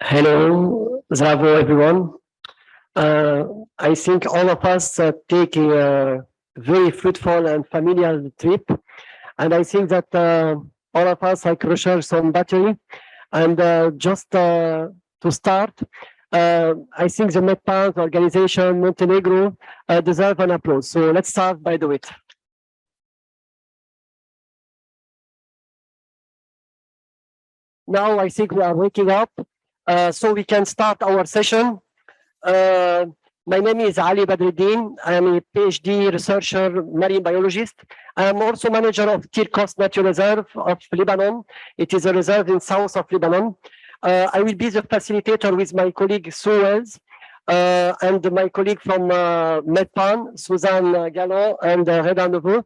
Hello, Zdravo everyone. I think all of us are taking a very fruitful and familiar trip, and I think that all of us are crucial some battery. And to start, I think the MedPAN organization Montenegro deserve an applause. So let's start by doing it. Now I think we are waking up, so we can start our session. My name is Ali Badruddin. I am a PhD researcher, marine biologist. I am also manager of Tirkos Nature Reserve of Lebanon. It is a reserve in south of Lebanon. I will be the facilitator with my colleague Sue Wells and my colleague from MedPAN, Suzanne Gallo and Reda Neveu.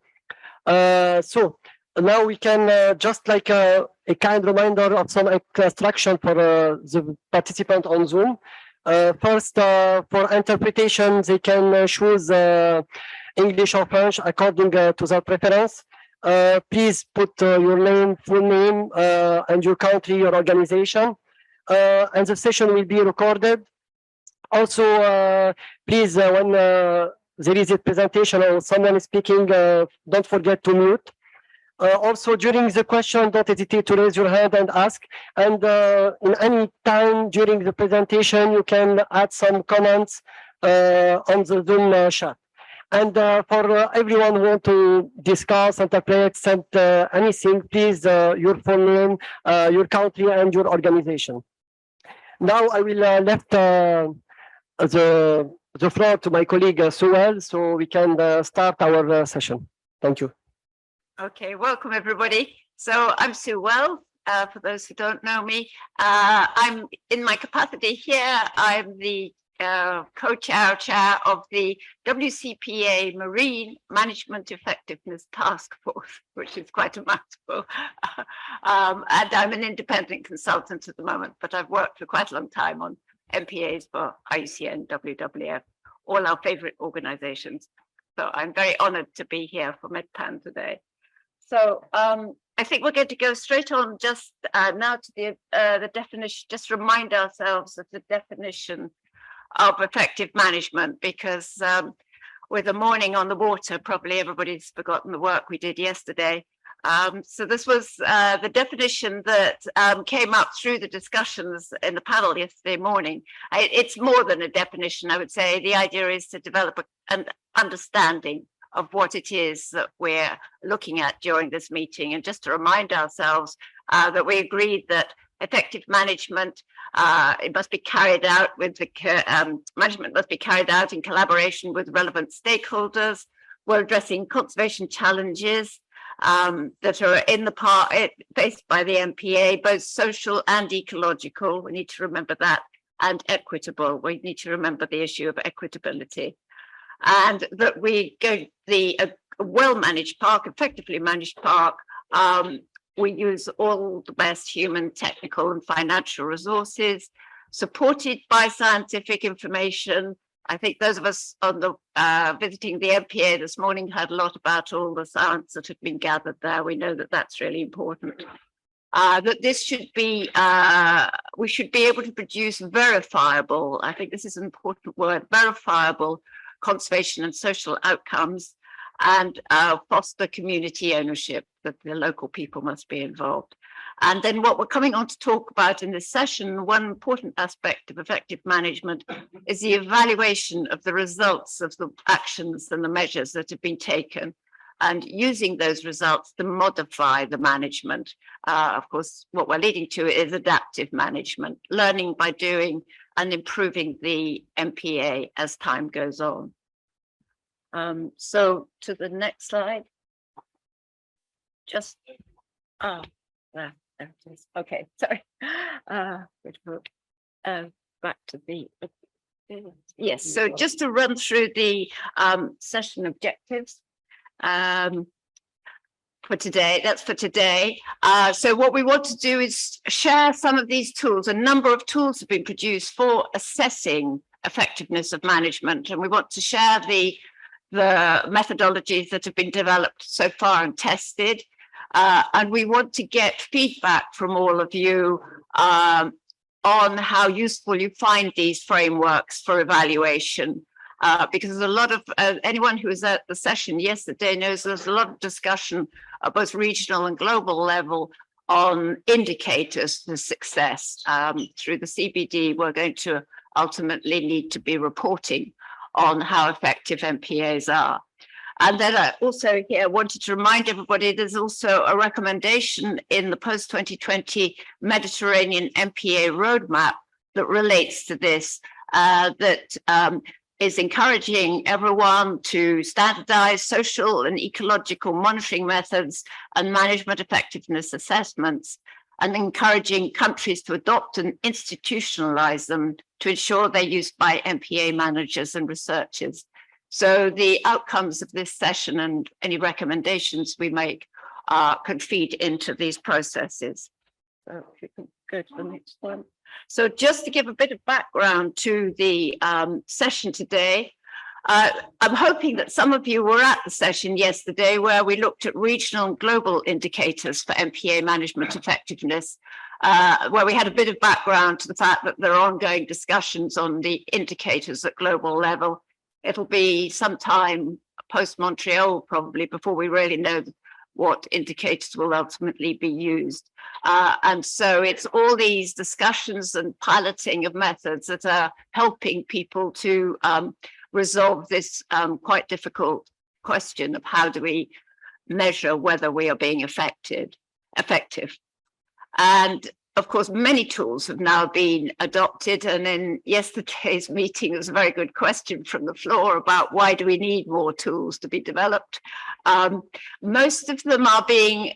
So now we can just like a kind reminder of some instruction for the participant on Zoom. First, for interpretation, they can choose English or French according to their preference. Please put your name, full name, and your country, your organization. And the session will be recorded. Also, please, when there is a presentation or someone is speaking, don't forget to mute. Also, during the question, don't hesitate to raise your hand and ask. And in any time during the presentation, you can add some comments on the Zoom chat. And for everyone who want to discuss, interpret, send anything, please, your full name, your country, and your organization. Now I will left the floor to my colleague Suel, so we can start our session. Thank you. Okay, welcome everybody. So I'm Sue Wells, for those who don't know me. I'm in my capacity here, I'm the co-chair of the WCPA Marine Management Effectiveness Task Force, which is quite a mouthful. And I'm an independent consultant at the moment, but I've worked for quite a long time on MPAs for IUCN, WWF, all our favorite organizations. So I'm very honored to be here for MedPAN today. So I think we're going to go straight on just now to the definition, just remind ourselves of the definition of effective management, because with the morning on the water, probably everybody's forgotten the work we did yesterday. So this was the definition that came up through the discussions in the panel yesterday morning. It's more than a definition, I would say. The idea is to develop an understanding of what it is that we're looking at during this meeting, and just to remind ourselves that we agreed that effective management it must be carried out with the management must be carried out in collaboration with relevant stakeholders. We're addressing conservation challenges that are in the part faced by the MPA, both social and ecological. We need to remember that, and equitable. We need to remember the issue of equitability. And that we go the well-managed park, effectively managed park, we use all the best human, technical and financial resources, supported by scientific information. I think those of us on the visiting the MPA this morning heard a lot about all the science that had been gathered there. We know that that's really important. That this should be, we should be able to produce verifiable, I think this is an important word, verifiable conservation and social outcomes, and foster community ownership, that the local people must be involved. And then what we're coming on to talk about in this session, one important aspect of effective management is the evaluation of the results of the actions and the measures that have been taken, and using those results to modify the management. Of course, what we're leading to is adaptive management, learning by doing and improving the MPA as time goes on. So to the next slide. Just, there it is. Okay, sorry. Back to the, yes, so just to run through the session objectives. For today, that's for today. So what we want to do is share some of these tools. A number of tools have been produced for assessing effectiveness of management, and we want to share the methodologies that have been developed so far and tested. And we want to get feedback from all of you on how useful you find these frameworks for evaluation. Because there's a lot of, anyone who was at the session yesterday knows there's a lot of discussion at both regional and global level on indicators for success. Through the CBD, we're going to ultimately need to be reporting on how effective MPAs are. And then I also here wanted to remind everybody there's also a recommendation in the post-2020 Mediterranean MPA roadmap that relates to this, that is encouraging everyone to standardize social and ecological monitoring methods and management effectiveness assessments, and encouraging countries to adopt and institutionalize them to ensure they're used by MPA managers and researchers. So the outcomes of this session and any recommendations we make can feed into these processes. So if you can go to the next one. So just to give a bit of background to the session today, I'm hoping that some of you were at the session yesterday where we looked at regional and global indicators for MPA management effectiveness, where we had a bit of background to the fact that there are ongoing discussions on the indicators at global level. It'll be sometime post-Montreal probably before we really know what indicators will ultimately be used. And so it's all these discussions and piloting of methods that are helping people to resolve this quite difficult question of how do we measure whether we are being effective. And of course, many tools have now been adopted. And in yesterday's meeting, there was a very good question from the floor about why do we need more tools to be developed? Most of them are being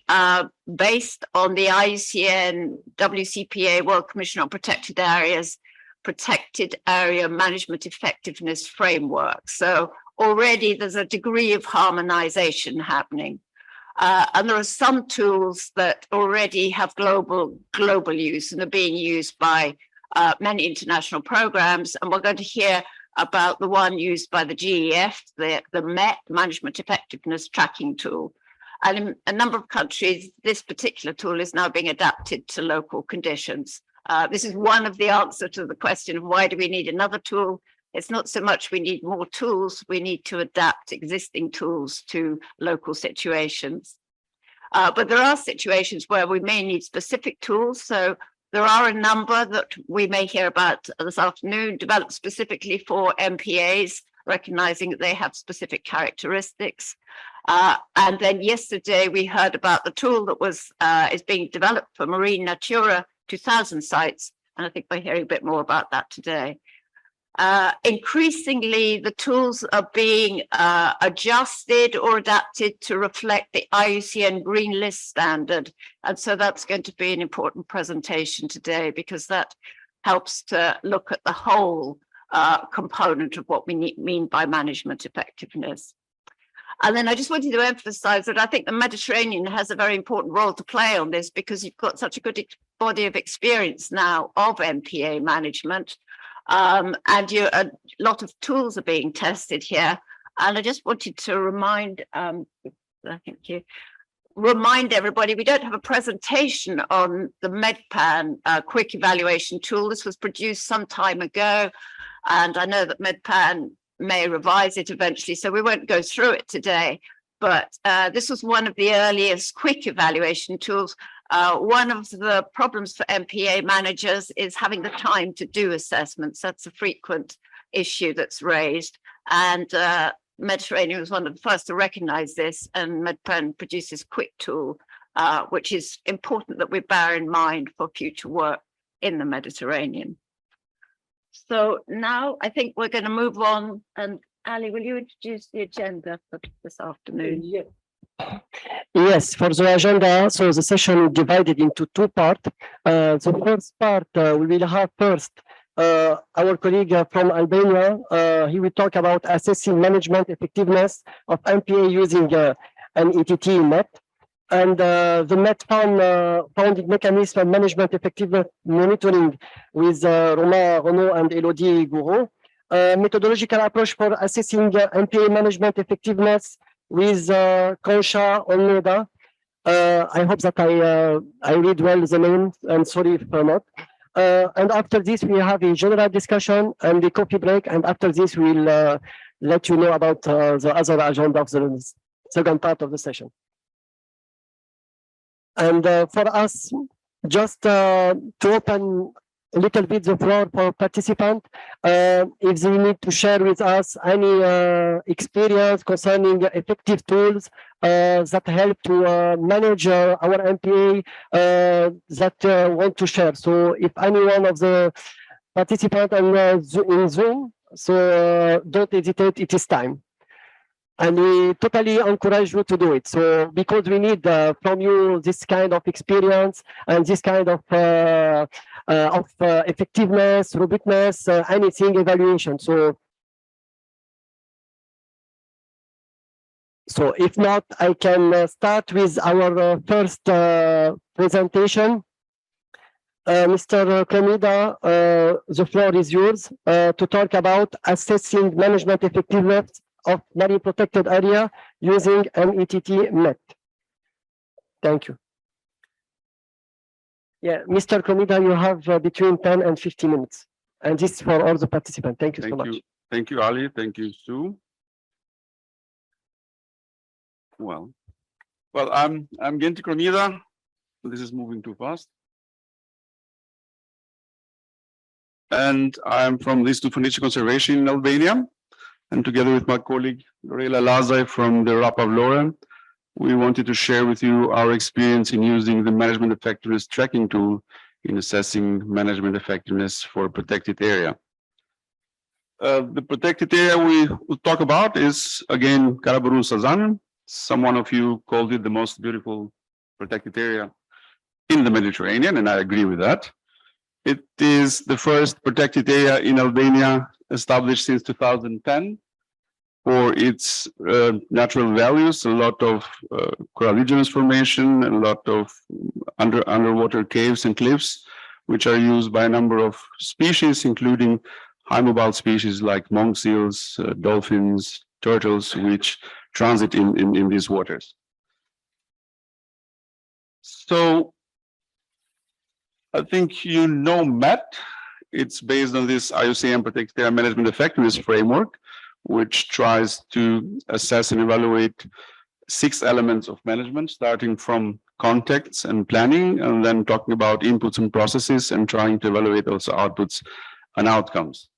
based on the IUCN WCPA World Commission on Protected Areas, Protected Area Management Effectiveness Framework. So already there's a degree of harmonization happening. And there are some tools that already have global use and are being used by many international programs. And we're going to hear about the one used by the GEF, the MET, Management Effectiveness Tracking Tool. And in a number of countries, this particular tool is now being adapted to local conditions. This is one of the answers to the question of why do we need another tool? It's not so much we need more tools, we need to adapt existing tools to local situations. But there are situations where we may need specific tools. So there are a number that we may hear about this afternoon, developed specifically for MPAs, recognizing that they have specific characteristics. And then yesterday we heard about the tool that is being developed for Marine Natura 2000 sites. And I think we're hearing a bit more about that today. Increasingly, the tools are being adjusted or adapted to reflect the IUCN Green List standard. And so that's going to be an important presentation today because that helps to look at the whole component of what we mean by management effectiveness. And then I just wanted to emphasize that I think the Mediterranean has a very important role to play on this because you've got such a good body of experience now of MPA management. And a lot of tools are being tested here. And I just wanted to remind everybody, we don't have a presentation on the MedPAN quick evaluation tool. This was produced some time ago, and I know that MedPAN may revise it eventually, so we won't go through it today. But this was one of the earliest quick evaluation tools. One of the problems for MPA managers is having the time to do assessments. That's a frequent issue that's raised. And Mediterranean was one of the first to recognize this, and MedPAN produces quick tool, which is important that we bear in mind for future work in the Mediterranean. So now I think we're going to move on. And Ali, will you introduce the agenda for this afternoon? Yes, for the agenda, so the session is divided into two parts. The first part, we will have first our colleague from Albania. He will talk about assessing management effectiveness of MPA using an ETT MET. And the MedPAN founding mechanism for management effectiveness monitoring with Renaud and Elodie Gouraud. Methodological approach for assessing MPA management effectiveness with Concha Olmeda. I hope that I read well the name, and sorry if not. And after this, we have a general discussion and the coffee break. And after this, we'll let you know about the other agenda of the second part of the session. And for us, just to open a little bit the floor for participants, if they need to share with us any experience concerning effective tools that help to manage our MPA that want to share. So if any one of the participants in Zoom, so don't hesitate, it is time. And we totally encourage you to do it. So because we need from you this kind of experience and this kind of effectiveness, robustness, anything evaluation. So if not, I can start with our first presentation. Mr. Komida, the floor is yours to talk about assessing management effectiveness of marine protected area using METT. Thank you. Yeah, Mr. Komida, you have between 10 and 15 minutes. And this is for all the participants. Thank you so much. Thank you, Ali. Thank you, Sue. Well, I'm Katič Komida. This is moving too fast. And I'm from the Institute for Nature Conservation in Albania. And together with my colleague, Lorela Lazaj from the RAPA Vlore, we wanted to share with you our experience in using the management effectiveness tracking tool in assessing management effectiveness for a protected area. The protected area we will talk about is, again, Karaburun Sazan. Someone of you called it the most beautiful protected area in the Mediterranean, and I agree with that. It is the first protected area in Albania established since 2010 for its natural values, a lot of coralligenous formation, a lot of underwater caves and cliffs, which are used by a number of species, including high mobile species like monk seals, dolphins, turtles, which transit in these waters. So I think you know MET. It's based on this IUCN Protected Area Management Effectiveness Framework, which tries to assess and evaluate 6 elements of management, starting from contexts and planning, and then talking about inputs and processes, and trying to evaluate also outputs and outcomes.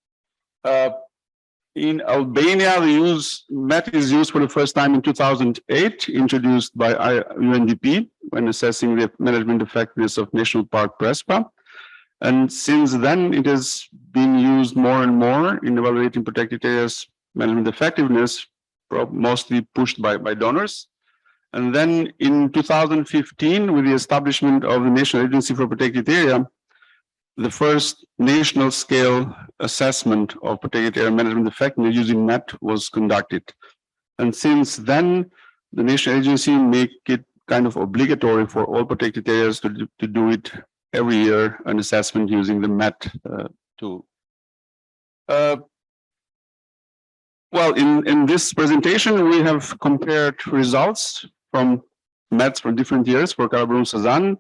In Albania, MET is used for the first time in 2008, introduced by UNDP when assessing the management effectiveness of National Park Prespa. And since then, it has been used more and more in evaluating protected areas management effectiveness, mostly pushed by donors. And then in 2015, with the establishment of the National Agency for Protected Area, the first national scale assessment of protected area management effectiveness using MET was conducted. And since then, the National Agency make it kind of obligatory for all protected areas to do it every year, an assessment using the MET tool. Well, in this presentation, we have compared results from METs for different years for Karaburun Sazan,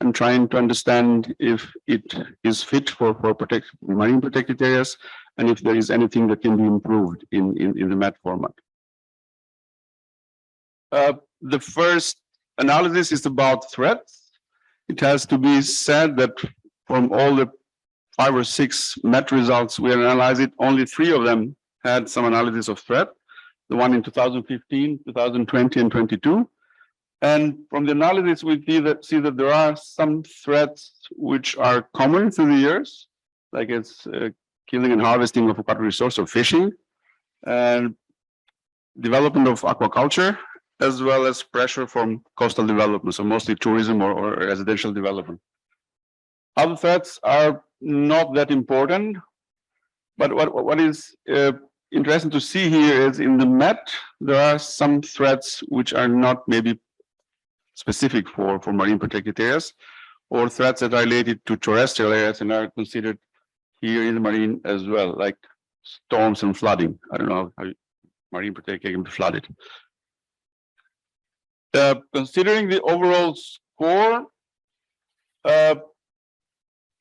and trying to understand if it is fit for marine protected areas, and if there is anything that can be improved in the MET format. The first analysis is about threats. It has to be said that from all the 5 or 6 MET results we analyzed, only 3 of them had some analysis of threat. The one in 2015, 2020, and 22. And from the analysis, we see that there are some threats which are common through the years, like it's killing and harvesting of aquatic resource or fishing, and development of aquaculture, as well as pressure from coastal development, so mostly tourism or residential development. Other threats are not that important, but what is interesting to see here is in the MET, there are some threats which are not maybe specific for marine protected areas, or threats that are related to terrestrial areas and are considered here in the marine as well, like storms and flooding. I don't know how marine protected area can be flooded. Considering the overall score,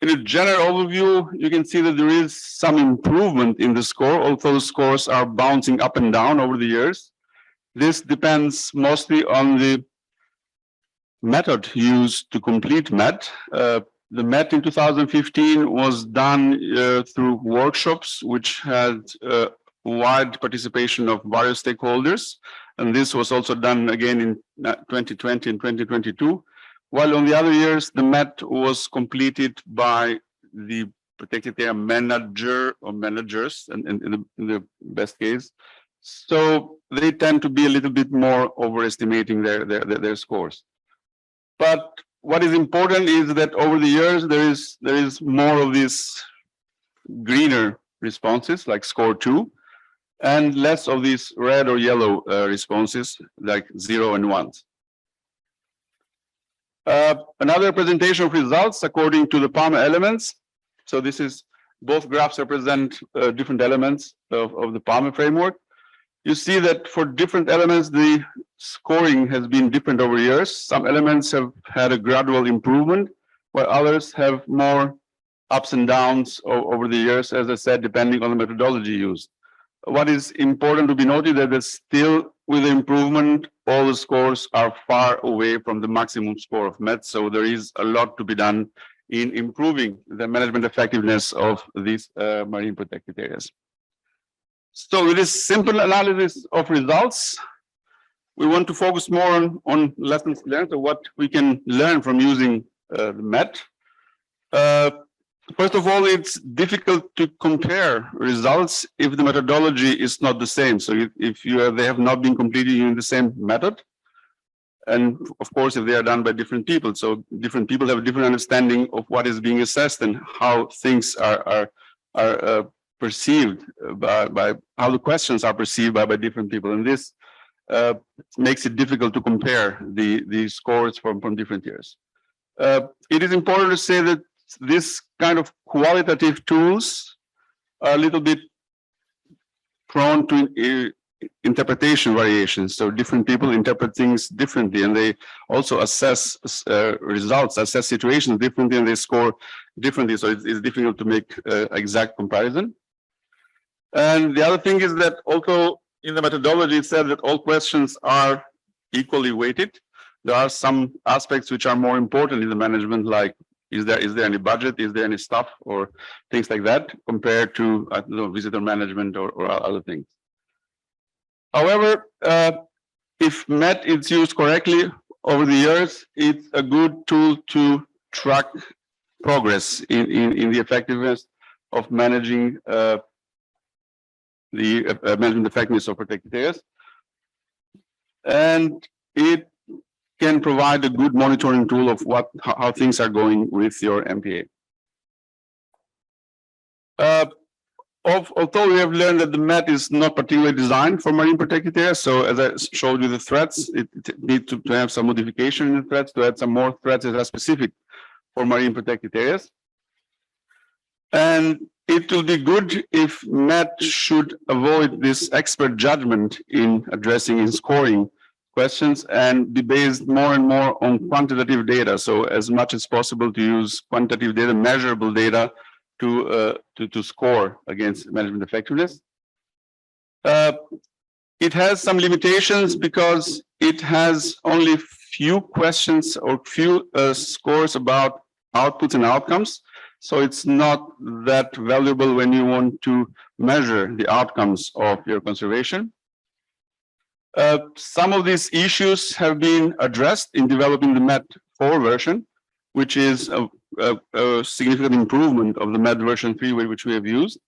In a general overview, you can see that there is some improvement in the score, although the scores are bouncing up and down over the years. This depends mostly on the method used to complete MET. The MET in 2015 was done through workshops, which had wide participation of various stakeholders. And this was also done again in 2020 and 2022. While on the other years, the MET was completed by the protected area manager or managers, and in the best case. So they tend to be a little bit more overestimating their scores. But what is important is that over the years, there is more of these greener responses like score 2, and less of these red or yellow responses like 0 and 1. Another presentation of results according to the PAMA elements. So this is, both graphs represent different elements of the PAMA framework. You see that for different elements, the scoring has been different over years. Some elements have had a gradual improvement, while others have more ups and downs over the years, as I said, depending on the methodology used. What is important to be noted that there's still, with the improvement, all the scores are far away from the maximum score of MET. So there is a lot to be done in improving the management effectiveness of these marine protected areas. So with this simple analysis of results, we want to focus more on lessons learned, or what we can learn from using the MET. First of all, it's difficult to compare results if the methodology is not the same. So if they have not been completed using the same method, and of course, if they are done by different people, so different people have a different understanding of what is being assessed and how things are perceived by how the questions are perceived by different people, and this makes it difficult to compare the scores from different years. It is important to say that this kind of qualitative tools are a little bit prone to interpretation variations. So different people interpret things differently, and they also assess results, assess situations differently, and they score differently. So it's difficult to make exact comparison. And the other thing is that although in the methodology it said that all questions are equally weighted, there are some aspects which are more important in the management, like is there any budget, is there any staff, or things like that, compared to visitor management or other things. However, if MET is used correctly over the years, it's a good tool to track progress in the effectiveness of managing the management effectiveness of protected areas, and it can provide a good monitoring tool of how things are going with your MPA. Although we have learned that the MET is not particularly designed for marine protected areas, so as I showed you the threats, it needs to have some modification in the threats to add some more threats that are specific for marine protected areas. And it will be good if MET should avoid this expert judgment in addressing and scoring questions and be based more and more on quantitative data. So as much as possible to use quantitative data, measurable data to score against management effectiveness. It has some limitations because it has only few questions or few scores about outputs and outcomes. So it's not that valuable when you want to measure the outcomes of your conservation. Some of these issues have been addressed in developing the MET 4 version, which is a significant improvement of the MET version 3, which we have used.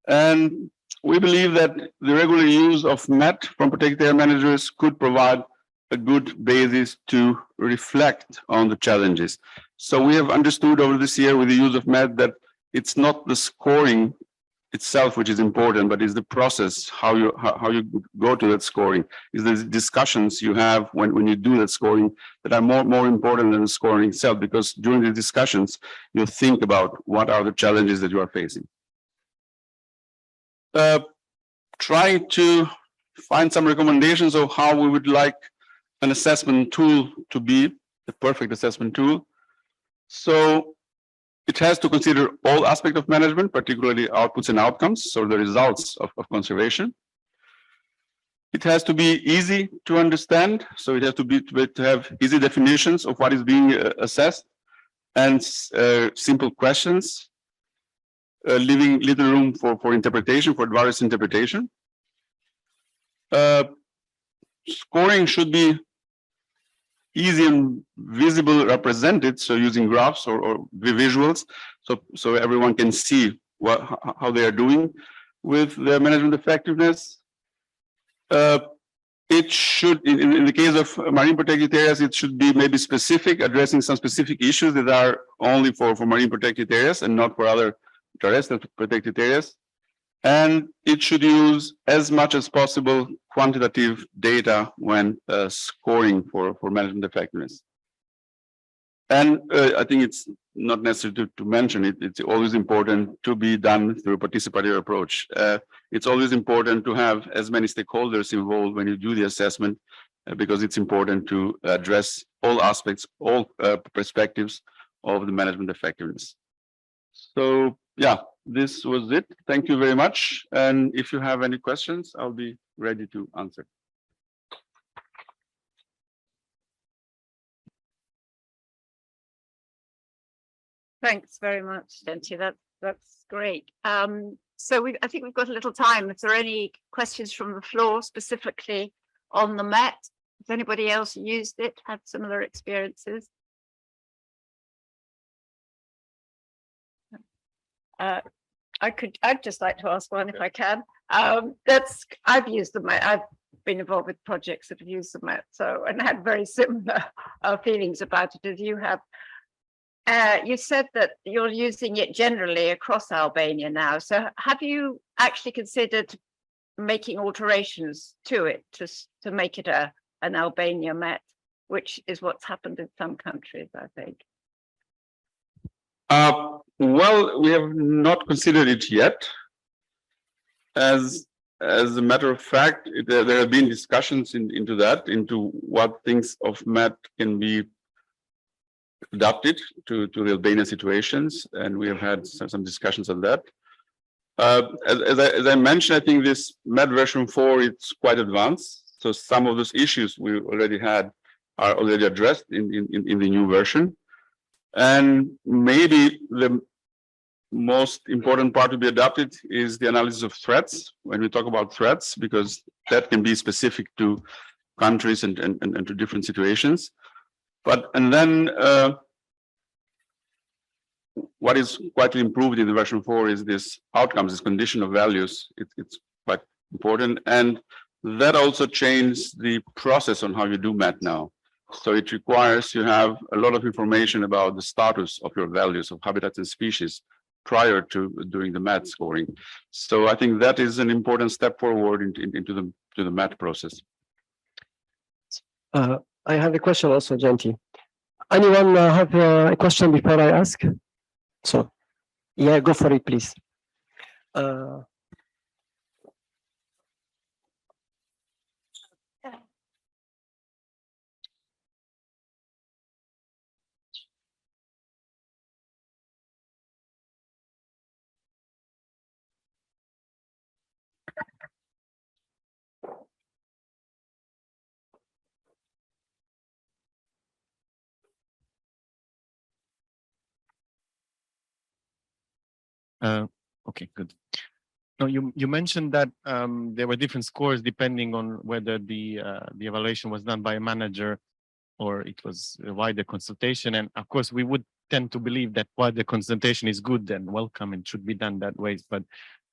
And we believe that the regular use of MET from protected area managers could provide a good basis to reflect on the challenges. So we have understood over this year with the use of MET that it's not the scoring itself which is important, but is the process, how you go to that scoring, is the discussions you have when you do that scoring that are more important than the scoring itself, because during the discussions you think about what are the challenges that you are facing. Trying to find some recommendations of how we would like an assessment tool to be the perfect assessment tool. So It has to consider all aspects of management, particularly outputs and outcomes, so the results of conservation. It has to be easy to understand, so it has to have easy definitions of what is being assessed and simple questions, leaving little room for interpretation, for various interpretation. Scoring should be easy and visible represented, so using graphs or visuals, so everyone can see how they are doing with their management effectiveness. It should, in the case of marine protected areas, it should be maybe specific, addressing some specific issues that are only for marine protected areas and not for other terrestrial protected areas. And it should use as much as possible quantitative data when scoring for management effectiveness. And I think it's not necessary to mention it. It's always important to be done through a participatory approach. It's always important to have as many stakeholders involved when you do the assessment, because it's important to address all aspects, all perspectives of the management effectiveness. So, yeah, this was it. Thank you very much. And if you have any questions, I'll be ready to answer. Thanks very much, Genti. That's great. So I think we've got a little time. If there are any questions from the floor, specifically on the MET, has anybody else used it, had similar experiences? I'd just like to ask one if I can. I've used the MET. I've been involved with projects that have used the MET, and had very similar feelings about it as you have. You said that you're using it generally across Albania now. So have you actually considered making alterations to it to make it an Albania MET, which is what's happened in some countries, I think? Well, we have not considered it yet. As a matter of fact, there have been discussions into what things of MET can be adapted to the Albanian situations, and we have had some discussions on that. As I mentioned, I think this MET version 4 it's quite advanced, so some of those issues we already had are already addressed in the new version, and maybe the most important part to be adapted is the analysis of threats when we talk about threats, because that can be specific to countries and to different situations. And then what is quite improved in the version 4 is this outcomes, this condition of values. It's quite important, and that also changed the process on how you do MET now. So it requires you have a lot of information about the status of your values of habitats and species prior to doing the MET scoring. So I think that is an important step forward into the MET process. I have a question also, Genti. Anyone have a question before I ask? So, yeah, go for it, please. Okay, good. No, you mentioned that there were different scores depending on whether the evaluation was done by a manager or it was a wider consultation. And of course, we would tend to believe that wider consultation is good and welcome and should be done that way. But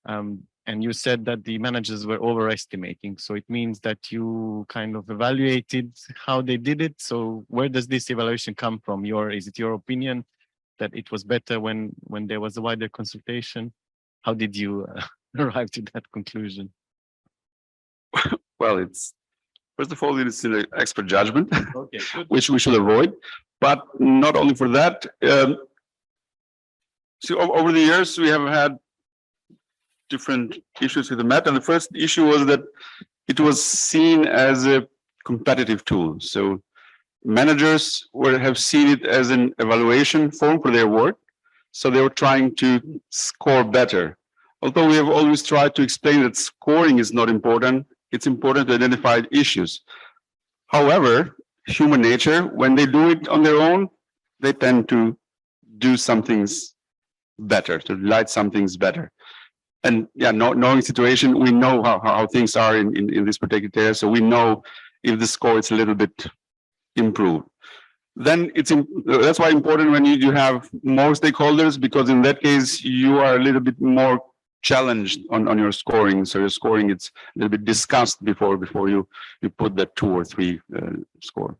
and you said that the managers were overestimating. So it means that you kind of evaluated how they did it. So where does this evaluation come from? Is it your opinion that it was better when there was a wider consultation? How did you arrive to that conclusion? Well, first of all, it's an expert judgment, okay, which we should avoid. But not only for that, so over the years we have had different issues with the MET, and the first issue was that it was seen as a competitive tool. So managers have seen it as an evaluation form for their work. So they were trying to score better. Although we have always tried to explain that scoring is not important, it's important to identify issues. However, human nature, when they do it on their own, they tend to do some things better, to light some things better. And yeah, knowing situation, we know how things are in this protected area, so we know if the score is a little bit improved. Then that's why important when you have more stakeholders, because in that case you are a little bit more challenged on your scoring. So your scoring, it's a little bit discussed before you put that 2 or 3 score.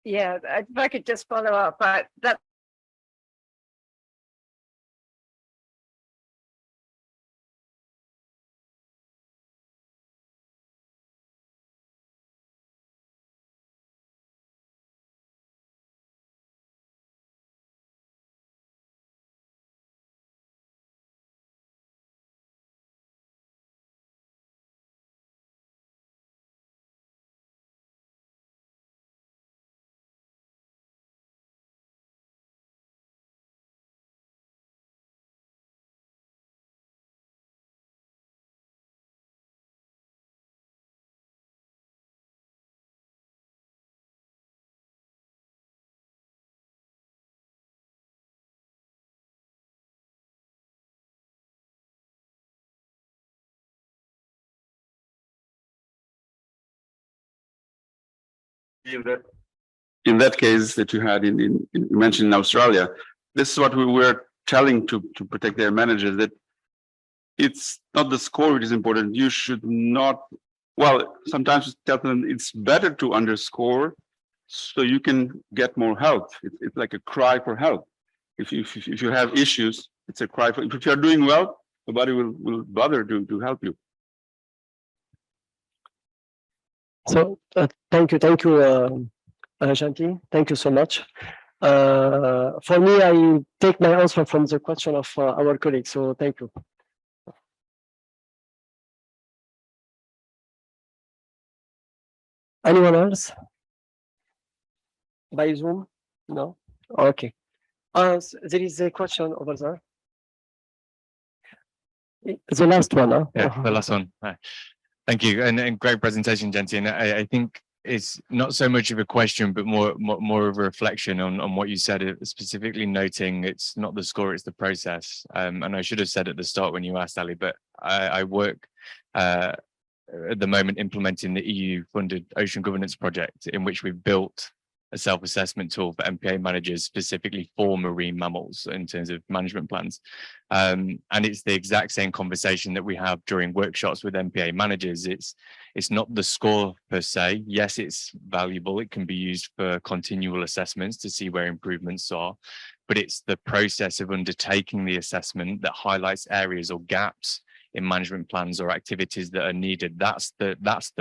Yeah, if I could just follow up, that In that case that you had you mentioned in Australia, this is what we were telling to protect their managers, that it's not the score which is important. You should not, well, sometimes tell them it's better to underscore so you can get more help. It's like a cry for help. If you have issues, it's a cry for, if you're doing well, nobody will bother to help you. So thank you, Shanti. Thank you so much. For me, I take my answer from the question of our colleague. So thank you. Anyone else? By Zoom? No? Okay. There is a question over there. The last one, huh? Yeah, the last one. Thank you, and great presentation, Jenty. And I think it's not so much of a question, but more of a reflection on what you said, specifically noting it's not the score, it's the process. And I should have said at the start when you asked, Ali, but I work at the moment implementing the EU-funded ocean governance project, in which we've built a self-assessment tool for MPA managers specifically for marine mammals in terms of management plans. And it's the exact same conversation that we have during workshops with MPA managers. It's not the score per se. Yes, it's valuable. It can be used for continual assessments to see where improvements are, but it's the process of undertaking the assessment that highlights areas or gaps in management plans or activities that are needed. That's the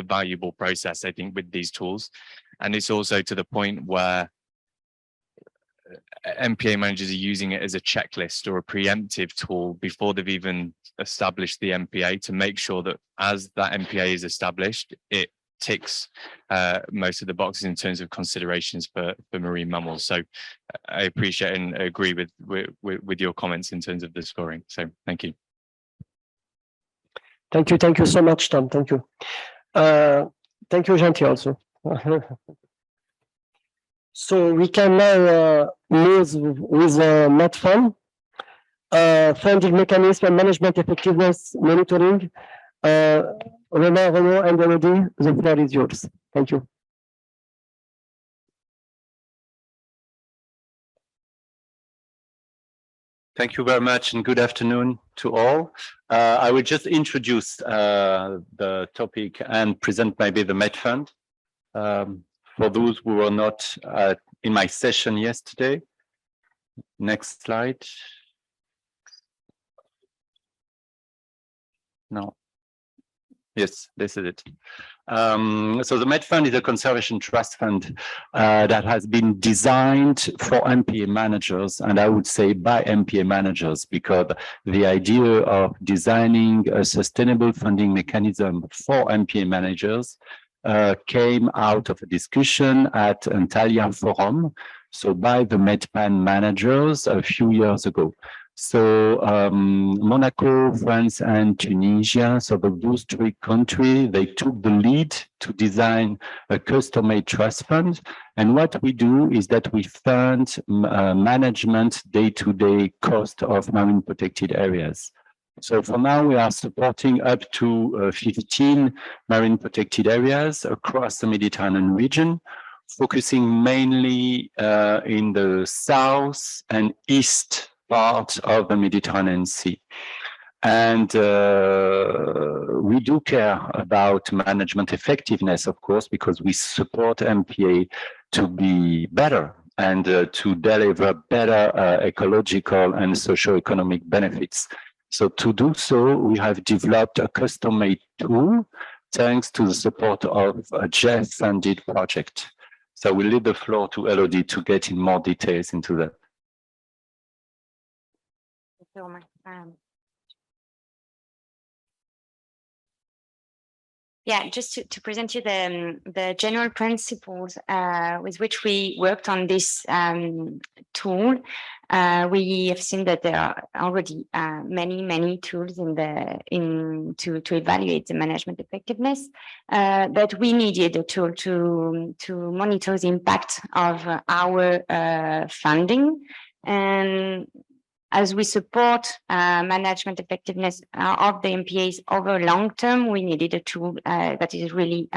valuable process, I think, with these tools. And it's also to the point where MPA managers are using it as a checklist or a preemptive tool before they've even established the MPA, to make sure that as that MPA is established, it ticks most of the boxes in terms of considerations for marine mammals. So I appreciate and agree with your comments in terms of the scoring. So thank you. Thank you so much, Tom. Thank you. Thank you, Gentil, also. So we can now move with MedPAN, funding mechanism and management effectiveness monitoring. Renaud and Elodie, the floor is yours. Thank you. Thank you very much and good afternoon to all. I will just introduce the topic and present maybe the MedPAN for those who were not in my session yesterday. Next slide. No. Yes, this is it. So the MedPAN is a conservation trust fund that has been designed for MPA managers, and I would say by MPA managers, because the idea of designing a sustainable funding mechanism for MPA managers came out of a discussion at Antalya Forum, so by the MedPAN managers a few years ago. So Monaco, France, and Tunisia, so those three countries, they took the lead to design a custom-made trust fund. And what we do is that we fund management day-to-day cost of marine protected areas. So for now, we are supporting up to 15 marine protected areas across the Mediterranean region, focusing mainly in the south and east part of the Mediterranean Sea. And we do care about management effectiveness, of course, because we support MPA to be better and to deliver better ecological and socio-economic benefits. So to do so, we have developed a custom-made tool thanks to the support of a JEF-funded project. So we'll leave the floor to Elodie to get in more details into that. Yeah, just to present you the general principles with which we worked on this tool. We have seen that there are already many tools to evaluate the management effectiveness, but we needed a tool to monitor the impact of our funding. And as we support management effectiveness of the MPAs over long term, we needed a tool that is really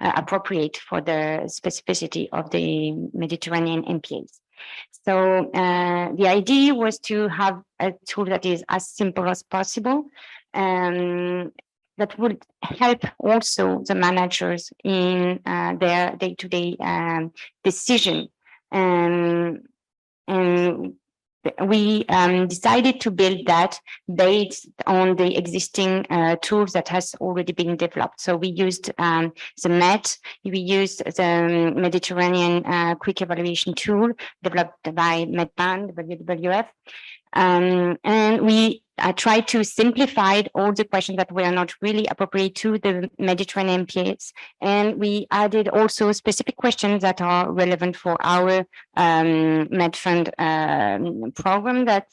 appropriate for the specificity of the Mediterranean MPAs. So the idea was to have a tool that is as simple as possible, that would help also the managers in their day-to-day decision. And we decided to build that based on the existing tools that has already been developed. So we used the MET, we used the Mediterranean Quick Evaluation Tool developed by MedPAN, WWF, and we tried to simplify all the questions that were not really appropriate to the Mediterranean MPAs. And we added also specific questions that are relevant for our MedFund program that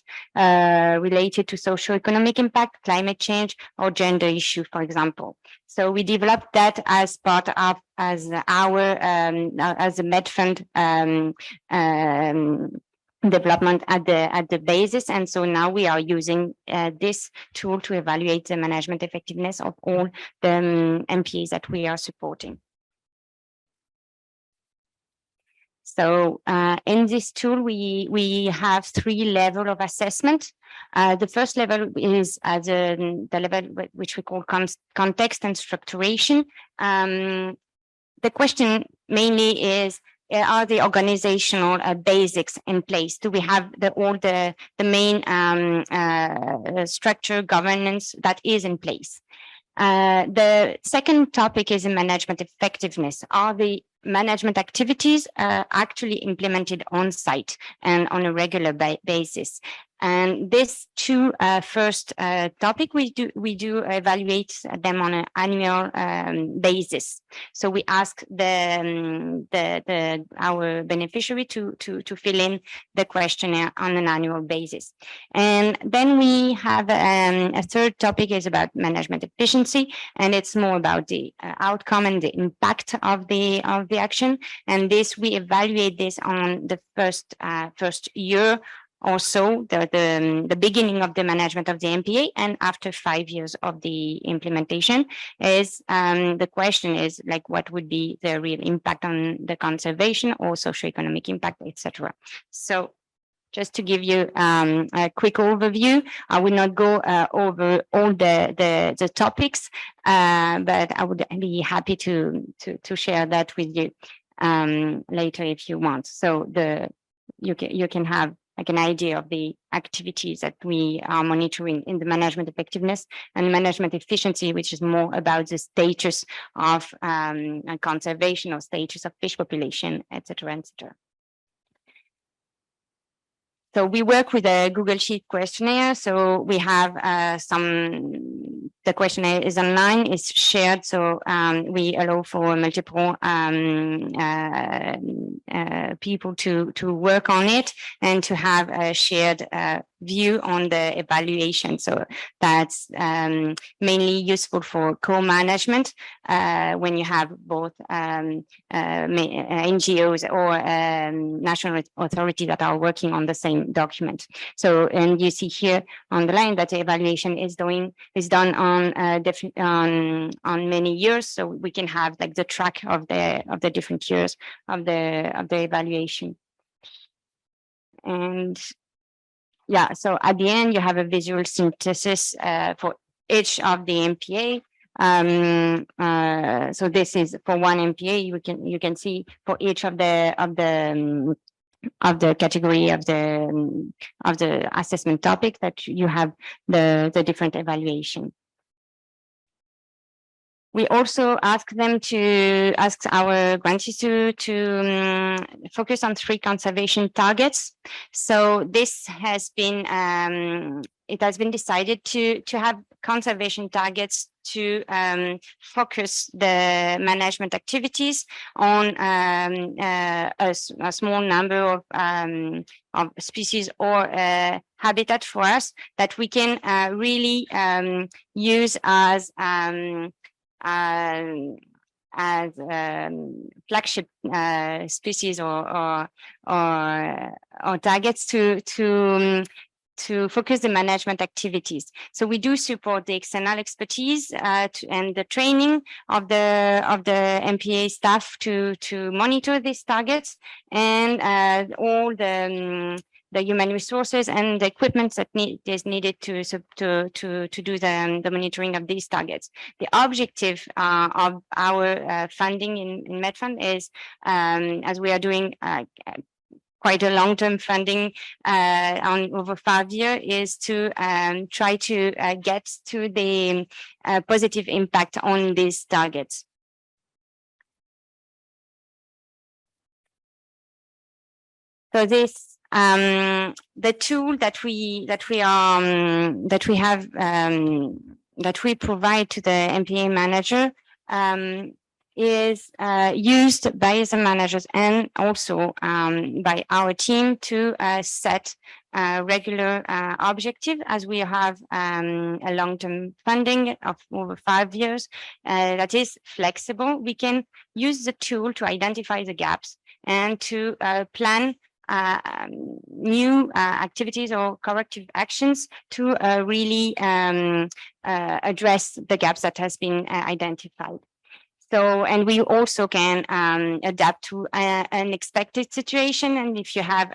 related to socioeconomic impact, climate change, or gender issue, for example. So we developed that as part of as a MedFund development at the basis, and so now we are using this tool to evaluate the management effectiveness of all the MPAs that we are supporting. So in this tool, we have 3 levels of assessment. The first level is the level which we call context and structuration. The question mainly is, are the organizational basics in place? Do we have all the main structure governance that is in place? The second topic is management effectiveness. Are the management activities actually implemented on site and on a regular basis? And this two first topic, we do evaluate them on an annual basis. So we ask our beneficiary to fill in the questionnaire on an annual basis. And then we have a third topic is about management efficiency, and it's more about the outcome and the impact of the action. And this we evaluate this on the first year. Also, the beginning of the management of the MPA, and after 5 years of the implementation, is the question is like, what would be the real impact on the conservation or socioeconomic impact, etc. So, just to give you a quick overview, I will not go over all the topics, but I would be happy to share that with you later if you want. So you can have like an idea of the activities that we are monitoring in the management effectiveness and management efficiency, which is more about the status of conservation or status of fish population, etc., etc. So we work with a Google Sheet questionnaire. So we have some the questionnaire is online, is shared, so we allow for multiple people to work on it and to have a shared view on the evaluation. So that's mainly useful for co-management when you have both NGOs or national authorities that are working on the same document. So, and you see here on the line that the evaluation is done on on many years, so we can have like the track of the different years of the evaluation. And yeah, so at the end you have a visual synthesis for each of the MPA. So this is for one MPA. You can see for each of the category of the assessment topic that you have the different evaluation. We also ask our grantees to focus on 3 conservation targets. So this has been it has been decided to have conservation targets to focus the management activities on a small number of species or habitat for us that we can really use as flagship species or targets to focus the management activities. So we do support the external expertise and the training of the MPA staff to monitor these targets, and all the human resources and the equipment that is needed to do the monitoring of these targets. The objective of our funding in MedPAN is, as we are doing quite a long-term funding on over 5 years, is to try to get to the positive impact on these targets. So this the tool that we provide to the MPA manager is used by the managers and also by our team to set regular objective, as we have a long-term funding of over 5 years that is flexible. We can use the tool to identify the gaps and to plan new activities or corrective actions to really address the gaps that has been identified. So, and we also can adapt to an unexpected situation. And if you have,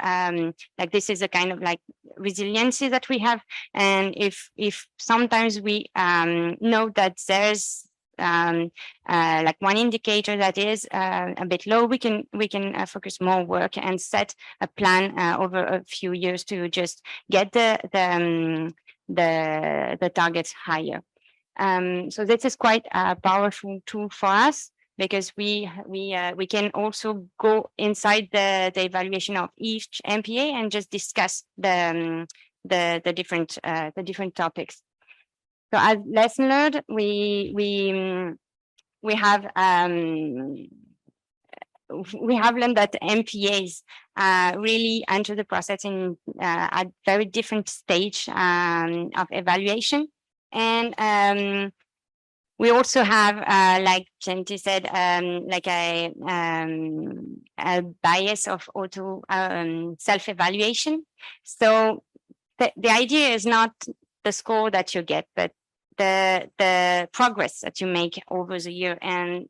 like, this is a kind of like resiliency that we have. And if sometimes we know that there's like one indicator that is a bit low, we can focus more work and set a plan over a few years to just get the targets higher. So this is quite a powerful tool for us, because we can also go inside the evaluation of each MPA and just discuss the different topics. So as lesson learned, we have learned that MPAs really enter the process in at very different stage of evaluation. And we also have, like Genti said, like a bias of auto self-evaluation. So the idea is not the score that you get, but the progress that you make over the year, and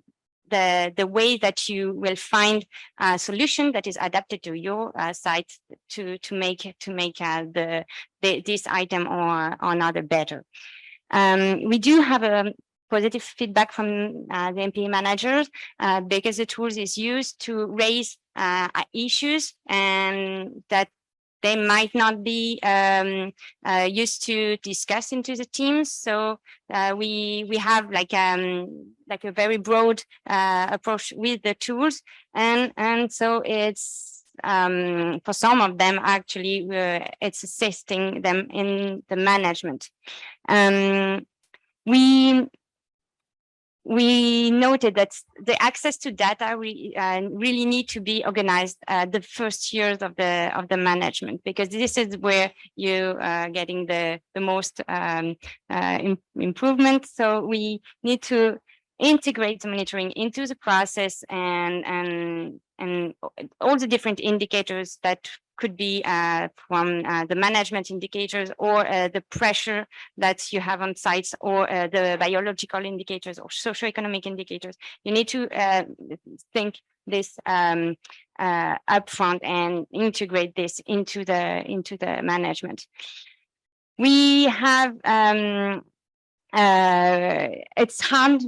the way that you will find a solution that is adapted to your site to make this item or another better. We do have a positive feedback from the MPA managers because the tools is used to raise issues and that they might not be used to discuss into the teams. So we have like a very broad approach with the tools, and so it's for some of them it's assisting them in the management. we noted that the access to data really need to be organized the first years of the management, because this is where you are getting the most improvement. So we need to integrate the monitoring into the process, and all the different indicators that could be from the management indicators, or the pressure that you have on sites, or the biological indicators or socioeconomic indicators. You need to think this upfront and integrate this into the management. We have it's hard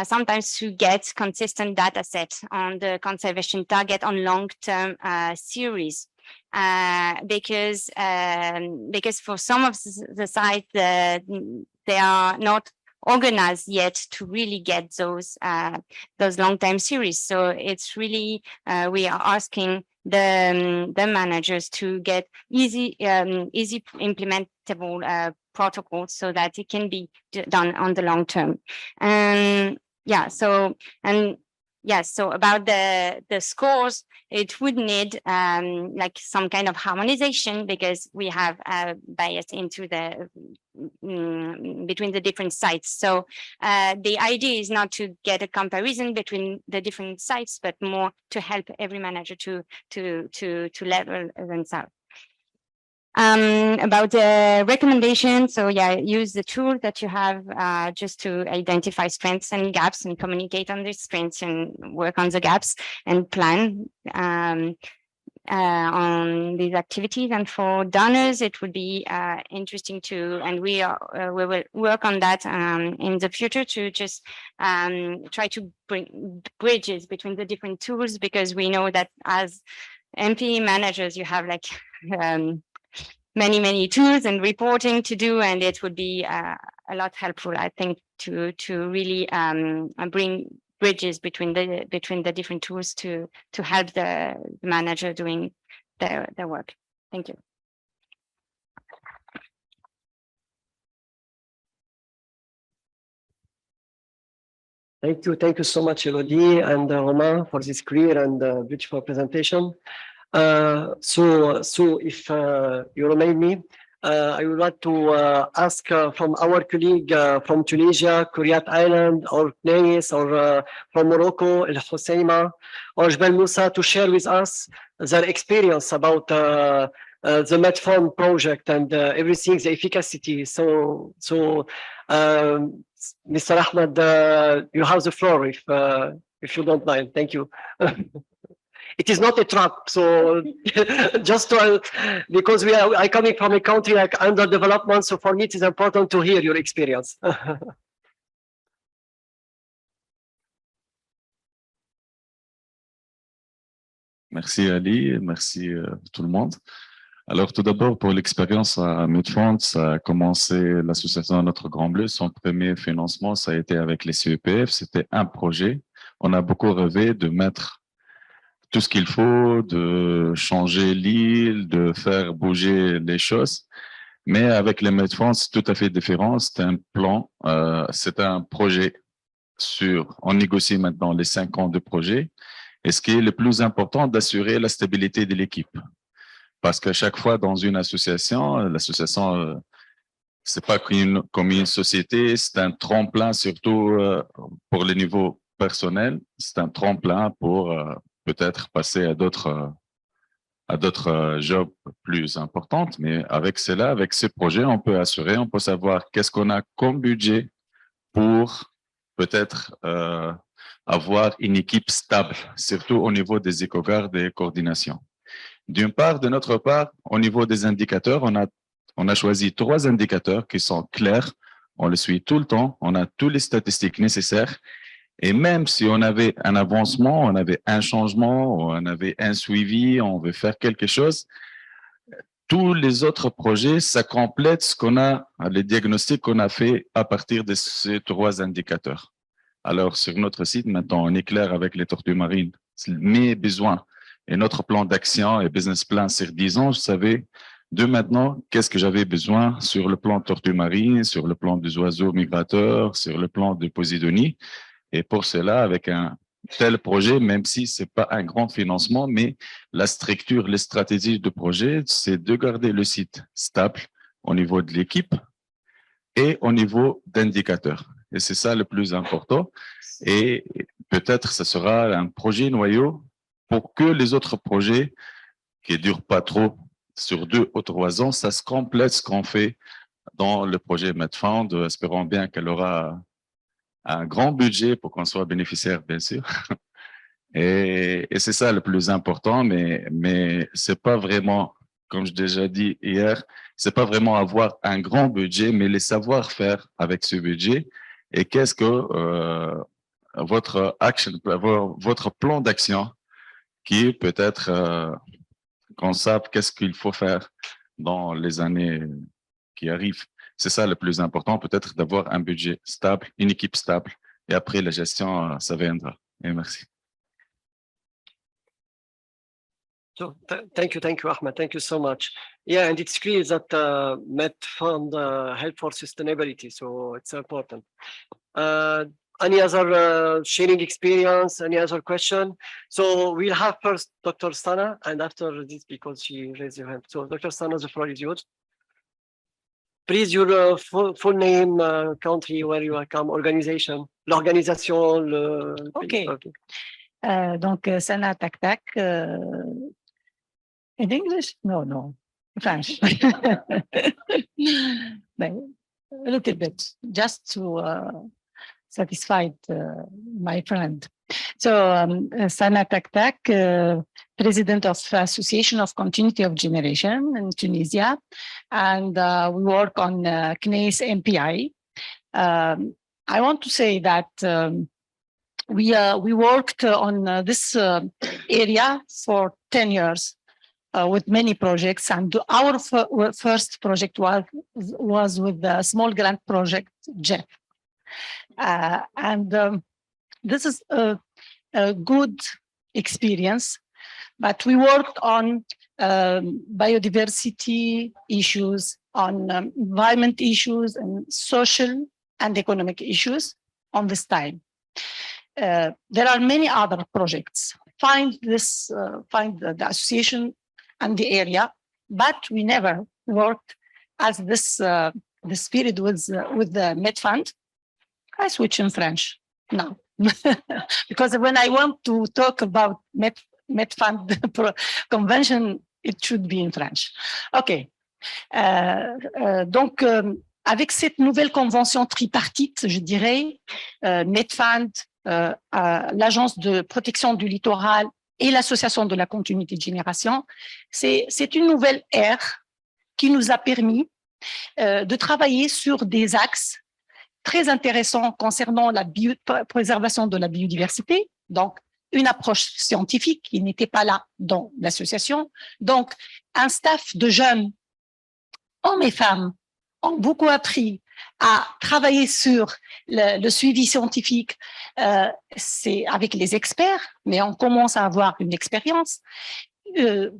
sometimes to get consistent data sets on the conservation target on long-term series, because for some of the sites they are not organized yet to really get those long-term series. So it's really we are asking the managers to get easy implementable protocols so that it can be done on the long term. And so about the scores, it would need like some kind of harmonization, because we have bias into the between the different sites. So the idea is not to get a comparison between the different sites, but more to help every manager to level themselves. About the recommendations, so use the tool that you have just to identify strengths and gaps, and communicate on these strengths and work on the gaps, and plan on these activities. And for donors, it would be interesting to, and we will work on that in the future, to just try to bring bridges between the different tools, because we know that as MPA managers, you have like many tools and reporting to do, and it would be a lot helpful, I think, to really bring bridges between the different tools to help the manager doing their work. Thank you. Thank you so much, Elodie and Romain, for this clear and beautiful presentation. So if you remind me, I would like to ask from our colleague from Tunisia, Kuriat Island, or Tunis, or from Morocco, El Hoceima, or Jebel Moussa, to share with us their experience about the MedPAN project and everything, the efficacy. So Mr. Ahmed, you have the floor if you don't mind. Thank you. It is not a trap, so just to, because I coming from a country like under development, so for me it is important to hear your experience. Merci Ali, merci tout le monde. Alors tout d'abord, pour l'expérience à MedPAN, ça a commencé l'association Notre Grand Bleu. Son premier financement, ça a été avec les CEPF. C'était un projet. On a beaucoup rêvé de mettre tout ce qu'il faut, de changer l'île, de faire bouger les choses. Mais avec les MedPAN, c'est tout à fait différent. C'est un plan, c'est un projet on négocie maintenant les 5 ans de projet. Et ce qui est le plus important, d'assurer la stabilité de l'équipe. Parce qu'à chaque fois dans une association, l'association, c'est pas comme une société, c'est un tremplin, surtout pour le niveau personnel, c'est un tremplin pour peut-être passer à d'autres jobs plus importantes. Mais avec cela, avec ce projet, on peut assurer, on peut savoir qu'est-ce qu'on a comme budget pour peut-être avoir une équipe stable, surtout au niveau des éco-gardes et coordination. D'une part, de notre part, au niveau des indicateurs, on a choisi 3 indicateurs qui sont clairs, on les suit tout le temps, on a toutes les statistiques nécessaires, et même si on avait un avancement, on avait un changement, on avait un suivi, on veut faire quelque chose, tous les autres projets, ça complète ce qu'on a, les diagnostics qu'on a fait à partir de ces 3 indicateurs. Alors, sur notre site, maintenant, on est clair avec les tortues marines, mes besoins et notre plan d'action et business plan sur 10 ans, vous savez, De maintenant, qu'est-ce que j'avais besoin sur le plan tortue marine, sur le plan des oiseaux migrateurs, sur le plan de Posidonie. Et pour cela, avec un tel projet, même si c'est pas un grand financement, mais la structure, les stratégies de projet, c'est de garder le site stable au niveau de l'équipe et au niveau d'indicateurs. Et c'est ça le plus important. Et peut-être ce sera un projet noyau pour que les autres projets qui ne durent pas trop sur 2 ou 3 ans, ça se complète ce qu'on fait dans le projet MedPAN. Espérons bien qu'elle aura un grand budget pour qu'on soit bénéficiaire, bien sûr. Et c'est ça le plus important, mais c'est pas vraiment, comme je déjà dit hier, c'est pas vraiment avoir un grand budget, mais les savoir-faire avec ce budget. Et qu'est-ce que votre plan d'action qui peut-être qu'on sache qu'est-ce qu'il faut faire dans les années qui arrivent. C'est ça le plus important, peut-être d'avoir un budget stable, une équipe stable, et après la gestion, ça viendra. Et merci. So thank you, Ahmed. Thank you so much. Yeah, and it's clear that MedFund help for sustainability, so it's important. Any other sharing experience? Any other question? So we'll have first Dr. Sana, and after this, because she raised her hand. So Dr. Sana, the floor is yours. Please, your full name, country where you come, organisation, l'organisation, le. Okay. Donc, Sana Tak, in English? No, French. A little bit, just to satisfy my friend. So, Sana Tak, president of Association of Continuity of Generation in Tunisia, and we work on CNES MPI. I want to say that we worked on this area for 10 years. With many projects, and our first project was with the small grant project, JEF. And this is a good experience, but we worked on biodiversity issues, on environment issues, and social and economic issues on this time. There are many other projects. Find the association and the area, but we never worked as this period with the MedFund. I switch in French now because when I want to talk about MedFund convention, it should be in French. OK. Donc, avec cette nouvelle convention tripartite, je dirais, MedFund, l'Agence de protection du littoral et l'Association de la continuité de génération, c'est une nouvelle ère qui nous a permis de travailler sur des axes très intéressants concernant la préservation de la biodiversité, donc une approche scientifique qui n'était pas là dans l'association. Donc, un staff de jeunes, hommes et femmes, ont beaucoup appris à travailler sur le suivi scientifique, c'est avec les experts, mais on commence à avoir une expérience.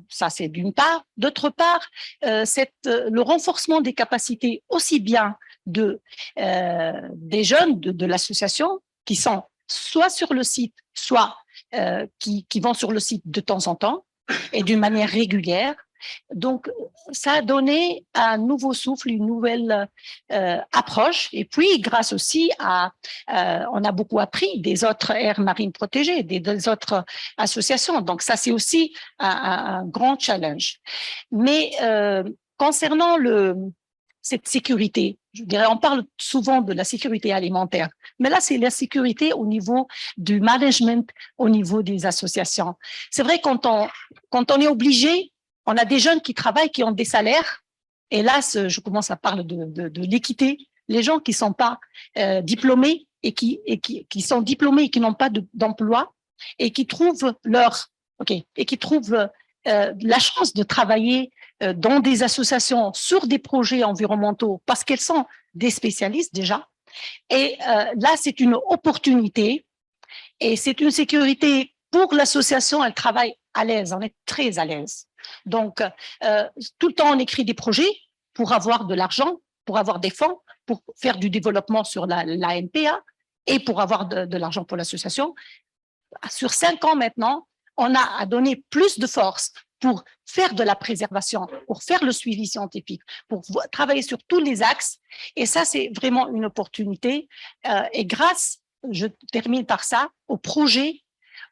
Ça, c'est d'une part. D'autre part, le renforcement des capacités aussi bien des jeunes de l'association qui sont soit sur le site, soit qui vont sur le site de temps en temps et d'une manière régulière. Donc, ça a donné un nouveau souffle, une nouvelle approche. Et puis, grâce aussi à, on a beaucoup appris des autres aires marines protégées, des autres associations. Donc, ça, c'est aussi un grand challenge. Mais concernant cette sécurité, je dirais, on parle souvent de la sécurité alimentaire, mais là, c'est la sécurité au niveau du management, au niveau des associations. C'est vrai, quand on est obligé, on a des jeunes qui travaillent, qui ont des salaires. Et là, je commence à parler de l'équité. Les gens qui sont pas diplômés et qui sont diplômés et qui n'ont pas d'emploi et qui trouvent la chance de travailler dans des associations sur des projets environnementaux parce qu'elles sont des spécialistes déjà. Et là, c'est une opportunité et c'est une sécurité pour l'association. Elle travaille à l'aise, on est très à l'aise. Donc, tout le temps, on écrit des projets pour avoir de l'argent, pour avoir des fonds, pour faire du développement sur la MPA et pour avoir de l'argent pour l'association. Sur 5 ans maintenant, on a à donner plus de force pour faire de la préservation, pour faire le suivi scientifique, pour travailler sur tous les axes. Et ça, c'est vraiment une opportunité. Et grâce, je termine par ça, aux projets,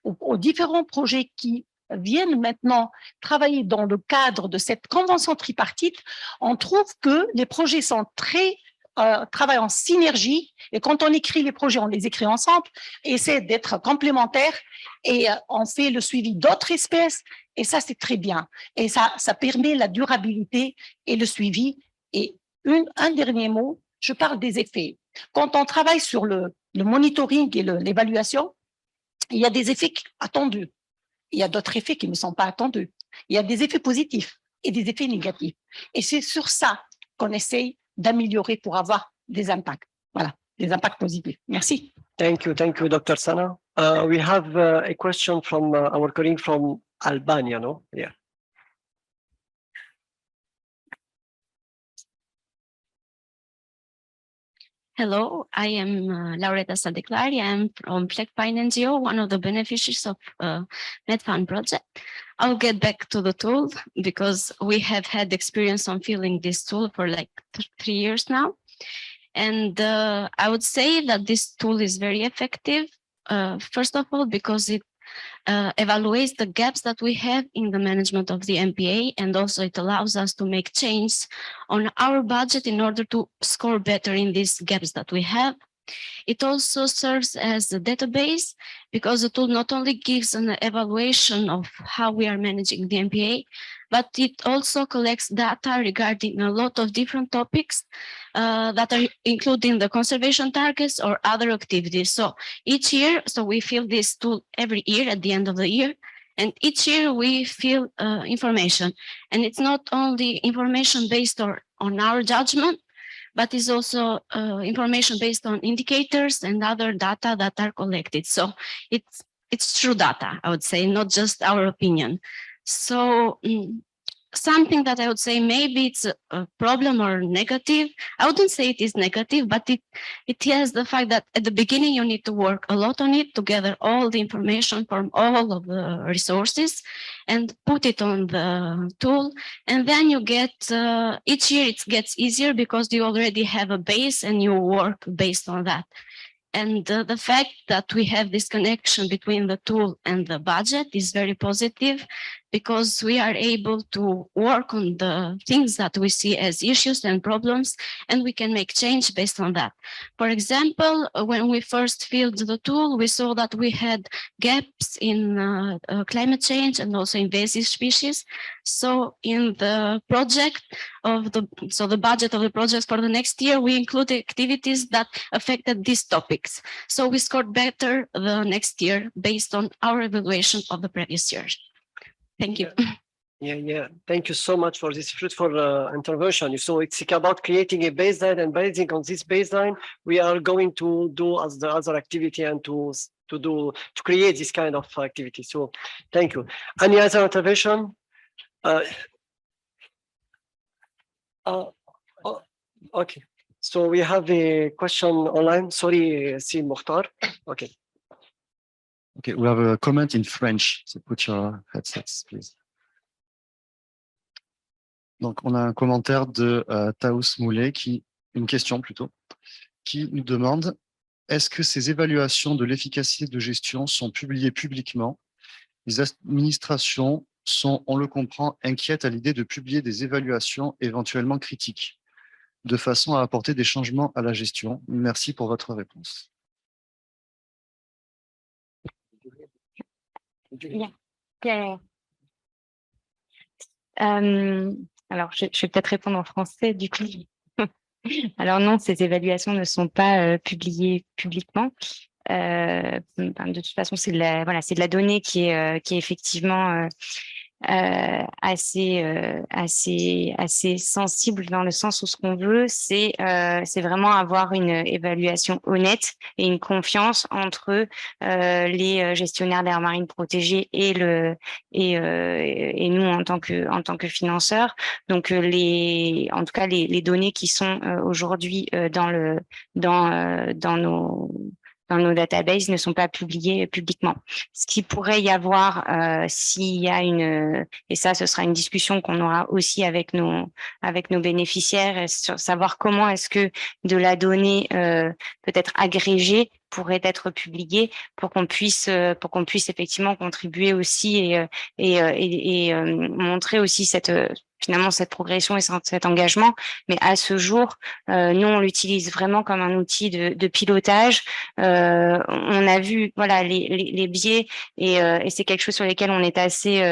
aux différents projets qui viennent maintenant travailler dans le cadre de cette convention tripartite, on trouve que les projets sont travaillent en synergie, et quand on écrit les projets, on les écrit ensemble, essaie d'être complémentaires, et on fait le suivi d'autres espèces, et ça, c'est très bien. Et ça permet la durabilité et le suivi. Et un dernier mot, je parle des effets. Quand on travaille sur le monitoring et l'évaluation, il y a des effets attendus. Il y a d'autres effets qui ne sont pas attendus. Il y a des effets positifs et des effets négatifs. Et c'est sur ça qu'on essaye d'améliorer pour avoir des impacts. Voilà, des impacts positifs. Merci. Thank you, Dr. Sana. We have a question from our colleague from Albania, no? Yeah. Hello, I am Laureta Sadeclari. I am from MPA NGO, one of the beneficiaries of MedPAN project. I'll get back to the tool because we have had experience on filling this tool for like 3 years now. And I would say that this tool is very effective, first of all, because it evaluates the gaps that we have in the management of the MPA, and also it allows us to make changes on our budget in order to score better in these gaps that we have. It also serves as a database because the tool not only gives an evaluation of how we are managing the MPA, but it also collects data regarding a lot of different topics that are including the conservation targets or other activities. So each year, we fill this tool every year at the end of the year, and each year we fill information. And it's not only information based on our judgment, but it's also information based on indicators and other data that are collected. So it's true data, I would say, not just our opinion. So something that I would say maybe it's a problem or negative. I wouldn't say it is negative, but it has the fact that at the beginning you need to work a lot on it to gather all the information from all of the resources and put it on the tool. And then you get, each year it gets easier because you already have a base and you work based on that. And the fact that we have this connection between the tool and the budget is very positive because we are able to work on the things that we see as issues and problems, and we can make change based on that. For example, when we first filled the tool, we saw that we had gaps in climate change and also invasive species. So in the project of the budget of the project for the next year, we included activities that affected these topics. So we scored better the next year based on our evaluation of the previous year. Thank you. Yeah. Thank you so much for this fruitful intervention. So it's about creating a baseline, and basing on this baseline, we are going to do as the other activity and to create this kind of activity. So thank you. Any other intervention? Okay. So we have a question online. Sorry, Si Mokhtar. Okay. Okay, we have a comment in French, so put your headsets, please. Donc, on a un commentaire de Taous Moulet, une question plutôt, qui nous demande: est-ce que ces évaluations de l'efficacité de gestion sont publiées publiquement? Les administrations sont, on le comprend, inquiètes à l'idée de publier des évaluations éventuellement critiques, de façon à apporter des changements à la gestion. Merci pour votre réponse. Alors, je vais peut-être répondre en français du coup. Alors non, ces évaluations ne sont pas publiées publiquement. De toute façon, c'est de la donnée qui est effectivement assez sensible dans le sens où ce qu'on veut, c'est vraiment avoir une évaluation honnête et une confiance entre les gestionnaires d'aires marines protégées et nous en tant que financeurs. Donc en tout cas les données qui sont aujourd'hui dans nos databases ne sont pas publiées publiquement. Ce qui pourrait y avoir s'il y a et ça ce sera une discussion qu'on aura aussi avec nos bénéficiaires, sur savoir comment est-ce que de la donnée peut-être agrégée pourrait être publiée pour qu'on puisse effectivement contribuer aussi et montrer aussi finalement cette progression et cet engagement. Mais à ce jour, nous on l'utilise vraiment comme un outil de pilotage. On a vu voilà les biais et c'est quelque chose sur lesquels on est assez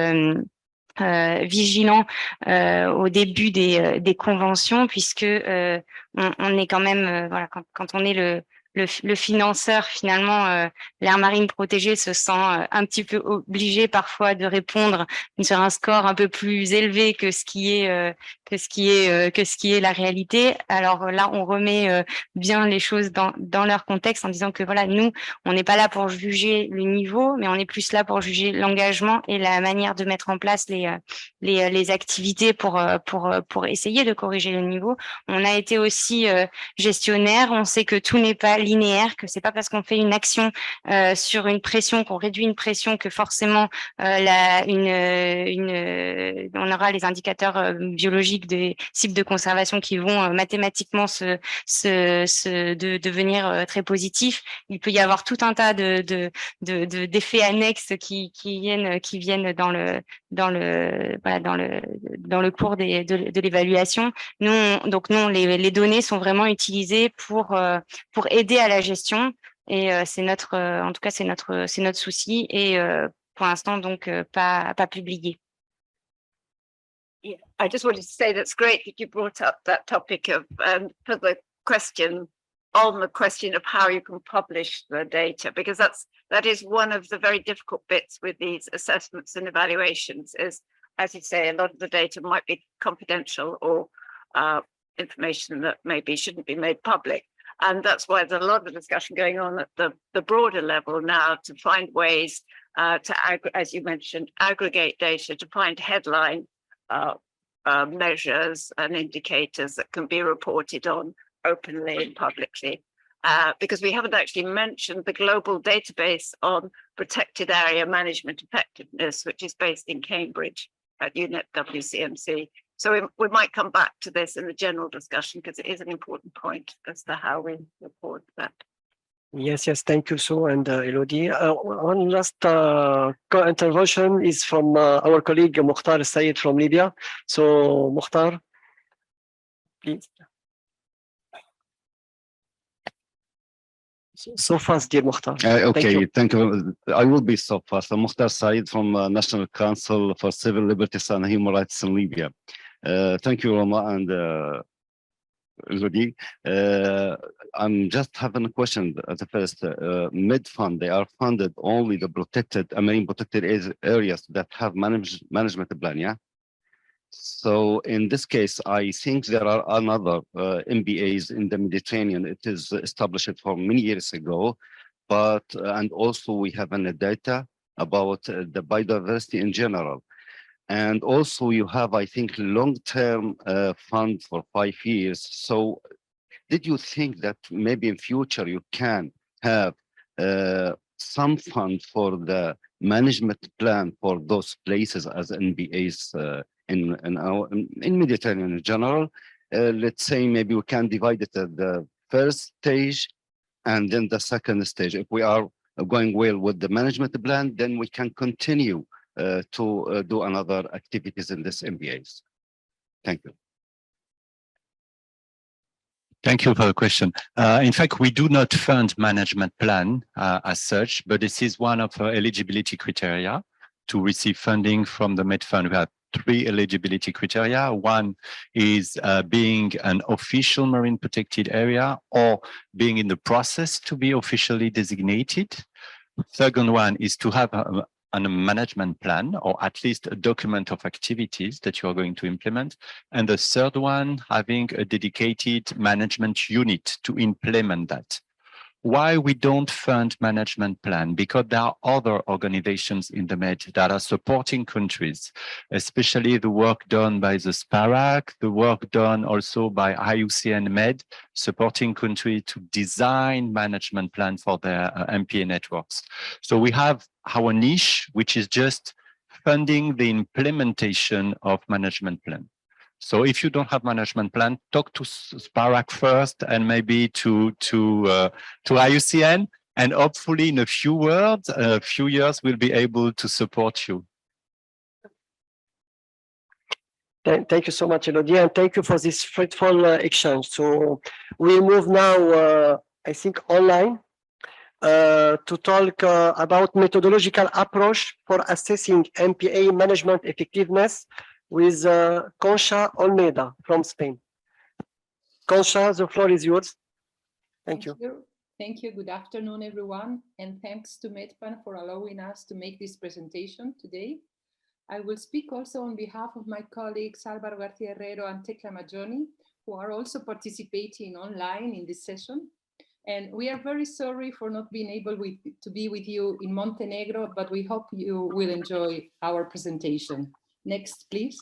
vigilant au début des conventions, puisque on est quand même voilà quand on est le financeur, finalement, l'aire marine protégée se sent un petit peu obligé parfois de répondre sur un score un peu plus élevé que ce qui est la réalité. Alors là, on remet bien les choses dans leur contexte en disant que voilà, nous, on n'est pas là pour juger le niveau, mais on est plus là pour juger l'engagement et la manière de mettre en place les activités pour essayer de corriger le niveau. On a été aussi gestionnaire. On sait que tout n'est pas linéaire, que c'est pas parce qu'on fait une action sur une pression, qu'on réduit une pression, que forcément on aura les indicateurs biologiques des cibles de conservation qui vont mathématiquement devenir très positifs. Il peut y avoir tout un tas d'effets annexes qui viennent dans le cours de l'évaluation. Nous, les données sont vraiment utilisées pour aider à la gestion, et c'est en tout cas c'est notre souci, et pour l'instant donc pas publié. Yeah, I just wanted to say that's great that you brought up that topic of for the question of how you can publish the data, because that is one of the very difficult bits with these assessments and evaluations. Is, as you say, a lot of the data might be confidential or information that maybe shouldn't be made public. And that's why there's a lot of discussion going on at the broader level now to find ways as you mentioned, aggregate data, to find headline measures and indicators that can be reported on openly and publicly. Because we haven't actually mentioned the global database on protected area management effectiveness, which is based in Cambridge at UNEP WCMC. So we might come back to this in the general discussion, because it is an important point as to how we report that. Yes, thank you, Sue and Elodie. One last intervention is from our colleague Mukhtar Sayed from Libya. So, Mukhtar, please. So fast, dear Mukhtar. Okay, thank you. I will be so fast. I'm Mukhtar Sayed from National Council for Civil Liberties and Human Rights in Libya. Thank you, Roma and Elodie. I'm just having a question at the first. MedPAN, they are funded only the marine protected areas that have management plan, yeah? So in this case, I think there are another MPAs in the Mediterranean. It is established for many years ago, but and also we have data about the biodiversity in general. And also you have, I think, long-term fund for 5 years. So did you think that maybe in future you can have some fund for the management plan for those places as MPAs in Mediterranean in general? Let's say maybe we can divide it at the first stage and then the second stage. If we are going well with the management plan, then we can continue to do another activities in this MPAs. Thank you. Thank you for the question. In fact, we do not fund management plan as such, but this is one of our eligibility criteria to receive funding from the MedPAN. We have 3 eligibility criteria. One is being an official marine protected area or being in the process to be officially designated. Second one is to have on a management plan, or at least a document of activities that you are going to implement. And the third one, having a dedicated management unit to implement that. Why we don't fund management plan? Because there are other organizations in the Med that are supporting countries, especially the work done by the SPARAC, the work done also by IUCN Med, supporting countries to design management plan for their MPA networks. So we have our niche, which is just funding the implementation of management plan. So if you don't have management plan, talk to SPARAC first, and maybe to IUCN, and hopefully in a few years, we'll be able to support you. Thank you so much, Elodie, and thank you for this fruitful exchange. So we move now, I think, online to talk about methodological approach for assessing MPA management effectiveness with Concha Olmeda from Spain. Concha, the floor is yours. Thank you. Thank you. Good afternoon, everyone. And thanks to MedPAN for allowing us to make this presentation today. I will speak also on behalf of my colleagues, Álvaro García Herrero and Tecla Maggioni, who are also participating online in this session. And we are very sorry for not being able to be with you in Montenegro, but we hope you will enjoy our presentation. Next, please.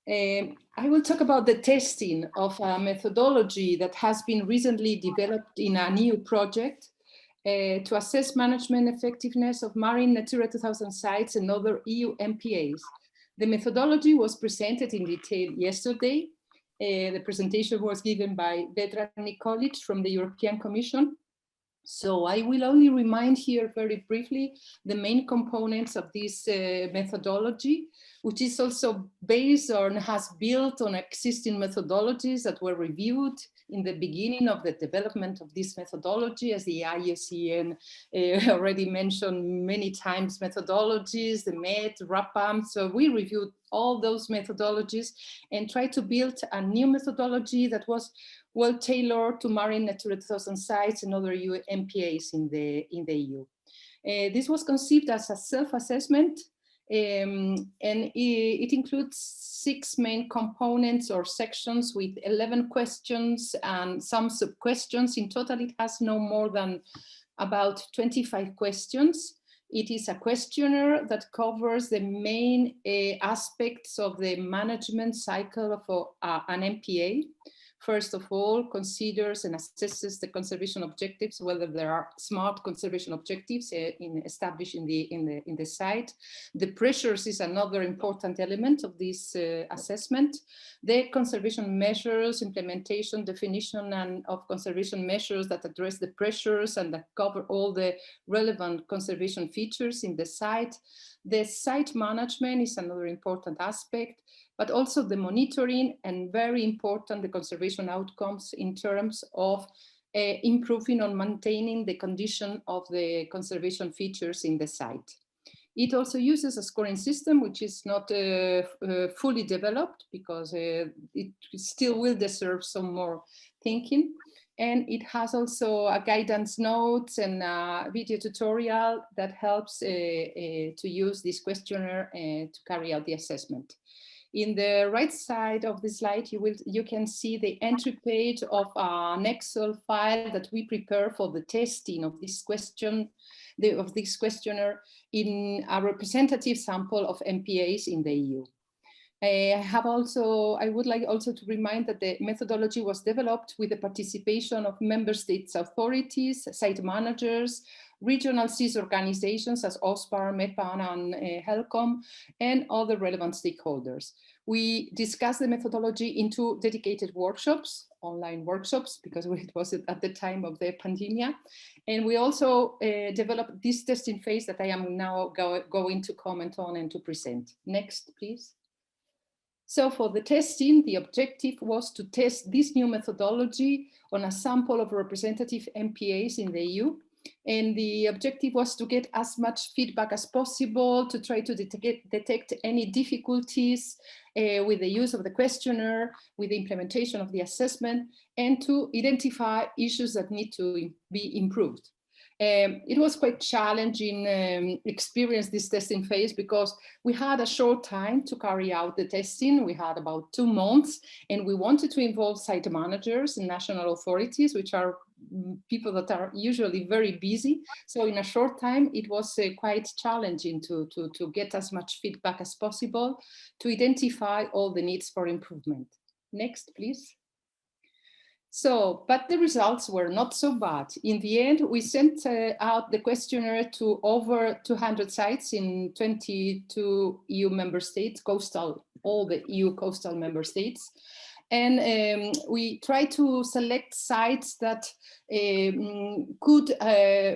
I will talk about the testing of a methodology that has been recently developed in a new project to assess management effectiveness of marine Natura 2000 sites and other EU MPAs. The methodology was presented in detail yesterday. The presentation was given by Vedran Nikolic from the European Commission. So I will only remind here very briefly the main components of this methodology, which is also based on, has built on existing methodologies that were reviewed in the beginning of the development of this methodology, as the IUCN already mentioned many times methodologies, the MED, RAPAM. So we reviewed all those methodologies and tried to build a new methodology that was well tailored to marine Natura 2000 sites and other EU MPAs in the EU. This was conceived as a self-assessment, and it includes 6 main components or sections with 11 questions and some sub-questions. In total, it has no more than about 25 questions. It is a questionnaire that covers the main aspects of the management cycle of an MPA. First of all, considers and assesses the conservation objectives, whether there are smart conservation objectives established in the site. The pressures is another important element of this assessment. The conservation measures, implementation, definition and of conservation measures that address the pressures and that cover all the relevant conservation features in the site. The site management is another important aspect, but also the monitoring, and very important, the conservation outcomes in terms of improving or maintaining the condition of the conservation features in the site. It also uses a scoring system, which is not fully developed because it still will deserve some more thinking. And it has also a guidance notes and a video tutorial that helps to use this questionnaire to carry out the assessment. In the right side of the slide, you can see the entry page of an Excel file that we prepare for the testing of this questionnaire in a representative sample of MPAs in the EU. I would like also to remind that the methodology was developed with the participation of member states authorities, site managers, regional CIS organizations as OSPAR, MedPAN and HELCOM, and other relevant stakeholders. We discussed the methodology in 2 dedicated workshops, online workshops, because it was at the time of the pandemic. And we also developed this testing phase that I am now going to comment on and to present. Next, please. So for the testing, the objective was to test this new methodology on a sample of representative MPAs in the EU. And the objective was to get as much feedback as possible, to try to detect any difficulties with the use of the questionnaire, with the implementation of the assessment, and to identify issues that need to be improved. It was quite challenging experience this testing phase because we had a short time to carry out the testing. We had about 2 months, and we wanted to involve site managers and national authorities, which are people that are usually very busy. So in a short time, it was quite challenging to get as much feedback as possible, to identify all the needs for improvement. Next, please. So, but the results were not so bad. In the end, we sent out the questionnaire to over 200 sites in 22 EU member states, all the EU coastal member states. And we tried to select sites that could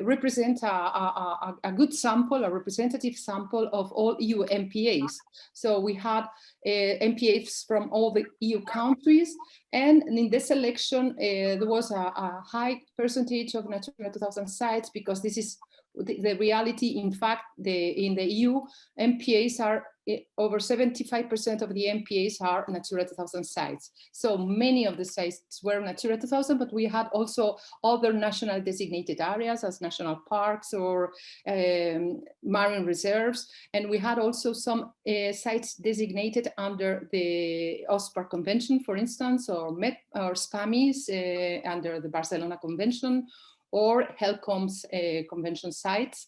represent a good sample, a representative sample of all EU MPAs. So we had MPAs from all the EU countries, and in this selection there was a high percentage of Natura 2000 sites, because this is the reality. In fact, in the EU, MPAs are over 75% of the MPAs are Natura 2000 sites. So many of the sites were Natura 2000, but we had also other national designated areas as national parks or marine reserves. And we had also some sites designated under the OSPAR Convention, for instance, or SPAMIs under the Barcelona Convention, or HELCOM's convention sites.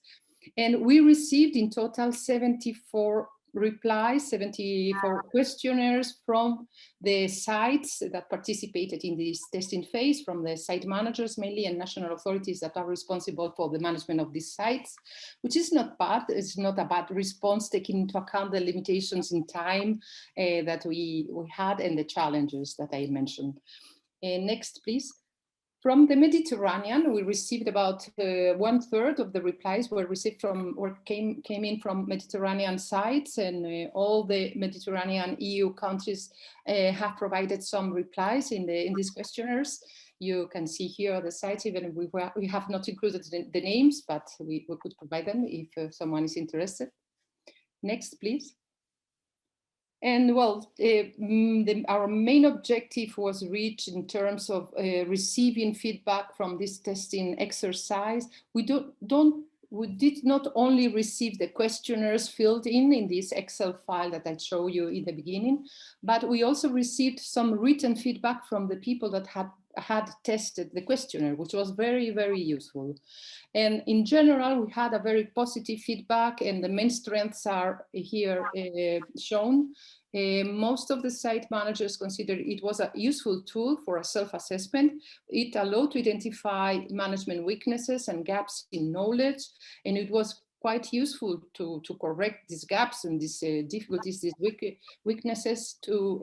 And we received in total 74 replies, 74 questionnaires from the sites that participated in this testing phase, from the site managers mainly and national authorities that are responsible for the management of these sites, which is not bad. It's not a bad response, taking into account the limitations in time that we had and the challenges that I mentioned. Next, please. From the Mediterranean, we received about 1/3 of the replies were received from, or came in from Mediterranean sites, and all the Mediterranean EU countries have provided some replies in these questionnaires. You can see here the sites, even if we have not included the names, but we could provide them if someone is interested. Next, please. And well, our main objective was reached in terms of receiving feedback from this testing exercise. We did not only receive the questionnaires filled in this Excel file that I showed you in the beginning, but we also received some written feedback from the people that had tested the questionnaire, which was very, very useful. And in general, we had a very positive feedback, and the main strengths are here shown. Most of the site managers considered it was a useful tool for a self-assessment. It allowed to identify management weaknesses and gaps in knowledge, and it was quite useful to correct these gaps and these difficulties, these weaknesses to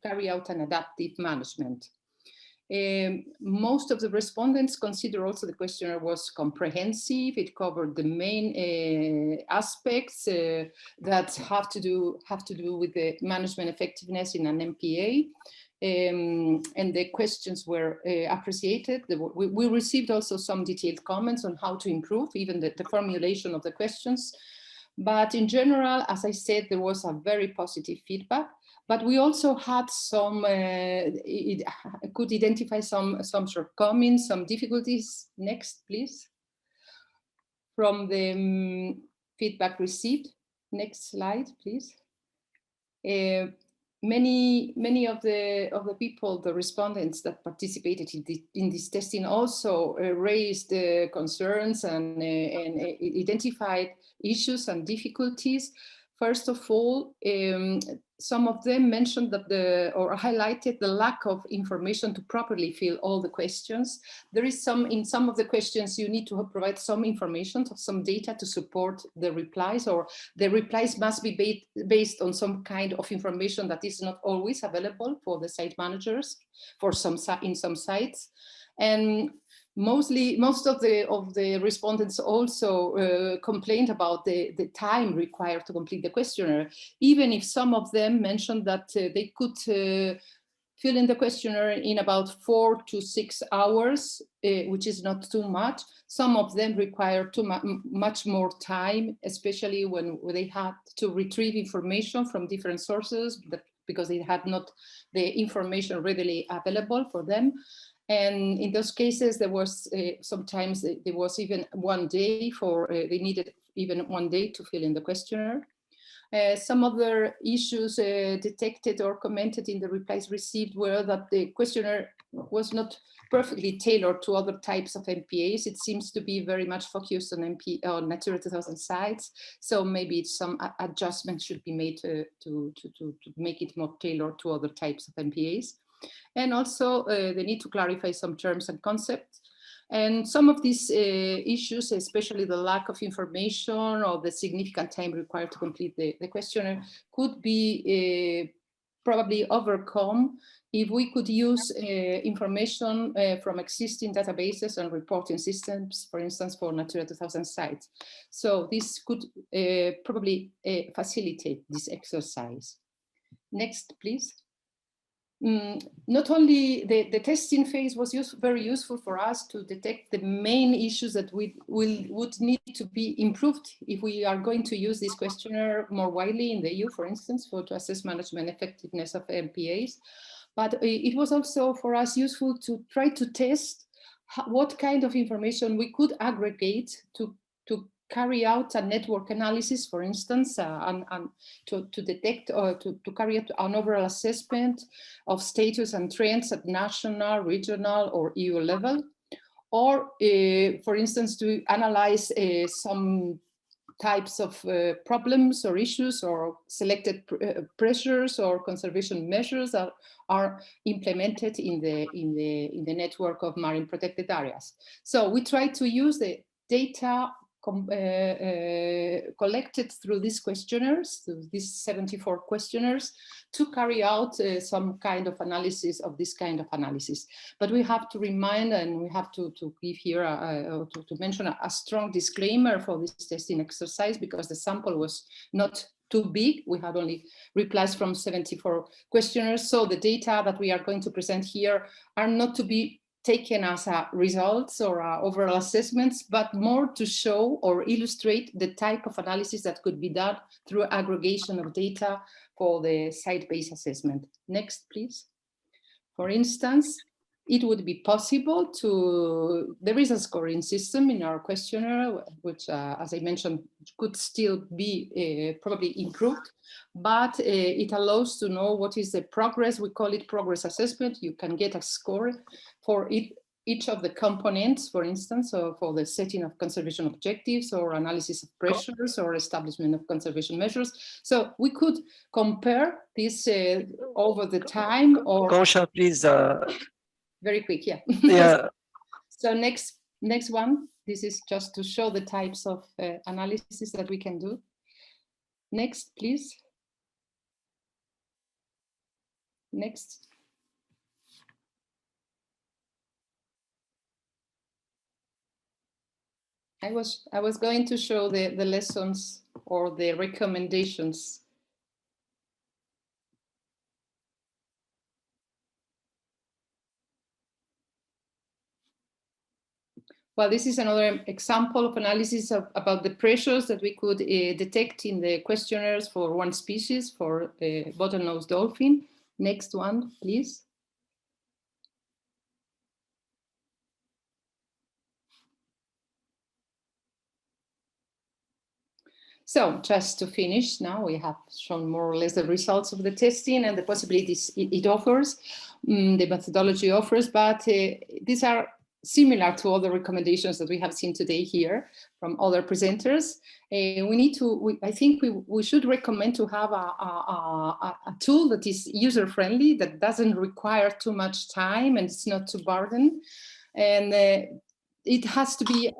carry out an adaptive management. Most of the respondents consider also the questionnaire was comprehensive. It covered the main aspects that have to do with the management effectiveness in an MPA. And the questions were appreciated. We received also some detailed comments on how to improve even the formulation of the questions. But in general, as I said, there was a very positive feedback. But we also had could identify some shortcomings, some difficulties. Next, please. From the feedback received. Next slide, please. Many of the people, the respondents that participated in this testing, also raised concerns and identified issues and difficulties. First of all, some of them mentioned that or highlighted the lack of information to properly fill all the questions. There is in some of the questions, you need to provide some information, some data to support the replies, or the replies must be based on some kind of information that is not always available for the site managers in some sites. And most of the respondents also complained about the time required to complete the questionnaire, even if some of them mentioned that they could fill in the questionnaire in about 4 to 6 hours, which is not too much. Some of them require much more time, especially when they had to retrieve information from different sources, because they had not the information readily available for them. And in those cases, there was sometimes there was even 1 day for, they needed even 1 day to fill in the questionnaire. Some other issues detected or commented in the replies received were that the questionnaire was not perfectly tailored to other types of MPAs. It seems to be very much focused on Natura 2000 sites. So maybe some adjustments should be made to make it more tailored to other types of MPAs. And also they need to clarify some terms and concepts. And some of these issues, especially the lack of information or the significant time required to complete the questionnaire, could be probably overcome if we could use information from existing databases and reporting systems, for instance, for Natura 2000 sites. So this could probably facilitate this exercise. Next, please. Not only the testing phase was very useful for us to detect the main issues that would need to be improved if we are going to use this questionnaire more widely in the EU, for instance, to assess management effectiveness of MPAs. But it was also for us useful to try to test what kind of information we could aggregate to carry out a network analysis, for instance, and to detect or to carry out an overall assessment of status and trends at national, regional, or EU level, or, for instance, to analyze some types of problems or issues or selected pressures or conservation measures that are implemented in the network of marine protected areas. So we try to use the data collected through these questionnaires, through these 74 questionnaires, to carry out some kind of analysis of this kind of analysis. But we have to remind, and we have to give here, to mention a strong disclaimer for this testing exercise, because the sample was not too big. We had only replies from 74 questionnaires. So the data that we are going to present here are not to be taken as results or overall assessments, but more to show or illustrate the type of analysis that could be done through aggregation of data for the site-based assessment. Next, please. For instance, it would be possible to, there is a scoring system in our questionnaire, which, as I mentioned, could still be probably improved, but it allows to know what is the progress. We call it progress assessment. You can get a score for each of the components, for instance, or for the setting of conservation objectives or analysis of pressures or establishment of conservation measures. So we could compare this over the time, or— Concha, please. Very quick, yeah. Yeah. So next one. This is just to show the types of analysis that we can do. Next, please. Next. I was going to show the lessons or the recommendations. Well, this is another example of analysis about the pressures that we could detect in the questionnaires for one species, for bottlenose dolphin. Next one, please. So just to finish, now we have shown more or less the results of the testing and the possibilities it offers, the methodology offers, but these are similar to other recommendations that we have seen today here from other presenters. I think we should recommend to have a tool that is user-friendly, that doesn't require too much time and it's not too burden. And it has to be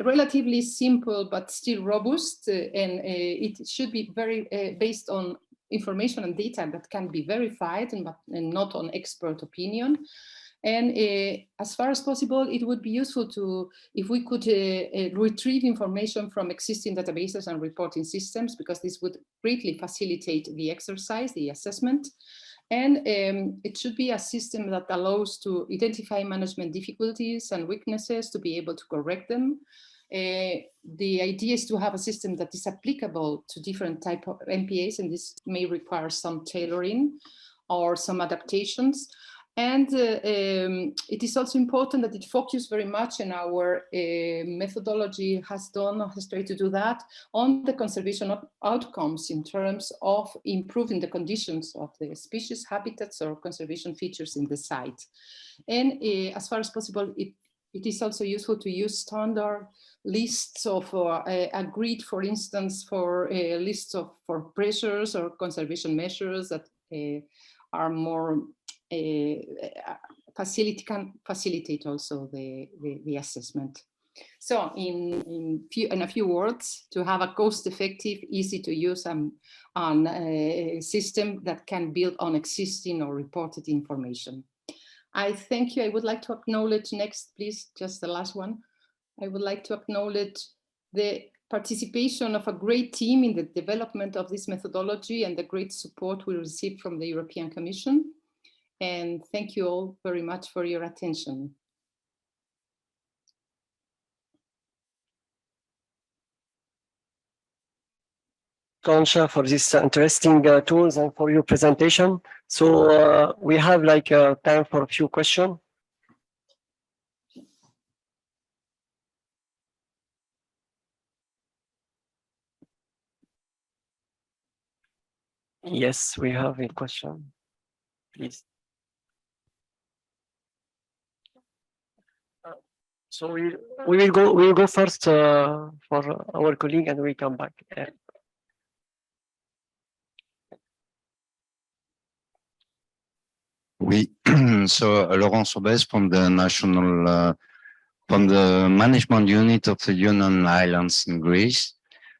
relatively simple, but still robust, and it should be very based on information and data that can be verified and not on expert opinion. And as far as possible, it would be useful if we could retrieve information from existing databases and reporting systems, because this would greatly facilitate the exercise, the assessment. And it should be a system that allows to identify management difficulties and weaknesses, to be able to correct them. The idea is to have a system that is applicable to different types of MPAs, and this may require some tailoring or some adaptations. And it is also important that it focuses very much, and our methodology has tried to do that, on the conservation of outcomes in terms of improving the conditions of the species, habitats, or conservation features in the site. And as far as possible, it is also useful to use standard lists of agreed, for instance, for lists of for pressures or conservation measures that are more can facilitate also the assessment. So in a few words, to have a cost-effective, easy to use system that can build on existing or reported information. I thank you. I would like to acknowledge next, please, just the last one. I would like to acknowledge the participation of a great team in the development of this methodology and the great support we received from the European Commission. And thank you all very much for your attention. Concha, for this interesting tools and for your presentation. So we have like time for a few questions. Yes, we have a question. Please. So we will go first for our colleague, and we come back. Oui, so Laurent Sobes from the from the management unit of the Ionian Islands in Greece.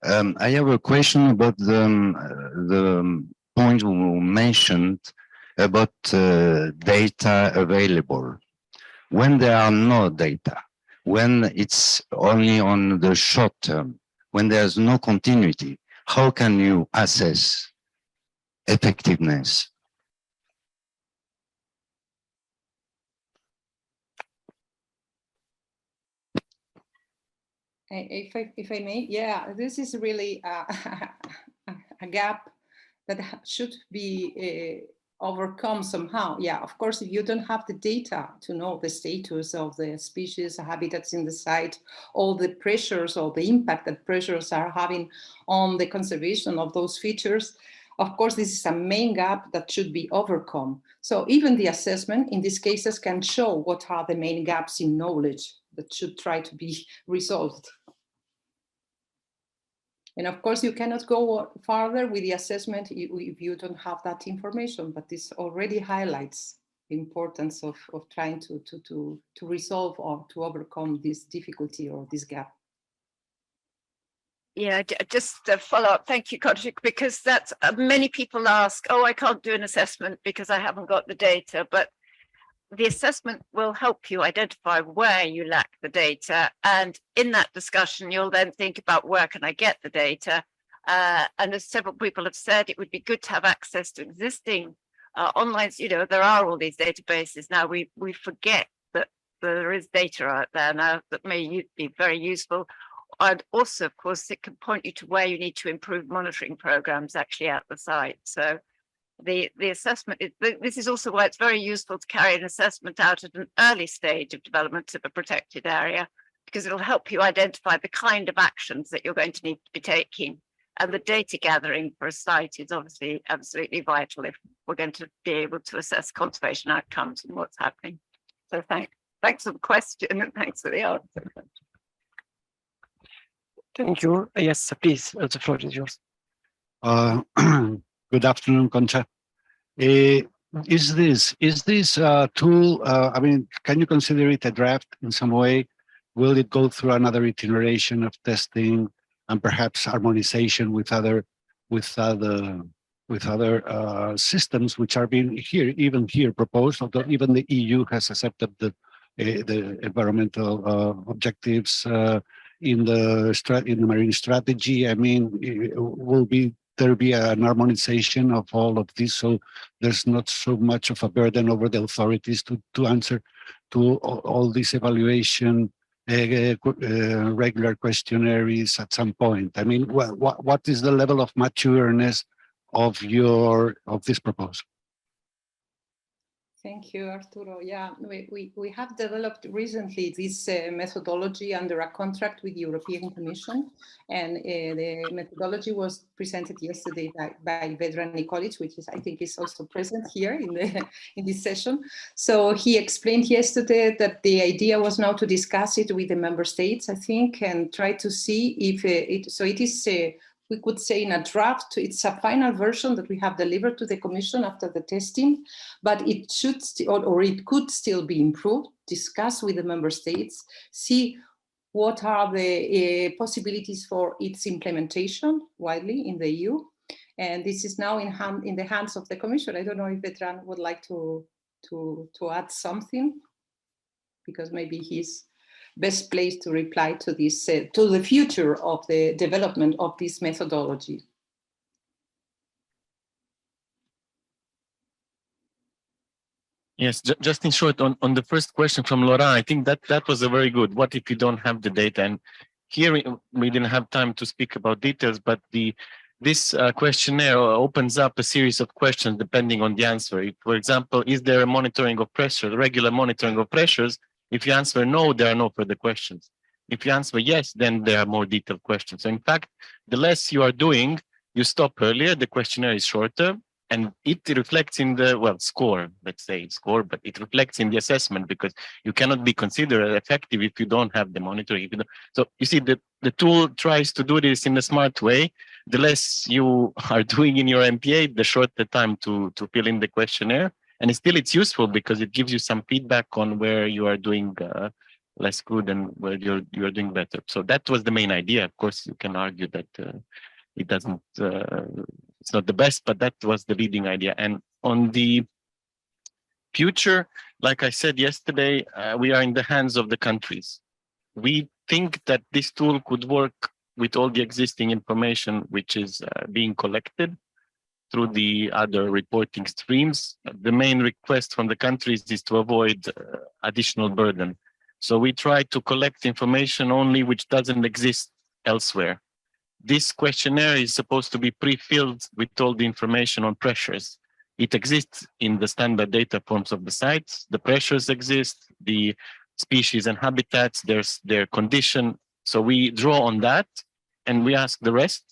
I have a question about the point we mentioned about data available. When there are no data, when it's only on the short term, when there's no continuity, how can you assess effectiveness? If I may, yeah, this is really a gap that should be overcome somehow. Yeah, of course, if you don't have the data to know the status of the species, habitats in the site, all the pressures or the impact that pressures are having on the conservation of those features, of course, this is a main gap that should be overcome. So even the assessment in these cases can show what are the main gaps in knowledge that should try to be resolved. And of course, you cannot go farther with the assessment if you don't have that information, but this already highlights the importance of trying to resolve or to overcome this difficulty or this gap. Yeah, just to follow up. Thank you, Katič, because that's many people ask, oh, I can't do an assessment because I haven't got the data, but the assessment will help you identify where you lack the data. And in that discussion, you'll then think about where can I get the data? And as several people have said, it would be good to have access to existing online, there are all these databases now. We forget that there is data out there now that may be very useful. And also, of course, it can point you to where you need to improve monitoring programs actually at the site. So the assessment, this is also why it's very useful to carry an assessment out at an early stage of development of a protected area, because it'll help you identify the kind of actions that you're going to need to be taking. And the data gathering for a site is obviously absolutely vital if we're going to be able to assess conservation outcomes and what's happening. So thanks for the question and thanks for the answer. Thank you. Yes, please, the floor is yours. Good afternoon, Concha. Is this tool, I mean, can you consider it a draft in some way? Will it go through another iteration of testing and perhaps harmonization with other systems which are being even here proposed, although even the EU has accepted the environmental objectives in the marine strategy? I mean, will there be an harmonization of all of this, so there's not so much of a burden over the authorities to answer to all this evaluation, regular questionnaires at some point? I mean, what is the level of matureness of this proposal? Thank you, Arturo. Yeah, we have developed recently this methodology under a contract with the European Commission, and the methodology was presented yesterday by Vedran Nikolic, which is, I think, is also present here in this session. So he explained yesterday that the idea was now to discuss it with the member states, I think, and try to see if it is. We could say in a draft, it's a final version that we have delivered to the Commission after the testing, but it should or it could still be improved, discuss with the member states, see what are the possibilities for its implementation widely in the EU. And this is now in the hands of the Commission. I don't know if Vedran would like to add something, because maybe he's best placed to reply to this, to the future of the development of this methodology. Yes, just in short, on the first question from Laura, I think that was a very good. What if you don't have the data? And here we didn't have time to speak about details, but this questionnaire opens up a series of questions depending on the answer. If, for example, is there a monitoring of pressure, regular monitoring of pressures? If you answer no, there are no further questions. If you answer yes, then there are more detailed questions. So in fact, the less you are doing, you stop earlier, the questionnaire is shorter, and it reflects in the, well, score, let's say score, but it reflects in the assessment, because you cannot be considered effective if you don't have the monitoring. So you see, the tool tries to do this in a smart way. The less you are doing in your MPA, the shorter time to fill in the questionnaire. And still it's useful because it gives you some feedback on where you are doing less good and where you're doing better. So that was the main idea. Of course, you can argue that it doesn't, it's not the best, but that was the leading idea. And on the future, like I said yesterday, we are in the hands of the countries. We think that this tool could work with all the existing information which is being collected through the other reporting streams. The main request from the countries is to avoid additional burden. So we try to collect information only which doesn't exist elsewhere. This questionnaire is supposed to be pre-filled with all the information on pressures. It exists in the standard data forms of the sites. The pressures exist, the species and habitats, there's their condition. So we draw on that and we ask the rest.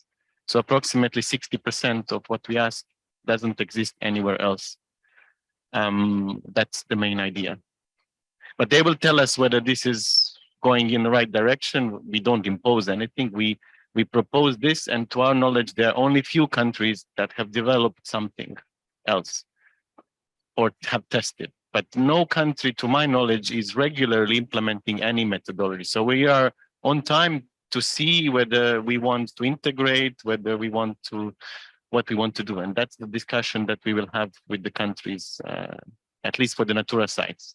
So approximately 60% of what we ask doesn't exist anywhere else. That's the main idea. But they will tell us whether this is going in the right direction. We don't impose anything. We propose this, and to our knowledge, there are only few countries that have developed something else or have tested. But no country, to my knowledge, is regularly implementing any methodology. So we are on time to see whether we want to integrate, whether we want to, what we want to do. And that's the discussion that we will have with the countries, at least for the Natura sites.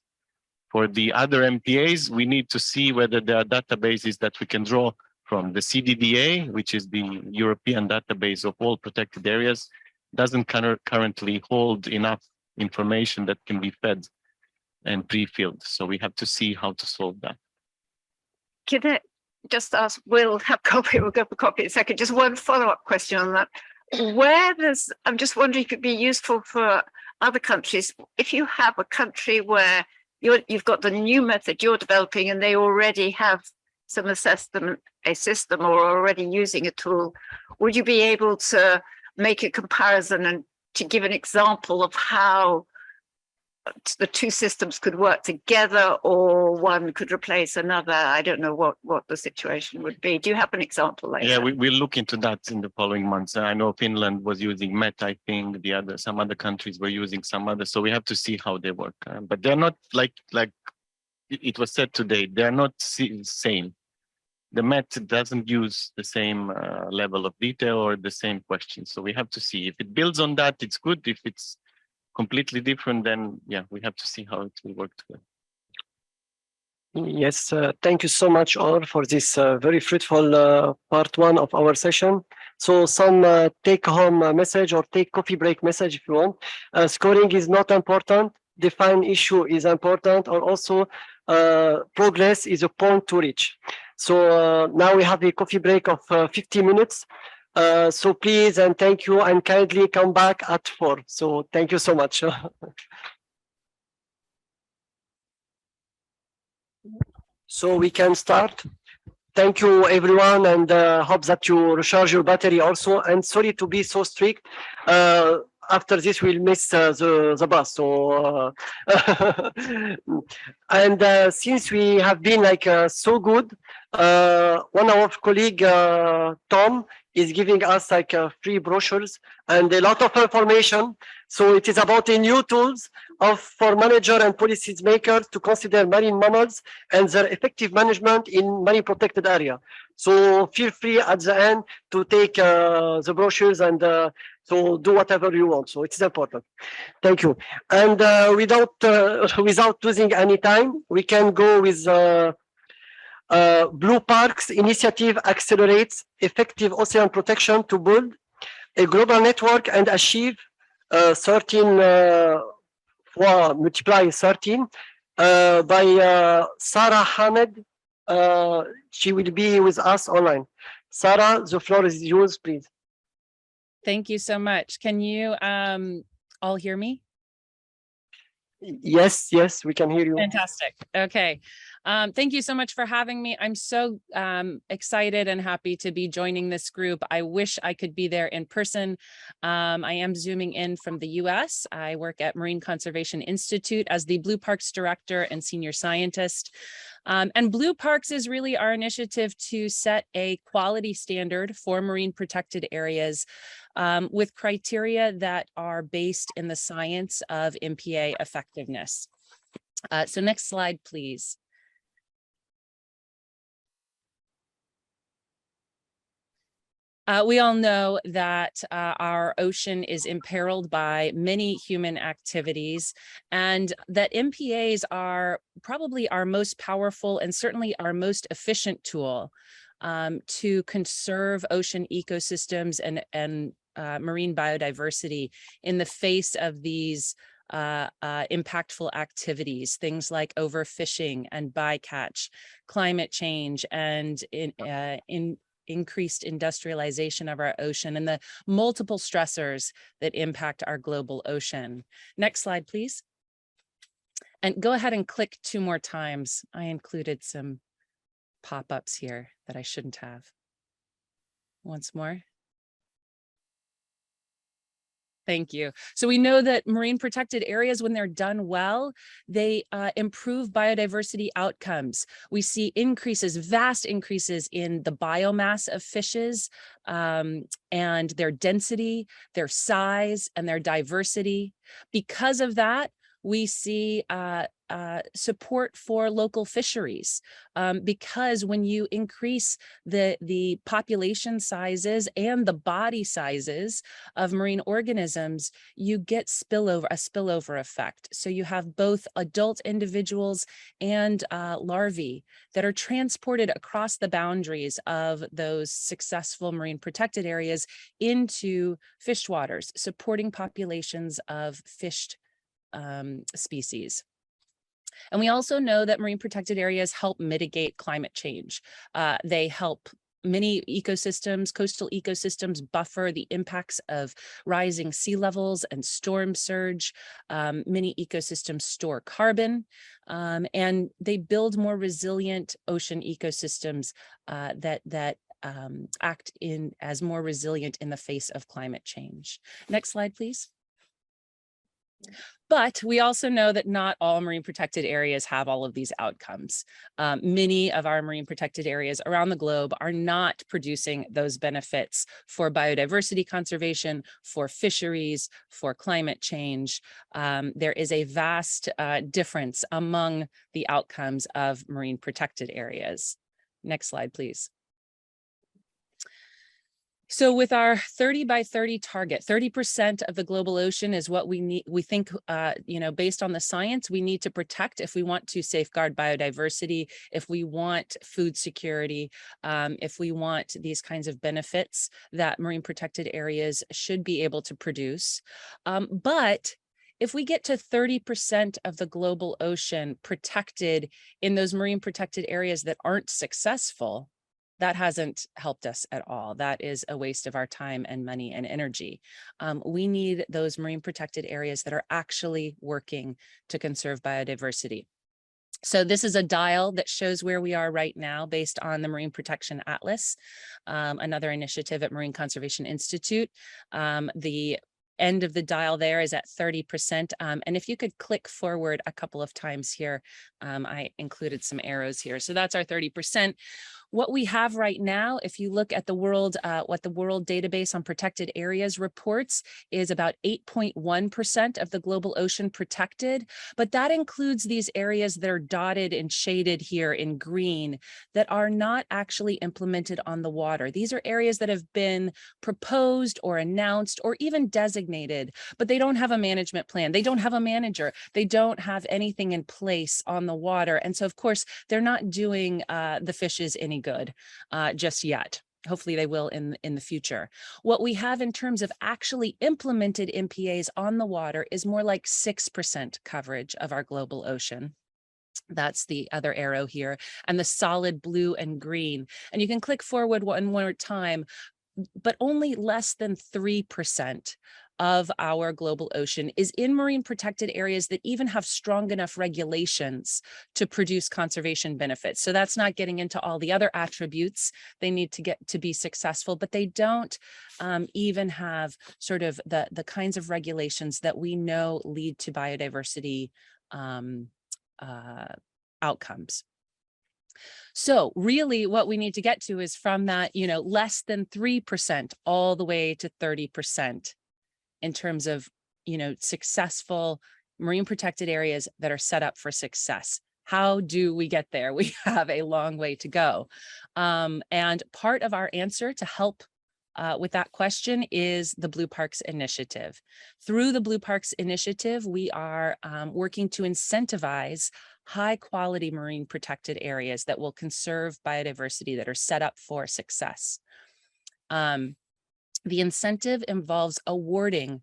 For the other MPAs, we need to see whether there are databases that we can draw from. The CDDA, which is the European database of all protected areas, doesn't currently hold enough information that can be fed and pre-filled. So we have to see how to solve that. Can I just ask, we'll have copy, we'll go for copy in a second. Just one follow-up question on that. I'm just wondering if it'd be useful for other countries, if you have a country where you've got the new method you're developing and they already have some assessment, a system, or already using a tool, would you be able to make a comparison and to give an example of how the two systems could work together, or one could replace another? I don't know what the situation would be. Do you have an example like that? We'll look into that in the following months. I know Finland was using MET, I think some other countries were using some other, so we have to see how they work. But they're not like it was said today, they're not same. The MET doesn't use the same level of detail or the same questions. So we have to see if it builds on that, it's good. If it's completely different, then we have to see how it will work together. Yes, thank you so much all for this very fruitful part one of our session. So some take-home message or take coffee break message if you want. Scoring is not important. Define issue is important, or also progress is a point to reach. So now we have a coffee break of 50 minutes. So please and thank you, and kindly come back at 4. So thank you so much. So we can start. Thank you, everyone, and hope that you recharge your battery also. And sorry to be so strict. After this, we'll miss the bus. So, and since we have been like so good, one of our colleague Tom is giving us like free brochures and a lot of information. So it is about the new tools for manager and policy makers to consider marine mammals and their effective management in marine protected area. So feel free at the end to take the brochures and so do whatever you want. So it's important. Thank you. And without losing any time, we can go with Blue Parks initiative accelerates effective ocean protection to build a global network and achieve 13 multiply 13 by Sarah Hamed. She will be with us online. Sarah, the floor is yours, please. Thank you so much. Can you all hear me? Yes, yes, we can hear you. Fantastic. Okay. Thank you so much for having me. I'm so excited and happy to be joining this group. I wish I could be there in person. I am zooming in from the US. I work at Marine Conservation Institute as the Blue Parks Director and Senior Scientist. And Blue Parks is really our initiative to set a quality standard for marine protected areas with criteria that are based in the science of MPA effectiveness. So next slide, please. We all know that our ocean is imperiled by many human activities, and that MPAs are probably our most powerful and certainly our most efficient tool to conserve ocean ecosystems and marine biodiversity in the face of these impactful activities, things like overfishing and bycatch, climate change, and increased industrialization of our ocean and the multiple stressors that impact our global ocean. Next slide, please. And go ahead and click 2 more times. I included some pop-ups here that I shouldn't have. Once more. Thank you. So we know that marine protected areas, when they're done well, they improve biodiversity outcomes. We see increases, vast increases in the biomass of fishes and their density, their size, and their diversity. Because of that, we see support for local fisheries because when you increase the population sizes and the body sizes of marine organisms, you get a spillover effect. So you have both adult individuals and larvae that are transported across the boundaries of those successful marine protected areas into fished waters, supporting populations of fished species. And we also know that marine protected areas help mitigate climate change. They help many ecosystems, coastal ecosystems, buffer the impacts of rising sea levels and storm surge. Many ecosystems store carbon, and they build more resilient ocean ecosystems that act as more resilient in the face of climate change. Next slide, please. But we also know that not all marine protected areas have all of these outcomes. Many of our marine protected areas around the globe are not producing those benefits for biodiversity conservation, for fisheries, for climate change. There is a vast difference among the outcomes of marine protected areas. Next slide, please. So with our 30 by 30 target, 30% of the global ocean is what we need. We think, based on the science, we need to protect if we want to safeguard biodiversity, if we want food security, if we want these kinds of benefits that marine protected areas should be able to produce. But if we get to 30% of the global ocean protected in those marine protected areas that aren't successful, that hasn't helped us at all. That is a waste of our time and money and energy. We need those marine protected areas that are actually working to conserve biodiversity. So this is a dial that shows where we are right now based on the Marine Protection Atlas, another initiative at Marine Conservation Institute. The end of the dial there is at 30%. And if you could click forward a couple of times here, I included some arrows here. So that's our 30%. What we have right now, if you look at the world, what the World Database on Protected Areas reports, is about 8.1% of the global ocean protected, but that includes these areas that are dotted and shaded here in green that are not actually implemented on the water. These are areas that have been proposed or announced or even designated, but they don't have a management plan. They don't have a manager. They don't have anything in place on the water. And so, of course, they're not doing the fishes any good just yet. Hopefully they will in the future. What we have in terms of actually implemented MPAs on the water is more like 6% coverage of our global ocean. That's the other arrow here, and the solid blue and green. And you can click forward one more time, but only less than 3% of our global ocean is in marine protected areas that even have strong enough regulations to produce conservation benefits. So that's not getting into all the other attributes they need to get to be successful, but they don't even have sort of the kinds of regulations that we know lead to biodiversity outcomes. So really what we need to get to is from that, less than 3% all the way to 30% in terms of, successful marine protected areas that are set up for success. How do we get there? We have a long way to go. And part of our answer to help with that question is the Blue Parks Initiative. Through the Blue Parks Initiative, we are working to incentivize high quality marine protected areas that will conserve biodiversity, that are set up for success. The incentive involves awarding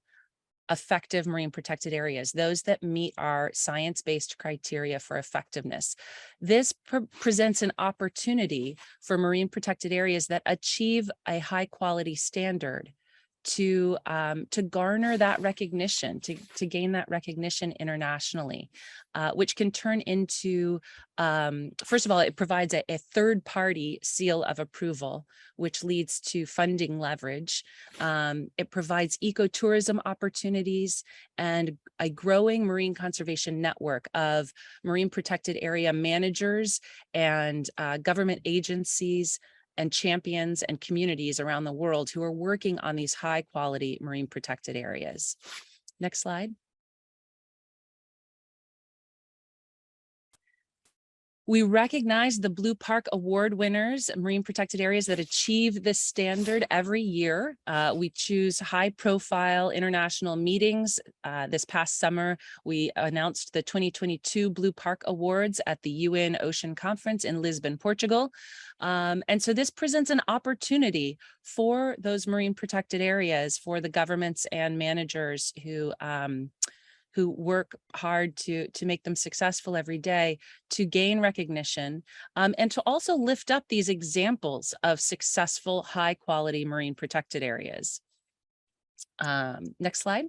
effective marine protected areas, those that meet our science-based criteria for effectiveness. This presents an opportunity for marine protected areas that achieve a high quality standard to garner that recognition, to gain that recognition internationally, which can turn into, first of all, it provides a third-party seal of approval, which leads to funding leverage. It provides ecotourism opportunities and a growing marine conservation network of marine protected area managers and government agencies and champions and communities around the world who are working on these high quality marine protected areas. Next slide. We recognize the Blue Park Award winners, marine protected areas that achieve this standard every year. We choose high profile international meetings. This past summer, we announced the 2022 Blue Park Awards at the UN Ocean Conference in Lisbon, Portugal. And so this presents an opportunity for those marine protected areas, for the governments and managers who work hard to make them successful every day, to gain recognition, and to also lift up these examples of successful, high quality marine protected areas. Next slide.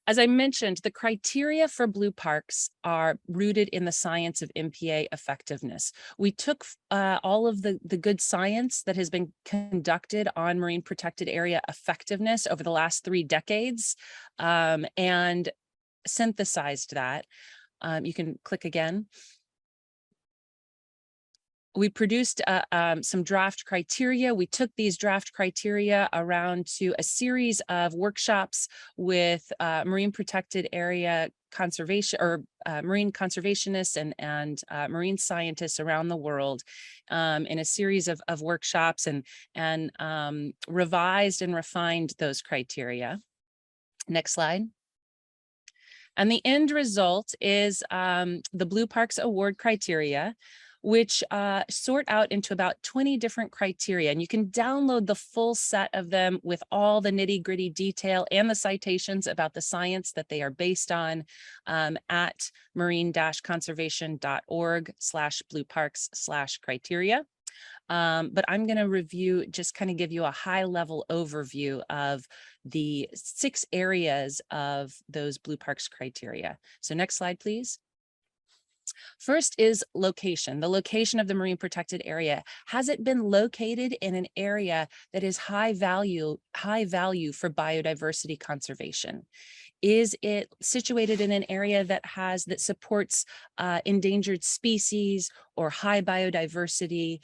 As I mentioned, the criteria for blue parks are rooted in the science of MPA effectiveness. We took all of the good science that has been conducted on marine protected area effectiveness over the last 3 decades and synthesized that. You can click again. We produced some draft criteria. We took these draft criteria around to a series of workshops with marine protected area conservation or marine conservationists and marine scientists around the world in a series of workshops and revised and refined those criteria. Next slide. And the end result is the Blue Parks Award criteria, which sort out into about 20 different criteria. And you can download the full set of them with all the nitty-gritty detail and the citations about the science that they are based on at marine-conservation.org/blueparks/criteria. But I'm going to review, just kind of give you a high-level overview of the 6 areas of those Blue Parks criteria. So next slide, please. First is location, the location of the marine protected area. Has it been located in an area that is high value for biodiversity conservation? Is it situated in an area that supports endangered species or high biodiversity,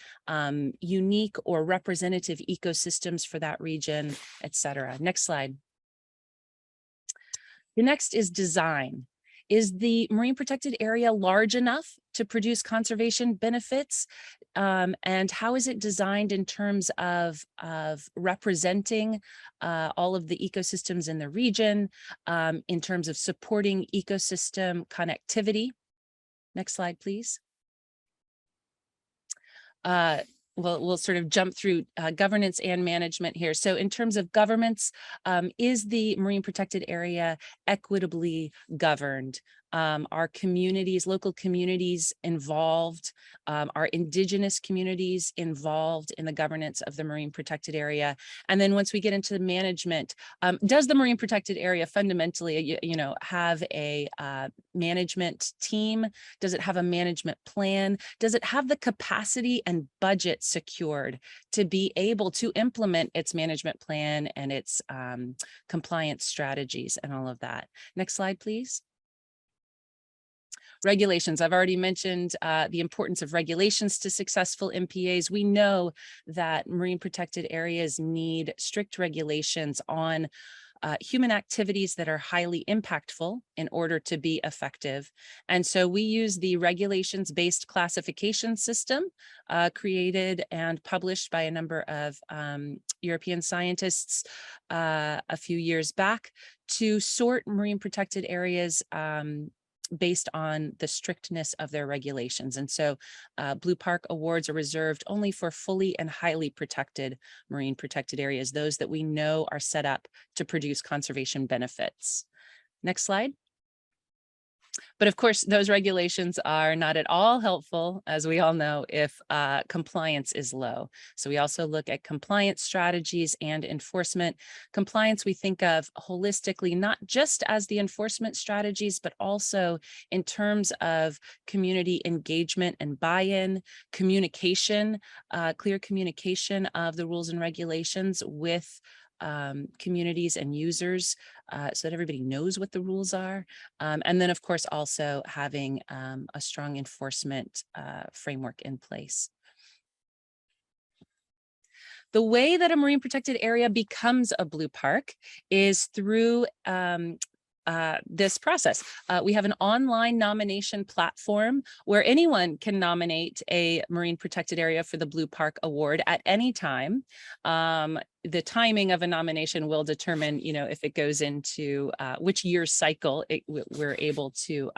unique or representative ecosystems for that region, etc.? Next slide. The next is design. Is the marine protected area large enough to produce conservation benefits? And how is it designed in terms of representing all of the ecosystems in the region, in terms of supporting ecosystem connectivity? Next slide, please. We'll sort of jump through governance and management here. So in terms of governance, is the marine protected area equitably governed? Are communities, local communities involved? Are indigenous communities involved in the governance of the marine protected area? And then once we get into the management, does the marine protected area fundamentally, have a management team? Does it have a management plan? Does it have the capacity and budget secured to be able to implement its management plan and its compliance strategies and all of that? Next slide, please. Regulations. I've already mentioned the importance of regulations to successful MPAs. We know that marine protected areas need strict regulations on human activities that are highly impactful in order to be effective. And so we use the regulations-based classification system created and published by a number of European scientists a few years back to sort marine protected areas based on the strictness of their regulations. And so Blue Park awards are reserved only for fully and highly protected marine protected areas, those that we know are set up to produce conservation benefits. Next slide. But of course, those regulations are not at all helpful, as we all know, if compliance is low. So we also look at compliance strategies and enforcement. Compliance we think of holistically, not just as the enforcement strategies, but also in terms of community engagement and buy-in, communication, clear communication of the rules and regulations with communities and users so that everybody knows what the rules are. And then, of course, also having a strong enforcement framework in place. The way that a marine protected area becomes a blue park is through this process. We have an online nomination platform where anyone can nominate a marine protected area for the Blue Park Award at any time. The timing of a nomination will determine, if it goes into which year's cycle we're able to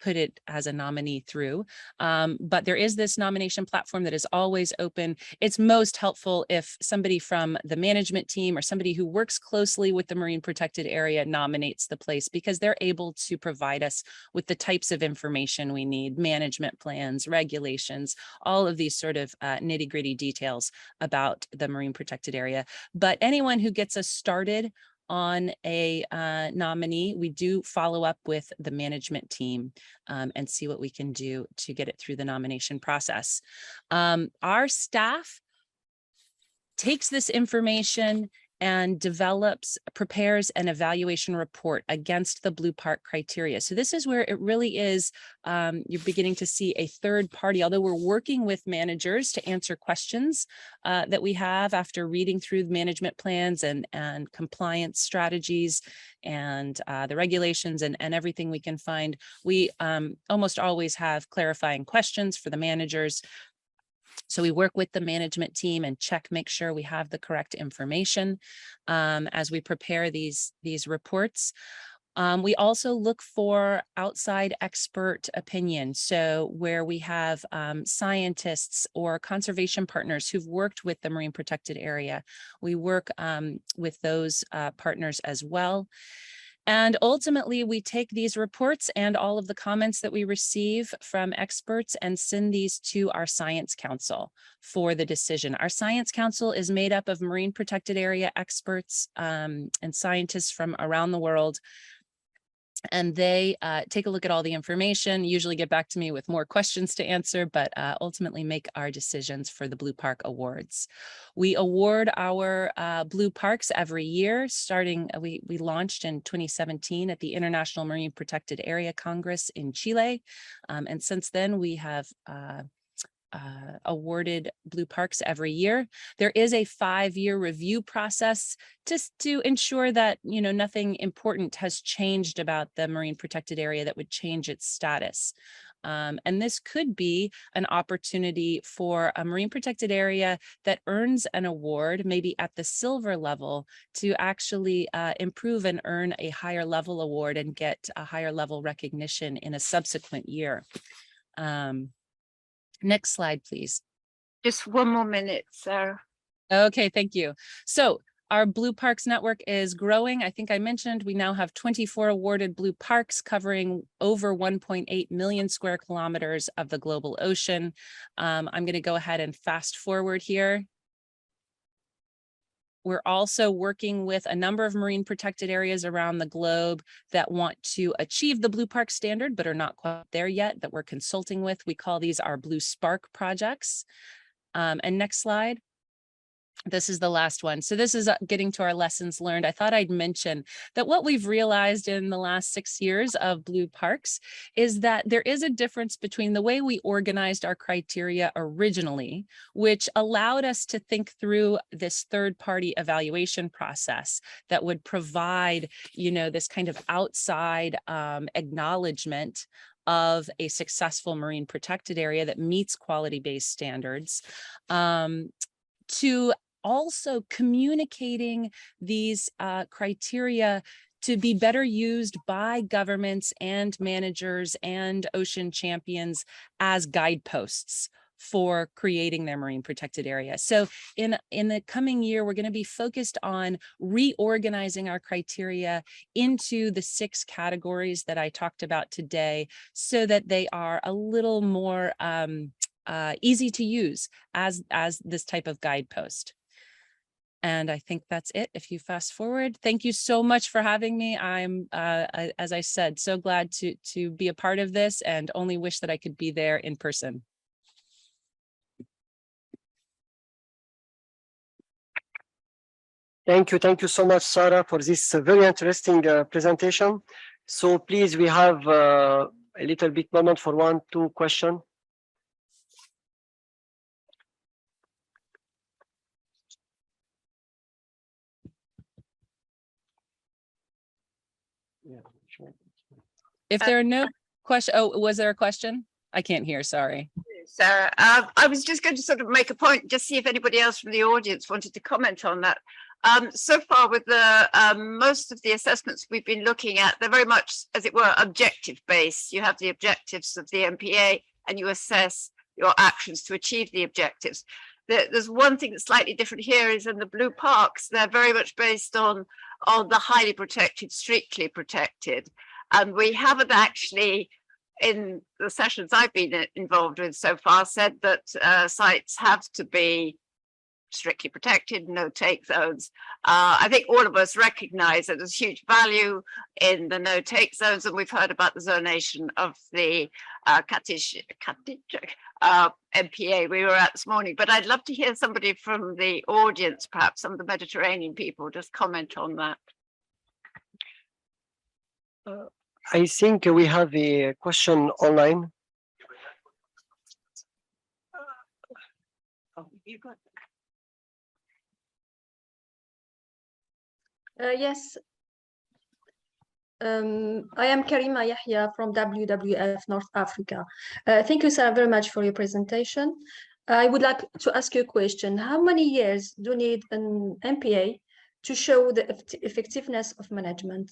put it as a nominee through. But there is this nomination platform that is always open. It's most helpful if somebody from the management team or somebody who works closely with the marine protected area nominates the place, because they're able to provide us with the types of information we need: management plans, regulations, all of these sort of nitty-gritty details about the marine protected area. But anyone who gets us started on a nominee, we do follow up with the management team and see what we can do to get it through the nomination process. Our staff takes this information and prepares an evaluation report against the Blue Park criteria. So this is where it really is, you're beginning to see a third party, although we're working with managers to answer questions that we have after reading through the management plans and compliance strategies and the regulations and everything we can find. We almost always have clarifying questions for the managers. So we work with the management team and make sure we have the correct information as we prepare these reports. We also look for outside expert opinion. So where we have scientists or conservation partners who've worked with the marine protected area, we work with those partners as well. And ultimately, we take these reports and all of the comments that we receive from experts and send these to our Science Council for the decision. Our Science Council is made up of marine protected area experts and scientists from around the world. And they take a look at all the information, usually get back to me with more questions to answer, but ultimately make our decisions for the Blue Park Awards. We award our Blue Parks every year, starting, we launched in 2017 at the International Marine Protected Area Congress in Chile. And since then, we have awarded Blue Parks every year. There is a 5-year review process just to ensure that, you know, nothing important has changed about the marine protected area that would change its status. And this could be an opportunity for a marine protected area that earns an award, maybe at the silver level, to actually improve and earn a higher level award and get a higher level recognition in a subsequent year. Next slide, please. Just one more minute, Sarah. Okay, thank you. So our Blue Parks network is growing. I think I mentioned we now have 24 awarded Blue Parks covering over 1.8 million square kilometers of the global ocean. I'm going to go ahead and fast forward here. We're also working with a number of marine protected areas around the globe that want to achieve the Blue Park standard, but are not quite there yet, that we're consulting with. We call these our Blue Spark projects. And next slide. This is the last one. So this is getting to our lessons learned. I thought I'd mention that what we've realized in the last 6 years of Blue Parks is that there is a difference between the way we organized our criteria originally, which allowed us to think through this third-party evaluation process that would provide, you know, this kind of outside acknowledgement of a successful marine protected area that meets quality-based standards, to also communicating these criteria to be better used by governments and managers and ocean champions as guideposts for creating their marine protected area. So in the coming year, we're going to be focused on reorganizing our criteria into the 6 categories that I talked about today, so that they are a little more easy to use as this type of guidepost. And I think that's it. If you fast forward, thank you so much for having me. I'm, as I said, so glad to be a part of this, and only wish that I could be there in person. Thank you so much, Sarah, for this very interesting presentation. So please, we have a little bit moment for 1-2 questions. If there are no questions, oh, was there a question? I can't hear, sorry. Sarah, I was just going to sort of make a point, just see if anybody else from the audience wanted to comment on that. So far with the most of the assessments we've been looking at, they're very much, as it were, objective based. You have the objectives of the MPA and you assess your actions to achieve the objectives. There's one thing that's slightly different here is in the Blue Parks, they're very much based on the highly protected, strictly protected. And we haven't actually, in the sessions I've been involved with so far, said that sites have to be strictly protected, no take zones. I think all of us recognize that there's huge value in the no take zones, and we've heard about the zonation of the Katič MPA we were at this morning. But I'd love to hear somebody from the audience, perhaps some of the Mediterranean people, just comment on that. I think we have a question online. Yes. I am Karima Yahya from WWF North Africa. Thank you, Sarah, very much for your presentation. I would like to ask you a question. How many years do you need an MPA to show the effectiveness of management?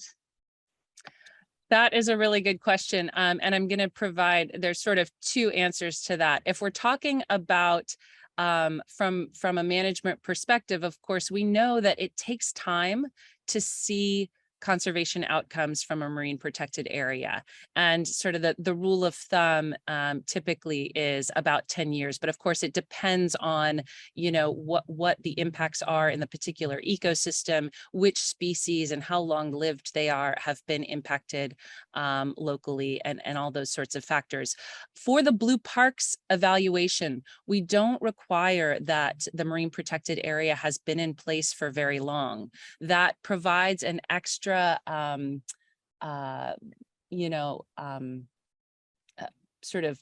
That is a really good question. And I'm going to provide, there's sort of 2 answers to that. If we're talking about from a management perspective, of course, we know that it takes time to see conservation outcomes from a marine protected area. And sort of the rule of thumb typically is about 10 years, but of course it depends on, you know, what the impacts are in the particular ecosystem, which species and how long lived they have been impacted locally, and all those sorts of factors. For the Blue Parks evaluation, we don't require that the marine protected area has been in place for very long. That provides an extra, sort of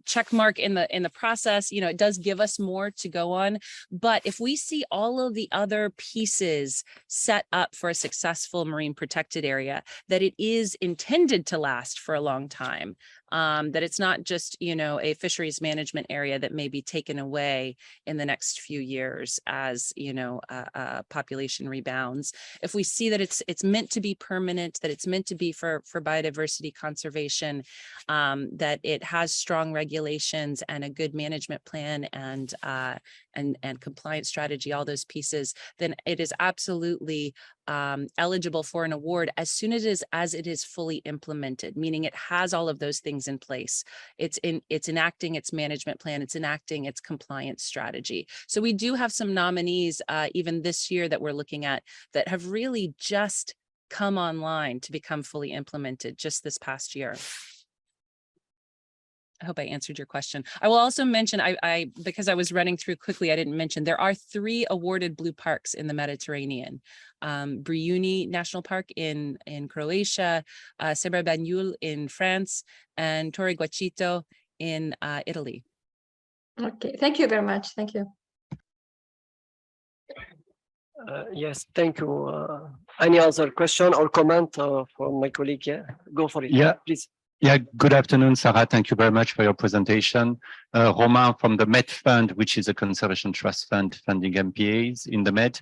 check mark in the process. You know, it does give us more to go on, but if we see all of the other pieces set up for a successful marine protected area, that it is intended to last for a long time, that it's not just, you know, a fisheries management area that may be taken away in the next few years as, you know, population rebounds. If we see that it's meant to be permanent, that it's meant to be for biodiversity conservation, that it has strong regulations and a good management plan and compliance strategy, all those pieces, then it is absolutely eligible for an award as soon as it is fully implemented, meaning it has all of those things in place. It's enacting its management plan, it's enacting its compliance strategy. So we do have some nominees even this year that we're looking at that have really just come online to become fully implemented just this past year. I hope I answered your question. I will also mention, because I was running through quickly, I didn't mention, there are 3 awarded blue parks in the Mediterranean. Briuni National Park in Croatia, Seberbanyul in France, and Torre Guachito in Italy. Okay, thank you very much. Thank you. Yes, thank you. Any other question or comment from my colleague? Yeah, go for it. Yeah, please. Yeah, good afternoon, Sarah. Thank you very much for your presentation. Romain from the MedFund, which is a conservation trust fund funding MPAs in the Med.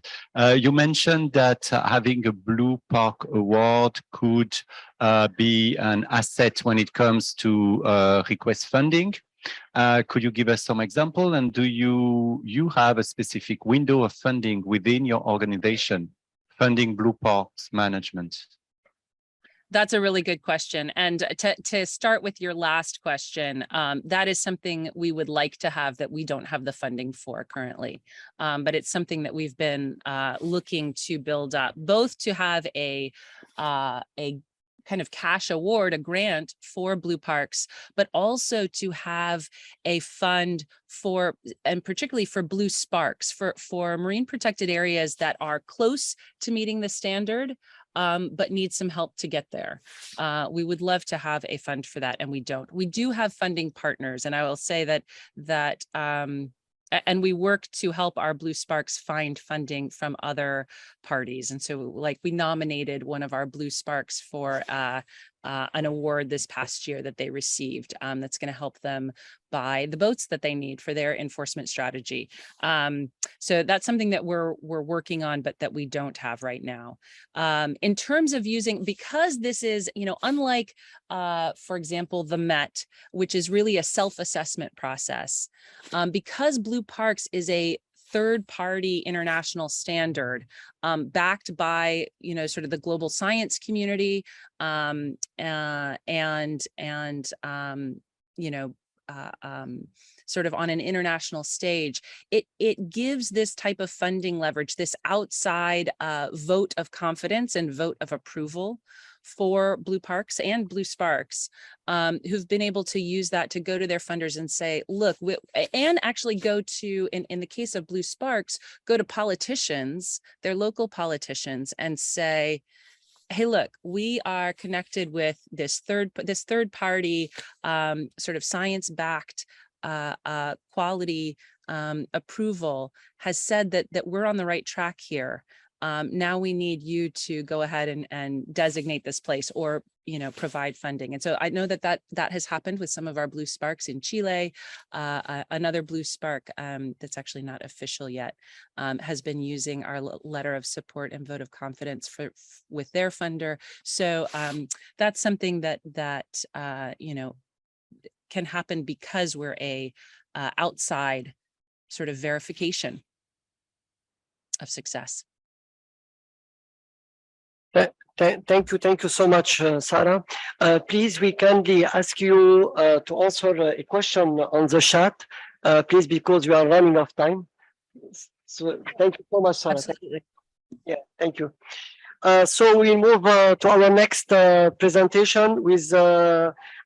You mentioned that having a Blue Park Award could be an asset when it comes to request funding. Could you give us some example? And do you have a specific window of funding within your organization, funding Blue Parks management? That's a really good question. And to start with your last question, that is something we would like to have that we don't have the funding for currently. But it's something that we've been looking to build up, both to have a kind of cash award, a grant for Blue Parks, but also to have a fund for, and particularly for blue sparks, for marine protected areas that are close to meeting the standard, but need some help to get there. We would love to have a fund for that, and we don't. We do have funding partners, and I will say that and we work to help our Blue Sparks find funding from other parties. And so, like, we nominated one of our Blue Sparks for an award this past year that they received, that's going to help them buy the boats that they need for their enforcement strategy. So that's something that we're working on, but that we don't have right now. In terms of using, because this is, you know, unlike, for example, the Met, which is really a self-assessment process, because Blue Parks is a third-party international standard backed by, you know, sort of the global science community, you know, sort of on an international stage, it gives this type of funding leverage, this outside vote of confidence and vote of approval for Blue Parks and Blue Sparks, who've been able to use that to go to their funders and say, look, and actually go to, in the case of Blue Sparks, go to politicians, their local politicians, and say, hey, look, we are connected with this third party sort of science-backed quality approval has said that we're on the right track here. Now we need you to go ahead and designate this place, or, you know, provide funding. And so I know that has happened with some of our Blue Sparks in Chile. Another Blue Spark that's actually not official yet has been using our letter of support and vote of confidence with their funder. So that's something that you know, can happen because we're a outside sort of verification of success. Thank you so much, Sarah. Please, we kindly ask you to answer a question on the chat, please, because we are running out of time. So thank you so much, Sarah. Yeah, thank you. So we move to our next presentation with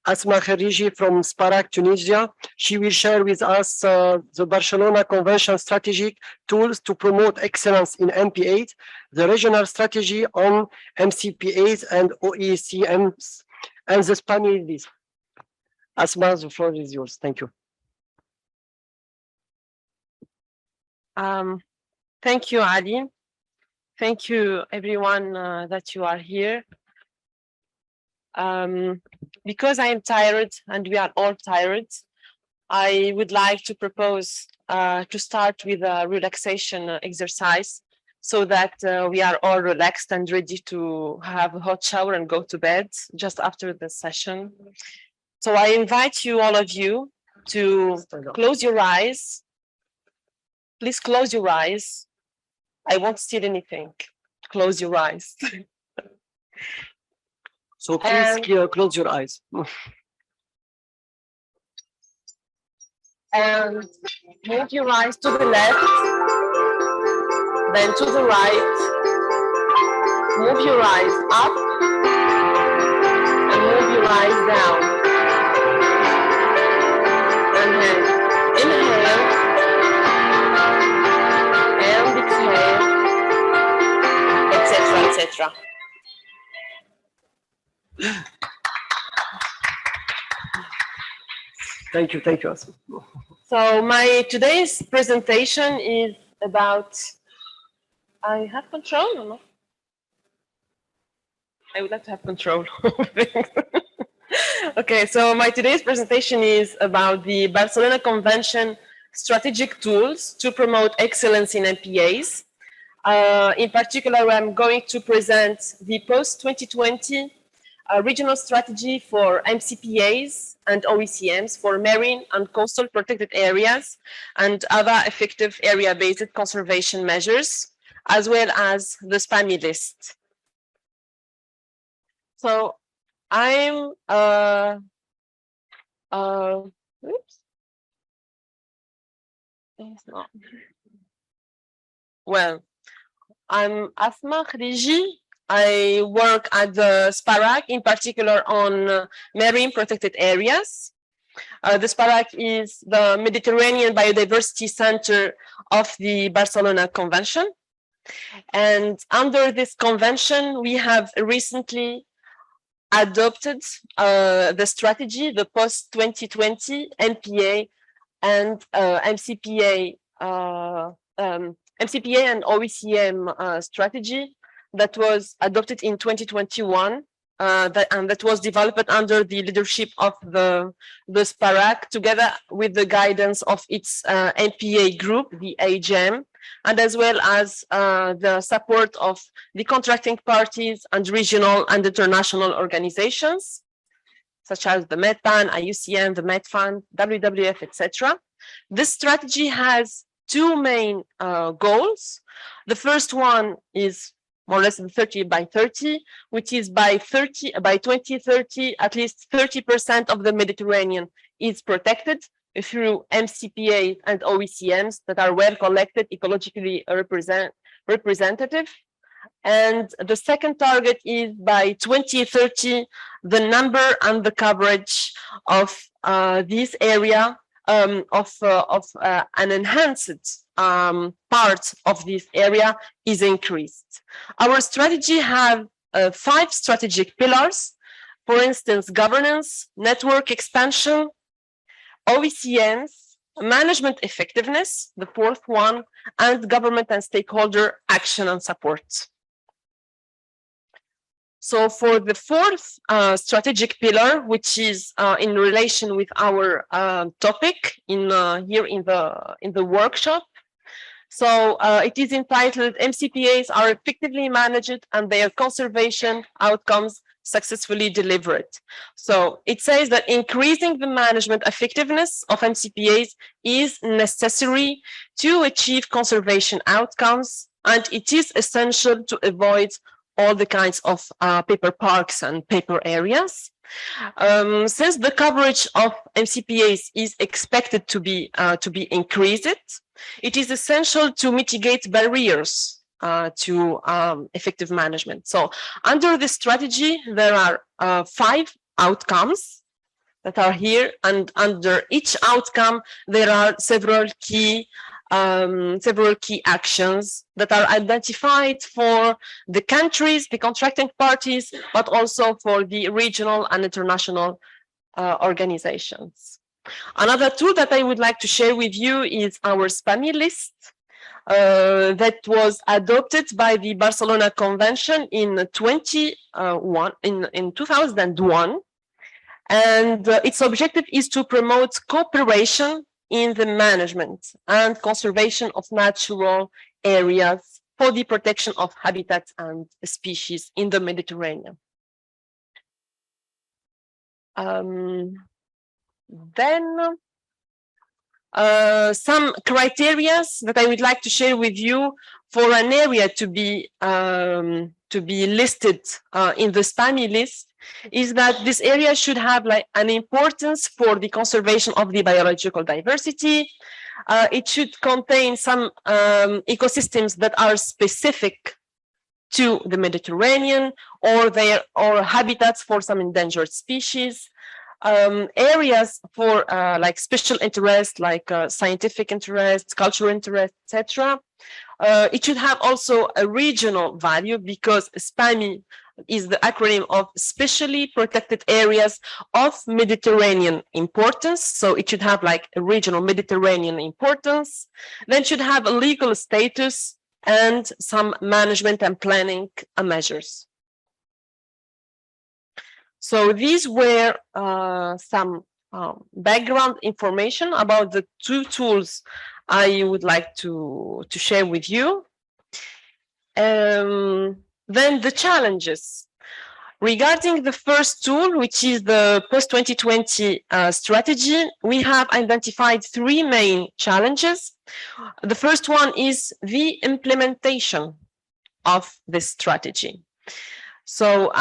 Asma Khariji from Sparak, Tunisia. She will share with us the Barcelona Convention strategic tools to promote excellence in MPAs, the regional strategy on MCPAs and OECMs, and the Spanish list. Asma, the floor is yours. Thank you. Thank you, Ali. Thank you, everyone, that you are here. Because I am tired and we are all tired, I would like to propose to start with a relaxation exercise so that we are all relaxed and ready to have a hot shower and go to bed just after the session. So I invite you, all of you, to close your eyes. Please close your eyes. I won't steal anything. Close your eyes. So please close your eyes. And move your eyes to the left, then to the right. Move your eyes up and move your eyes down. And then inhale and exhale, etc., etc. Thank you, Asma. So my today's presentation is about, I have control or no? I would like to have control. Okay, so my today's presentation is about the Barcelona Convention strategic tools to promote excellence in MPAs. In particular, I'm going to present the post-2020 regional strategy for MCPAs and OECMs for marine and coastal protected areas and other effective area-based conservation measures, as well as the SPAMI list. So I'm oops. Well, I'm Asma Khariji. I work at the Sparak, in particular on marine protected areas. The Sparak is the Mediterranean Biodiversity Center of the Barcelona Convention. And under this convention, we have recently adopted the strategy, the post-2020 MPA and MCPA and OECM strategy that was adopted in 2021, and that was developed under the leadership of the SPARAC, together with the guidance of its MPA group, the AGM, and as well as the support of the contracting parties and regional and international organizations, such as the MedPAN, IUCN, the MedFund, WWF, etc. This strategy has two main goals. The first one is more or less 30 by 30, which is by 2030, at least 30% of the Mediterranean is protected through MCPAs and OECMs that are well collected, ecologically representative. And the second target is by 2030, the number and the coverage of this area an enhanced part of this area is increased. Our strategy have 5 strategic pillars. For instance, governance, network expansion, OECMs, management effectiveness, the 4th one, and government and stakeholder action and support. So for the 4th strategic pillar, which is in relation with our topic here in the workshop, so it is entitled MCPAs are effectively managed and their conservation outcomes successfully delivered. So it says that increasing the management effectiveness of MCPAs is necessary to achieve conservation outcomes, and it is essential to avoid all the kinds of paper parks and paper areas. Since the coverage of MCPAs is expected to be increased, it is essential to mitigate barriers to effective management. So under this strategy, there are 5 outcomes that are here, and under each outcome, there are several key actions that are identified for the countries, the contracting parties, but also for the regional and international organizations. Another tool that I would like to share with you is our SPAMI list that was adopted by the Barcelona Convention in 2001. And its objective is to promote cooperation in the management and conservation of natural areas for the protection of habitats and species in the Mediterranean. Then some criteria that I would like to share with you for an area to be listed in the SPAMI list is that this area should have like an importance for the conservation of the biological diversity. It should contain some ecosystems that are specific to the Mediterranean, or habitats for some endangered species. Areas for like special interest, like scientific interest, cultural interest, etc. It should have also a regional value, because SPAMI is the acronym of Specially Protected Areas of Mediterranean Importance. So it should have like a regional Mediterranean importance. Then it should have a legal status and some management and planning measures. So these were some background information about the 2 tools I would like to share with you. Then the challenges. Regarding the first tool, which is the post-2020 strategy, we have identified 3 main challenges. The first one is the implementation of this strategy. So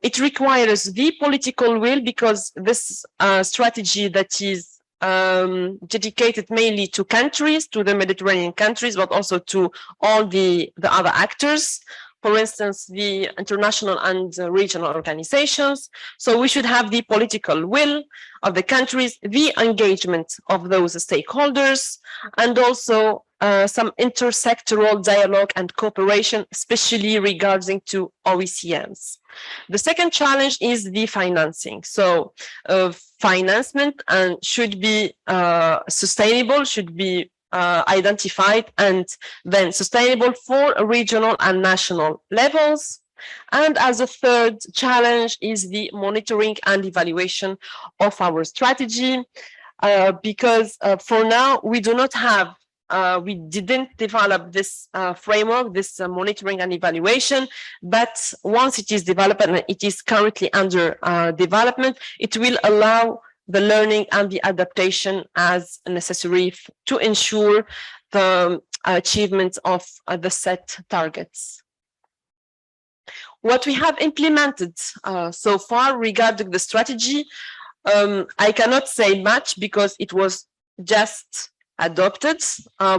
it requires the political will, because this strategy that is dedicated mainly to countries, to the Mediterranean countries, but also to all the other actors, for instance, the international and regional organizations. So we should have the political will of the countries, the engagement of those stakeholders, and also some intersectoral dialogue and cooperation, especially regarding to OECMs. The second challenge is the financing. So financement should be sustainable, should be identified, and then sustainable for regional and national levels. And as a third challenge is the monitoring and evaluation of our strategy, because for now we do not have we didn't develop this framework, this monitoring and evaluation, but once it is developed, and it is currently under development, it will allow the learning and the adaptation as necessary to ensure the achievement of the set targets. What we have implemented so far regarding the strategy, I cannot say much because it was just adopted.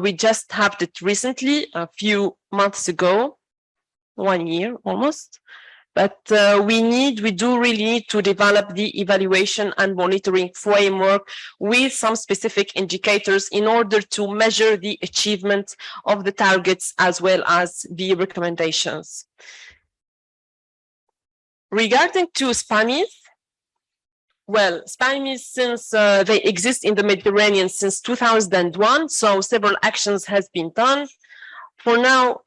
We just had it recently, a few months ago, 1 year almost. But we do really need to develop the evaluation and monitoring framework with some specific indicators in order to measure the achievement of the targets as well as the recommendations. Regarding to SPAMIs, well, SPAMIs, since they exist in the Mediterranean since 2001, so several actions has been done. For now,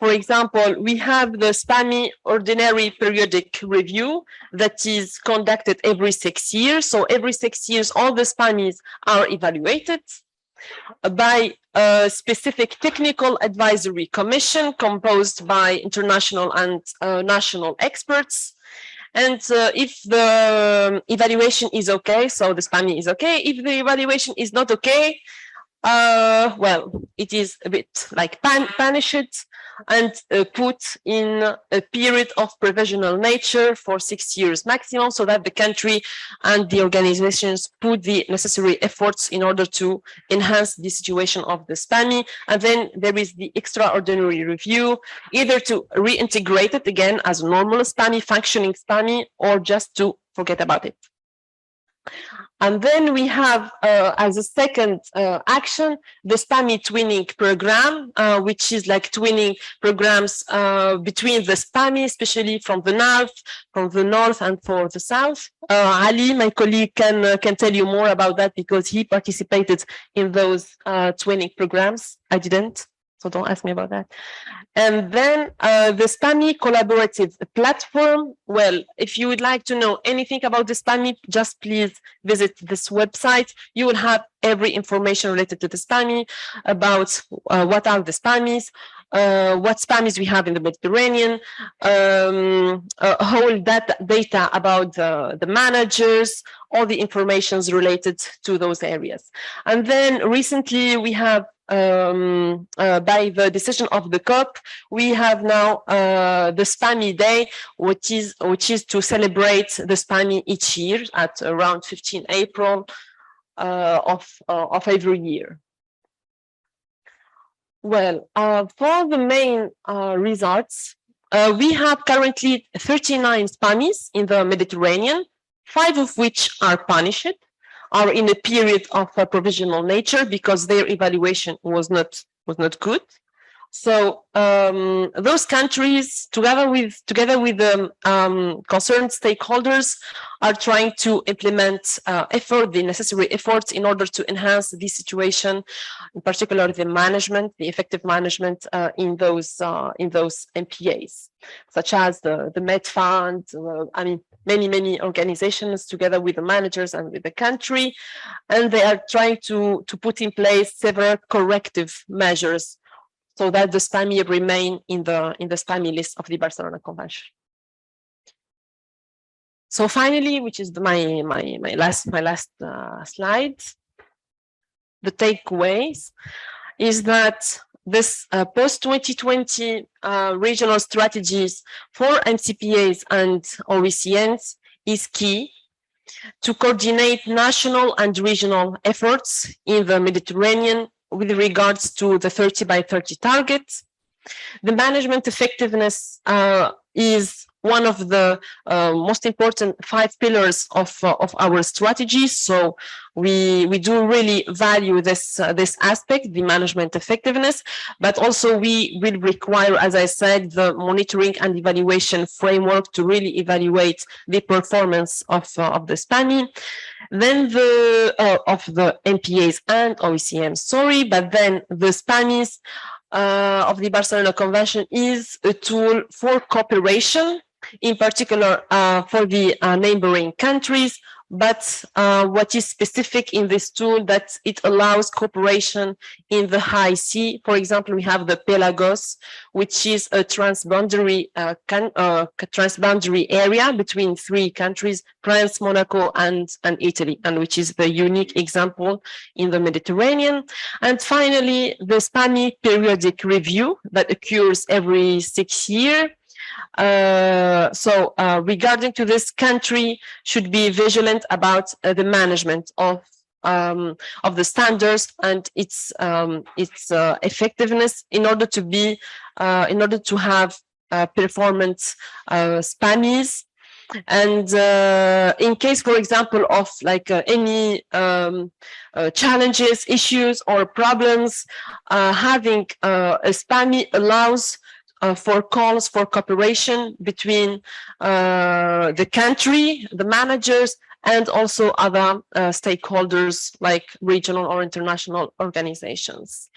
for example, we have the SPAMI Ordinary Periodic Review that is conducted every 6 years. So every 6 years, all the SPAMIs are evaluated by a specific technical advisory commission composed by international and national experts. And if the evaluation is okay, so the SPAMI is okay. If the evaluation is not okay, well, it is a bit like punished and put in a period of provisional nature for 6 years maximum, so that the country and the organizations put the necessary efforts in order to enhance the situation of the SPAMI. And then there is the extraordinary review, either to reintegrate it again as a normal SPAMI, functioning SPAMI, or just to forget about it. And then we have, as a second action, the SPAMI twinning program, which is like twinning programs between the SPAMI, especially from the north and for the south. Ali, my colleague, can tell you more about that because he participated in those twinning programs. I didn't, so don't ask me about that. And then the SPAMI collaborative platform. Well, if you would like to know anything about the SPAMI, just please visit this website. You will have every information related to the SPAMI, about what are the SPAMIs, what SPAMIs we have in the Mediterranean, whole data about the managers, all the informations related to those areas. And then recently we have, by the decision of the COP, we have now the SPAMI Day, which is to celebrate the SPAMI each year at around 15 April of every year. Well, for the main results, we have currently 39 SPAMIs in the Mediterranean, 5 of which are punished, are in a period of provisional nature because their evaluation was not good. So those countries, together with the concerned stakeholders, are trying to implement the necessary efforts in order to enhance the situation, in particular the management, the effective management in those MPAs, such as the MedPAN. I mean, many organizations together with the managers and with the country, and they are trying to put in place several corrective measures so that the SPAMI remain in the SPAMI list of the Barcelona Convention. So finally, which is my last slide, the takeaways is that this post-2020 regional strategies for MCPAs and OECNs is key to coordinate national and regional efforts in the Mediterranean with regards to the 30 by 30 target. The management effectiveness is one of the most important 5 pillars of our strategy. So we do really value this aspect, the management effectiveness, but also we will require, as I said, the monitoring and evaluation framework to really evaluate the performance of the SPAMI. Then of the MPAs and OECM, sorry, but then the SPAMIs of the Barcelona Convention is a tool for cooperation, in particular for the neighboring countries. But what is specific in this tool that it allows cooperation in the high sea. For example, we have the Pelagos, which is a transboundary area between 3 countries, France, Monaco, and Italy, and which is the unique example in the Mediterranean. And finally, the SPAMI periodic review that occurs every 6 years. Regarding to this, country should be vigilant about the management of the standards and its effectiveness in order to have performance SPAMIs. And in case, for example, of like any challenges, issues, or problems, having a SPAMI allows for calls for cooperation between the country, the managers, and also other stakeholders like regional or international organizations.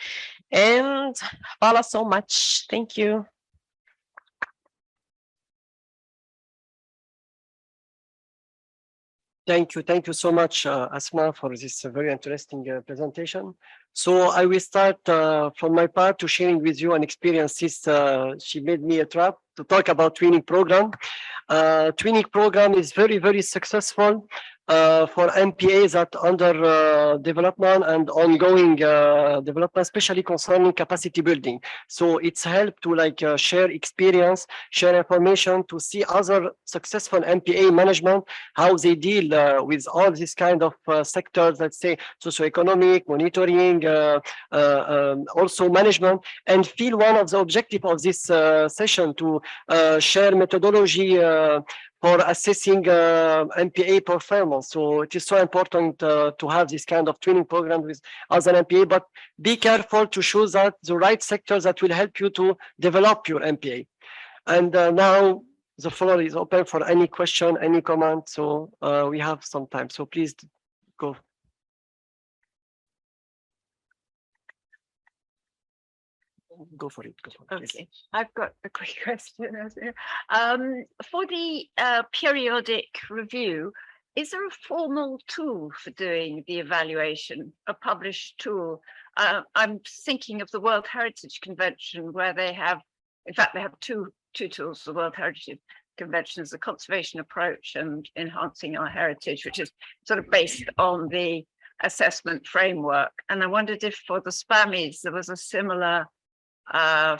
And voilà, so much. Thank you. Thank you so much, Asma, for this very interesting presentation. So I will start from my part to sharing with you an experience since she made me a trap to talk about twinning program. Twinning program is very, very successful for MPAs that under development and ongoing development, especially concerning capacity building. So it's helped to like share experience, share information, to see other successful MPA management, how they deal with all these kind of sectors, let's say socioeconomic, monitoring, also management, and feel one of the objectives of this session to share methodology for assessing MPA performance. So it is so important to have this kind of training program with other MPA, but be careful to choose that the right sectors that will help you to develop your MPA. And now the floor is open for any question, any comment. So we have some time. So please go. Go for it. Go for it. Okay, I've got a quick question. For the periodic review, is there a formal tool for doing the evaluation, a published tool? I'm thinking of the World Heritage Convention, where they have, in fact, they have two tools. The World Heritage Convention is the conservation approach and enhancing our heritage, which is sort of based on the assessment framework. And I wondered if for the SPAMIs there was a similar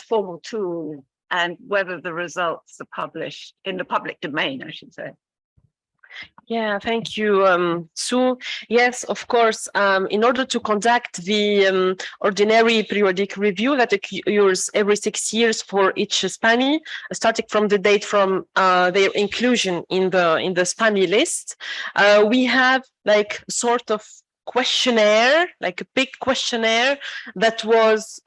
formal tool, and whether the results are published in the public domain, I should say. Yeah, thank you, Sue. Yes, of course. In order to conduct the ordinary periodic review that occurs every 6 years for each SPAMI, starting from the date from their inclusion in the SPAMI list, we have like sort of questionnaire, like a big questionnaire that was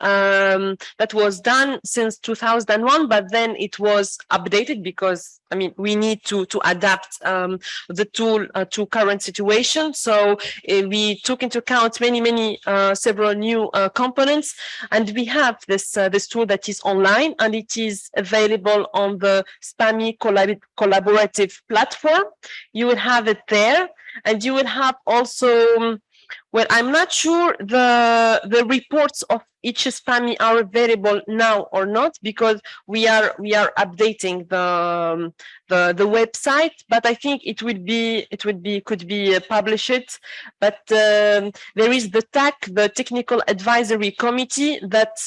done since 2001, but then it was updated because I mean we need to adapt the tool to current situation. So we took into account several new components, and we have this tool that is online, and it is available on the SPAMI collaborative platform. You will have it there, and you will have also, well, I'm not sure the reports of each SPAMI are available now or not, because we are updating the website, but I think it could be published. But there is the TAC, the Technical Advisory Committee, that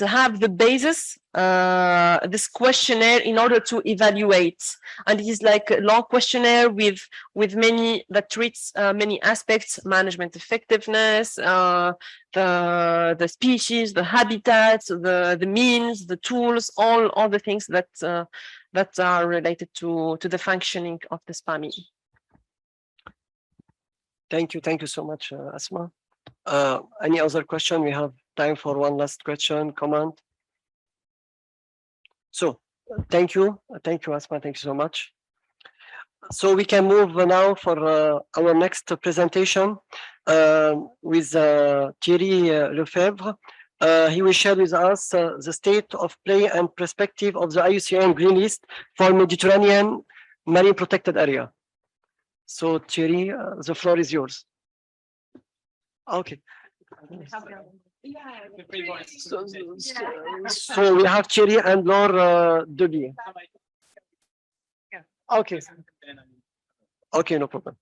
have the basis, this questionnaire in order to evaluate, and it is like a long questionnaire with many that treats many aspects: management effectiveness, the species, the habitats, the means, the tools, all the things that are related to the functioning of the SPAMI. Thank you so much, Asma. Any other question? We have time for one last question, comment. So thank you, Asma. Thank you so much. So we can move now for our next presentation with Thierry Lefebvre. He will share with us the state of play and perspective of the IUCN Green List for Mediterranean Marine Protected Area. So Thierry, the floor is yours. Okay. So we have Thierry and Laure Debier. Okay. Okay, no problem.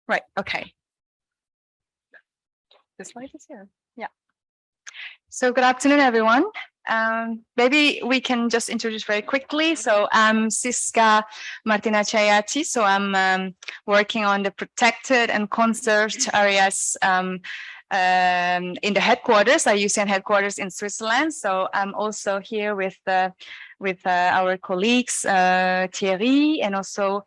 Right, okay. The slide is here. Yeah. So good afternoon, everyone. Maybe we can just introduce very quickly. So I'm Siska Martina Chayati. So I'm working on the protected and conserved areas in the headquarters, IUCN headquarters in Switzerland. So I'm also here with our colleagues Thierry, and also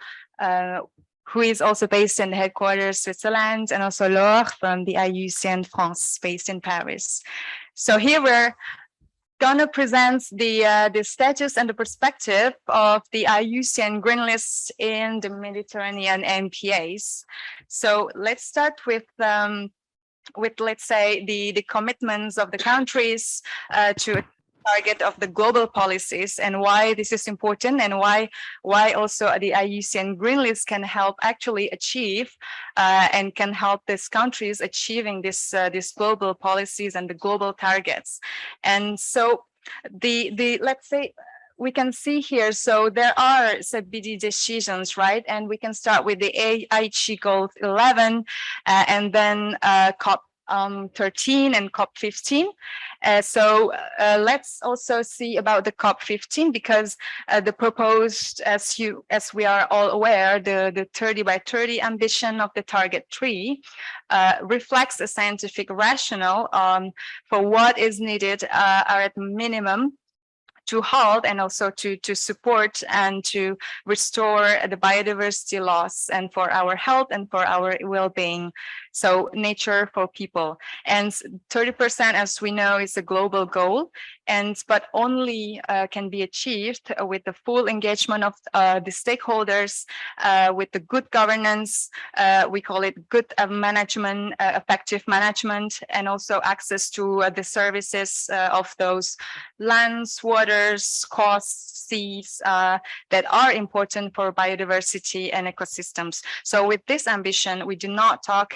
who is also based in the headquarters Switzerland, and also Laure from the IUCN France, based in Paris. So here we're gonna present the status and the perspective of the IUCN Green List in the Mediterranean MPAs. So let's start with let's say the commitments of the countries to target of the global policies, and why this is important, and why also the IUCN Green List can help actually achieve and can help these countries achieving this global policies and the global targets. And so the let's say we can see here, so there are BD decisions, right? And we can start with the Aichi Goal 11 and then COP 13 and COP 15. So let's also see about the COP 15, because the proposed, as we are all aware, the 30 by 30 ambition of the target 3 reflects a scientific rationale for what is needed are at minimum to halt and also to support and to restore the biodiversity loss, and for our health and for our well-being. So nature for people. And 30%, as we know, is a global goal, but only can be achieved with the full engagement of the stakeholders, with the good governance, we call it good management, effective management, and also access to the services of those lands, waters, coasts, seas that are important for biodiversity and ecosystems. So with this ambition, we do not talk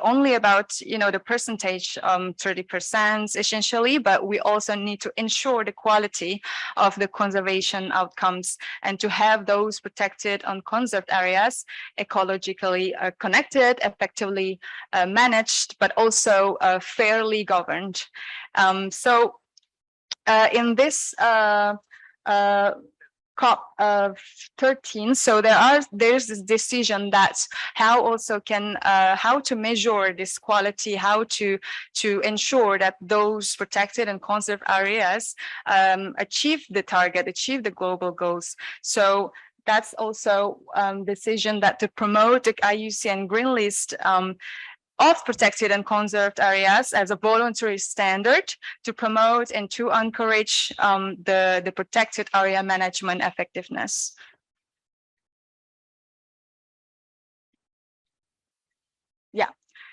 only about the percentage, 30% essentially, but we also need to ensure the quality of the conservation outcomes, and to have those protected and conserved areas ecologically connected, effectively managed, but also fairly governed. So in this COP 13, so there's this decision that how to measure this quality, how to ensure that those protected and conserved areas achieve the target, achieve the global goals. So that's also decision that to promote the IUCN Green List of protected and conserved areas as a voluntary standard to promote and to encourage the protected area management effectiveness. Yeah.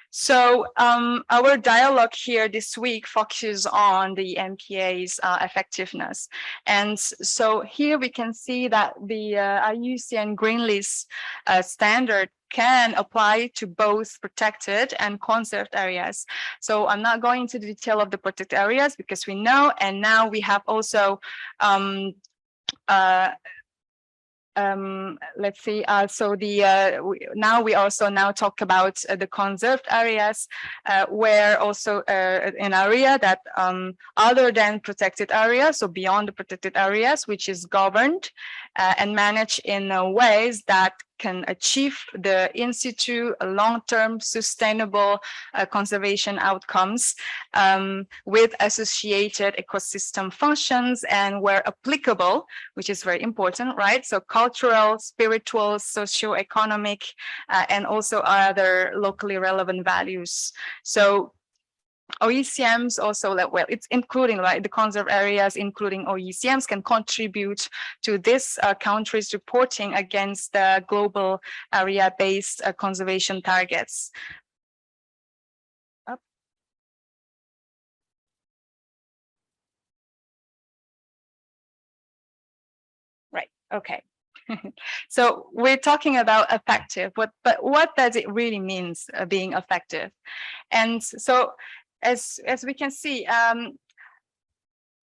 So our dialogue here this week focuses on the MPA's effectiveness. And so here we can see that the IUCN Green List standard can apply to both protected and conserved areas. So I'm not going into the detail of the protected areas because we know, and now we have also let's see, so now we also talk about the conserved areas, where also an area that other than protected areas, so beyond the protected areas, which is governed and managed in ways that can achieve the in situ long-term sustainable conservation outcomes with associated ecosystem functions, and where applicable, which is very important, right? So cultural, spiritual, socio-economic, and also other locally relevant values. So OECMs also, well, it's including the conserved areas, including OECMs, can contribute to this countries reporting against the global area-based conservation targets. Right, okay. So we're talking about effective, but what does it really mean being effective? And so as we can see,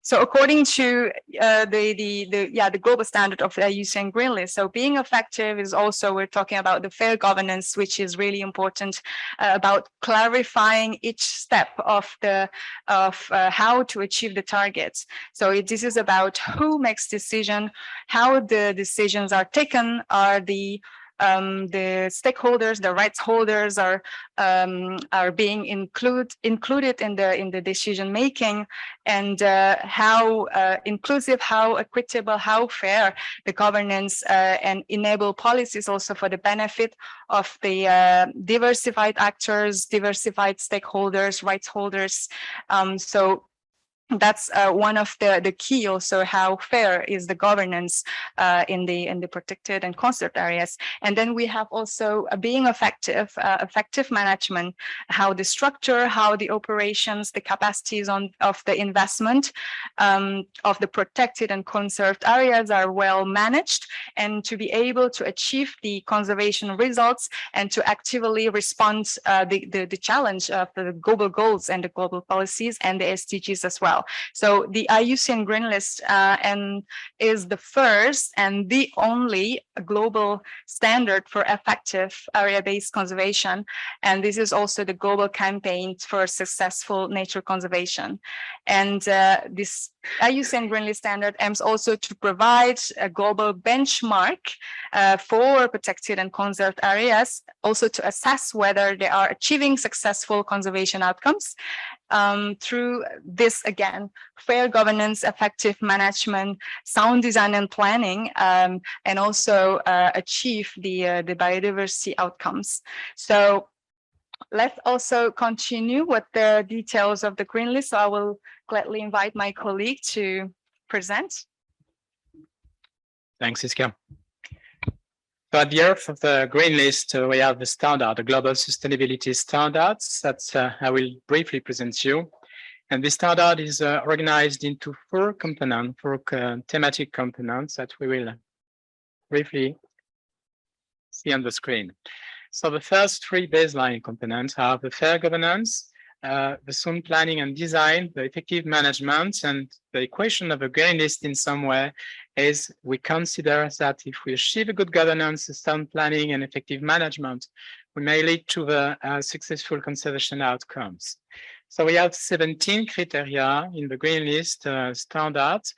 so according to the global standard of the IUCN Green List, so being effective is also, we're talking about the fair governance, which is really important about clarifying each step of how to achieve the targets. So this is about who makes decision, how the decisions are taken, are the stakeholders, the rights holders are being included in the decision making, and how inclusive, how equitable, how fair the governance and enable policies also for the benefit of the diversified actors, diversified stakeholders, rights holders. So that's one of the key also how fair is the governance in the protected and conserved areas. And then we have also being effective management, how the structure, how the operations, the capacities of the investment of the protected and conserved areas are well managed, and to be able to achieve the conservation results and to actively respond the challenge of the global goals and the global policies and the SDGs as well. So the IUCN Green List is the first and the only global standard for effective area-based conservation. And this is also the global campaign for successful nature conservation. And this IUCN Green List standard aims also to provide a global benchmark for protected and conserved areas, also to assess whether they are achieving successful conservation outcomes through this, again, fair governance, effective management, sound design and planning, and also achieve the biodiversity outcomes. So let's also continue with the details of the Green List. So I will gladly invite my colleague to present. Thanks, Iska. So at the earth of the Green List, we have the standard, the global sustainability standards that I will briefly present you. And this standard is organized into four components, four thematic components that we will briefly see on the screen. So the first three baseline components are the fair governance, the sound planning and design, the effective management, and the equation of a Green List in some way is we consider that if we achieve a good governance, sound planning, and effective management, we may lead to the successful conservation outcomes. So we have 17 criteria in the Green List standards,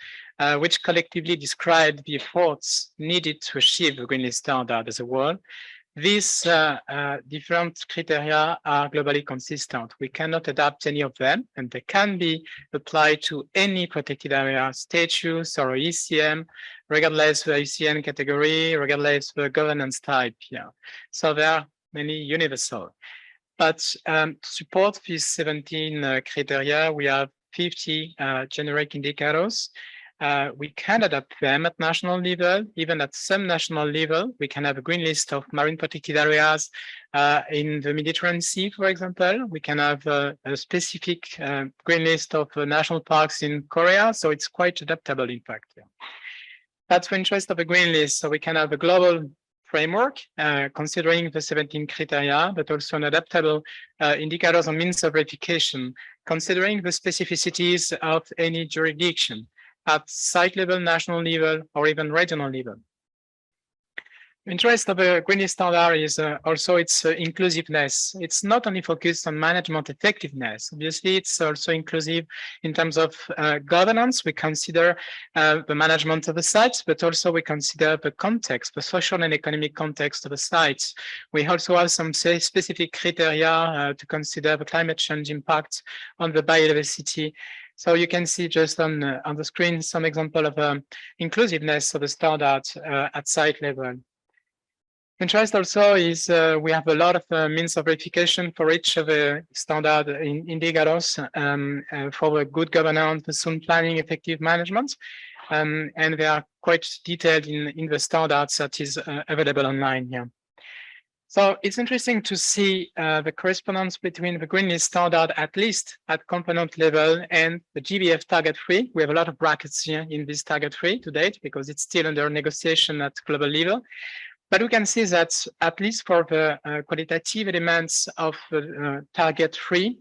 which collectively describe the efforts needed to achieve the Green List standard as a whole. These different criteria are globally consistent. We cannot adapt any of them, and they can be applied to any protected area status or ECM, regardless of the ECN category, regardless of the governance type. Yeah. So there are many universal. But to support these 17 criteria, we have 50 generic indicators. We can adapt them at national level, even at some national level. We can have a green list of marine protected areas in the Mediterranean Sea, for example. We can have a specific green list of national parks in Korea. So it's quite adaptable, in fact. Yeah. That's the interest of a green list. So we can have a global framework considering the 17 criteria, but also an adaptable indicators and means of verification, considering the specificities of any jurisdiction at site level, national level, or even regional level. The interest of a Green List standard is also its inclusiveness. It's not only focused on management effectiveness. Obviously, it's also inclusive in terms of governance. We consider the management of the sites, but also we consider the context, the social and economic context of the sites. We also have some specific criteria to consider the climate change impact on the biodiversity. So you can see just on the screen some example of inclusiveness of the standard at site level. Interest also is we have a lot of means of verification for each of the standard indicators for the good governance, the sound planning, effective management, and they are quite detailed in the standards that is available online here. So it's interesting to see the correspondence between the Green List standard, at least at component level, and the GBF target 3. We have a lot of brackets here in this target 3 to date because it's still under negotiation at global level. But we can see that at least for the qualitative elements of target 3,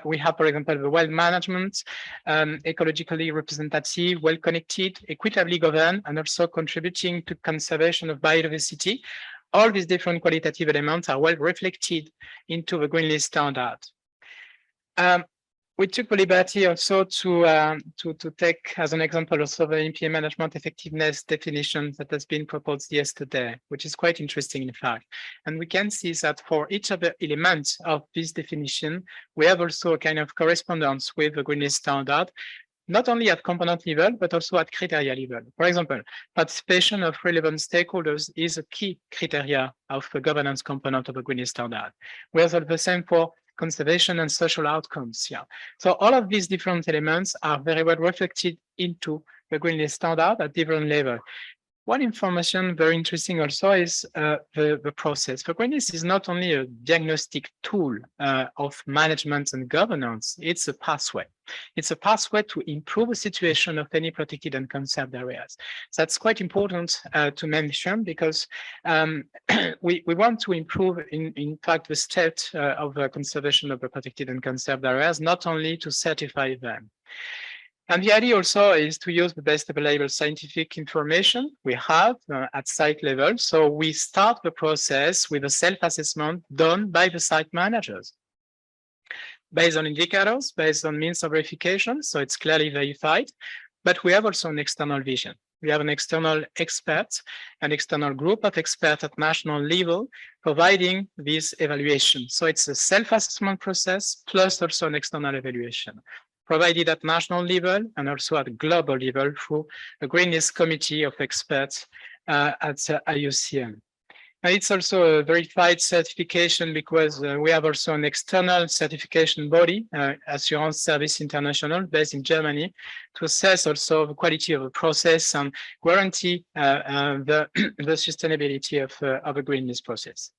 we have, for example, the well management, ecologically representative, well connected, equitably governed, and also contributing to conservation of biodiversity. All these different qualitative elements are well reflected into the Green List standard. We took the liberty also to take as an example also the MPA management effectiveness definition that has been proposed yesterday, which is quite interesting in fact. And we can see that for each of the elements of this definition, we have also a kind of correspondence with the Green List standard, not only at component level, but also at criteria level. For example, participation of relevant stakeholders is a key criteria of the governance component of the Green List standard. We have the same for conservation and social outcomes. Yeah. So all of these different elements are very well reflected into the green list standard at different levels. One information very interesting also is the process. The green list is not only a diagnostic tool of management and governance, it's a pathway. It's a pathway to improve the situation of any protected and conserved areas. So that's quite important to mention because we want to improve, in fact, the state of the conservation of the protected and conserved areas, not only to certify them. And the idea also is to use the best available scientific information we have at site level. So we start the process with a self-assessment done by the site managers, based on indicators, based on means of verification. So it's clearly verified, but we have also an external vision. We have an external expert, an external group of experts at national level providing this evaluation. So it's a self-assessment process plus also an external evaluation, provided at national level and also at global level through a Green List committee of experts at IUCN. And it's also a verified certification because we have also an external certification body, Assurance Service International, based in Germany, to assess also the quality of the process and guarantee the sustainability of a Green List process.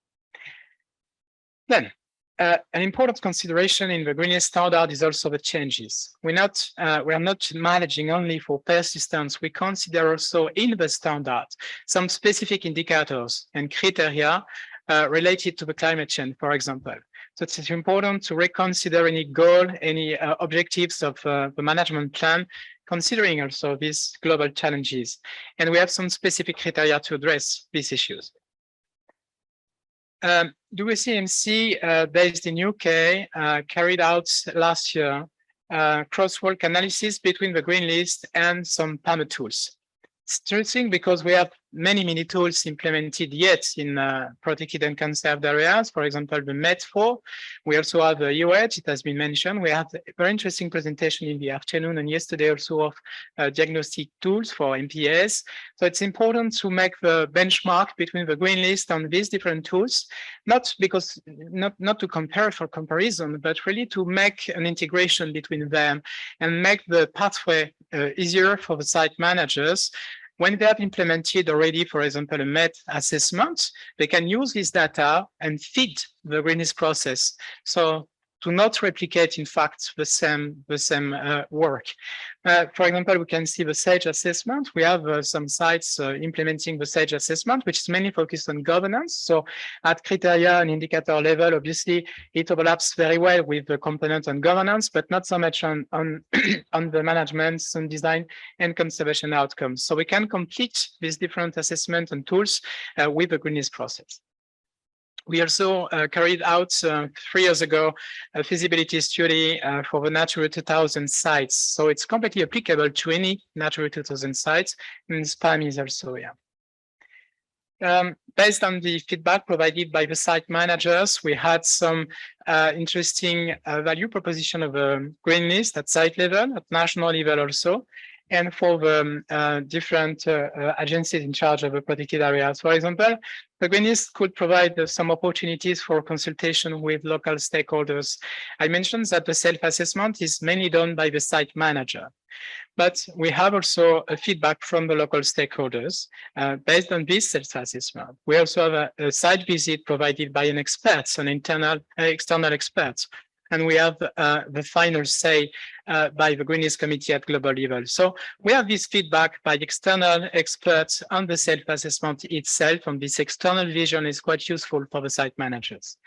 Then, an important consideration in the Green List standard is also the changes. We are not managing only for persistence. We consider also in the standard some specific indicators and criteria related to the climate change, for example. So it's important to reconsider any goal, any objectives of the management plan, considering also these global challenges. And we have some specific criteria to address these issues. WCMC, based in UK, carried out last year crosswalk analysis between the Green List and some PAMA tools. It's interesting because we have many tools implemented yet in protected and conserved areas. For example, the MED4. We also have the UH, it has been mentioned. We had a very interesting presentation in the afternoon and yesterday also of diagnostic tools for MPAs. So it's important to make the benchmark between the Green List and these different tools, not to compare for comparison, but really to make an integration between them and make the pathway easier for the site managers. When they have implemented already, for example, a MED assessment, they can use this data and feed the Green List process. So to not replicate, in fact, the same work. For example, we can see the SAGE assessment. We have some sites implementing the SAGE assessment, which is mainly focused on governance. So at criteria and indicator level, obviously, it overlaps very well with the component on governance, but not so much on the management, some design and conservation outcomes. So we can complete these different assessments and tools with the Green List process. We also carried out 3 years ago a feasibility study for the Natura 2000 sites. So it's completely applicable to any Natura 2000 sites, and SPAM is also, based on the feedback provided by the site managers, we had some interesting value proposition of a Green List at site level, at national level also, and for the different agencies in charge of the protected areas. For example, the Green List could provide some opportunities for consultation with local stakeholders. I mentioned that the self-assessment is mainly done by the site manager, but we have also a feedback from the local stakeholders based on this self-assessment. We also have a site visit provided by an expert, an external expert, and we have the final say by the Green List committee at global level. So we have this feedback by external experts on the self-assessment itself, and this external vision is quite useful for the site managers.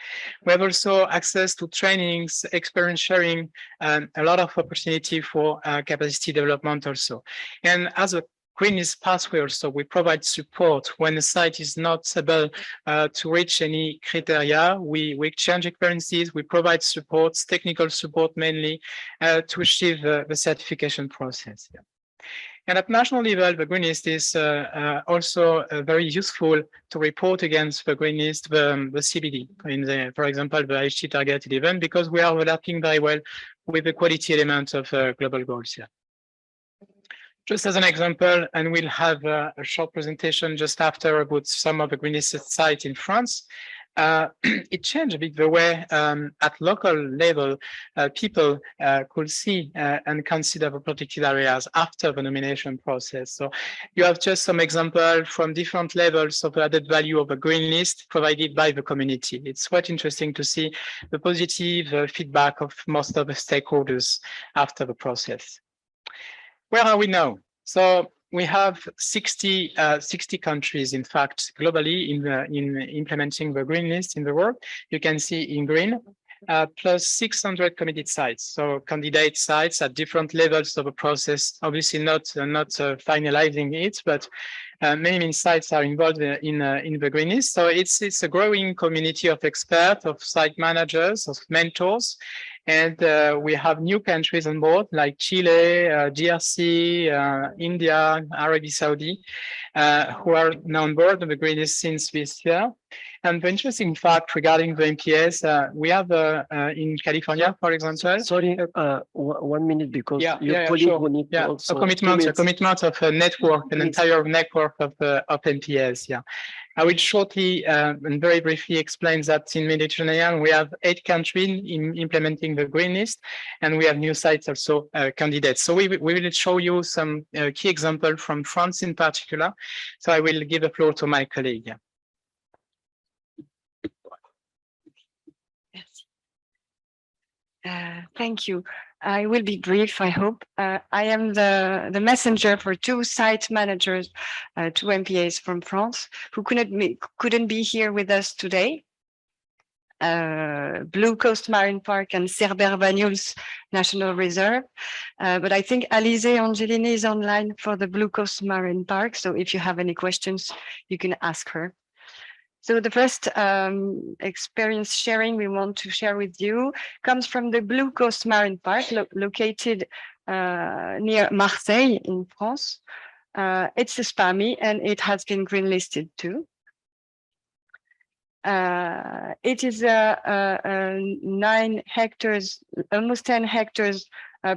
We have also access to trainings, experience sharing, a lot of opportunity for capacity development also. And as a Green List pathway also, we provide support when the site is not able to reach any criteria. We exchange experiences, we provide supports, technical support mainly, to achieve the certification process. And at national level, the Green List is also very useful to report against the Green List, the CBD, in for example, the HT target 11, because we are overlapping very well with the quality element of global goals here. Just as an example, and we'll have a short presentation just after about some of the Green List sites in France. it changed a bit the way at local level people could see and consider the protected areas after the nomination process. So you have just some example from different levels of added value of a green list provided by the community. It's quite interesting to see the positive feedback of most of the stakeholders after the process. Where are we now? So we have 60 countries, in fact, globally in implementing the green list in the world. You can see in green, plus 600 committed sites. So candidate sites at different levels of the process, obviously not finalizing it, but many sites are involved in the green list. So it's a growing community of experts, of site managers, of mentors. And we have new countries on board like Chile, DRC, India, Arabia Saudi, who are now on board of the green list since this year. And the interesting fact regarding the MPAs, we have in California, for example. Sorry, 1 minute, because your colleague sure. will need also a commitment of a network, an entire network of MPAs. Yeah, I will shortly and very briefly explain that in Mediterranean we have 8 countries in implementing the green list, and we have new sites also candidates. So we will show you some key examples from France in particular. So I will give the floor to my colleague. Yeah. Thank you. I will be brief, I hope. I am the messenger for 2 site managers, 2 MPAs from France, who couldn't be here with us today. Blue Coast Marine Park and Cerbère-Banyuls National Reserve. But I think Alize Angelini is online for the Blue Coast Marine Park. So if you have any questions, you can ask her. So the first experience sharing we want to share with you comes from the Blue Coast Marine Park, located near Marseille in France. It's a SPAMI and it has been green listed too. It is 9 hectares, almost 10 hectares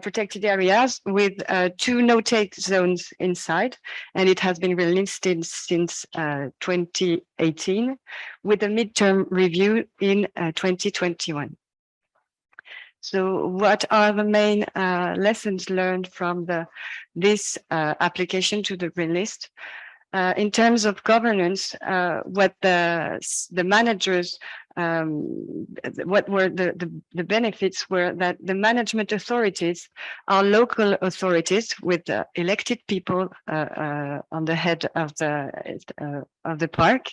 protected areas with 2 no-take zones inside, and it has been relisted since 2018 with a midterm review in 2021. So what are the main lessons learned from this application to the green list? In terms of governance, what the managers, what were the benefits were that the management authorities are local authorities with elected people on the head of the park,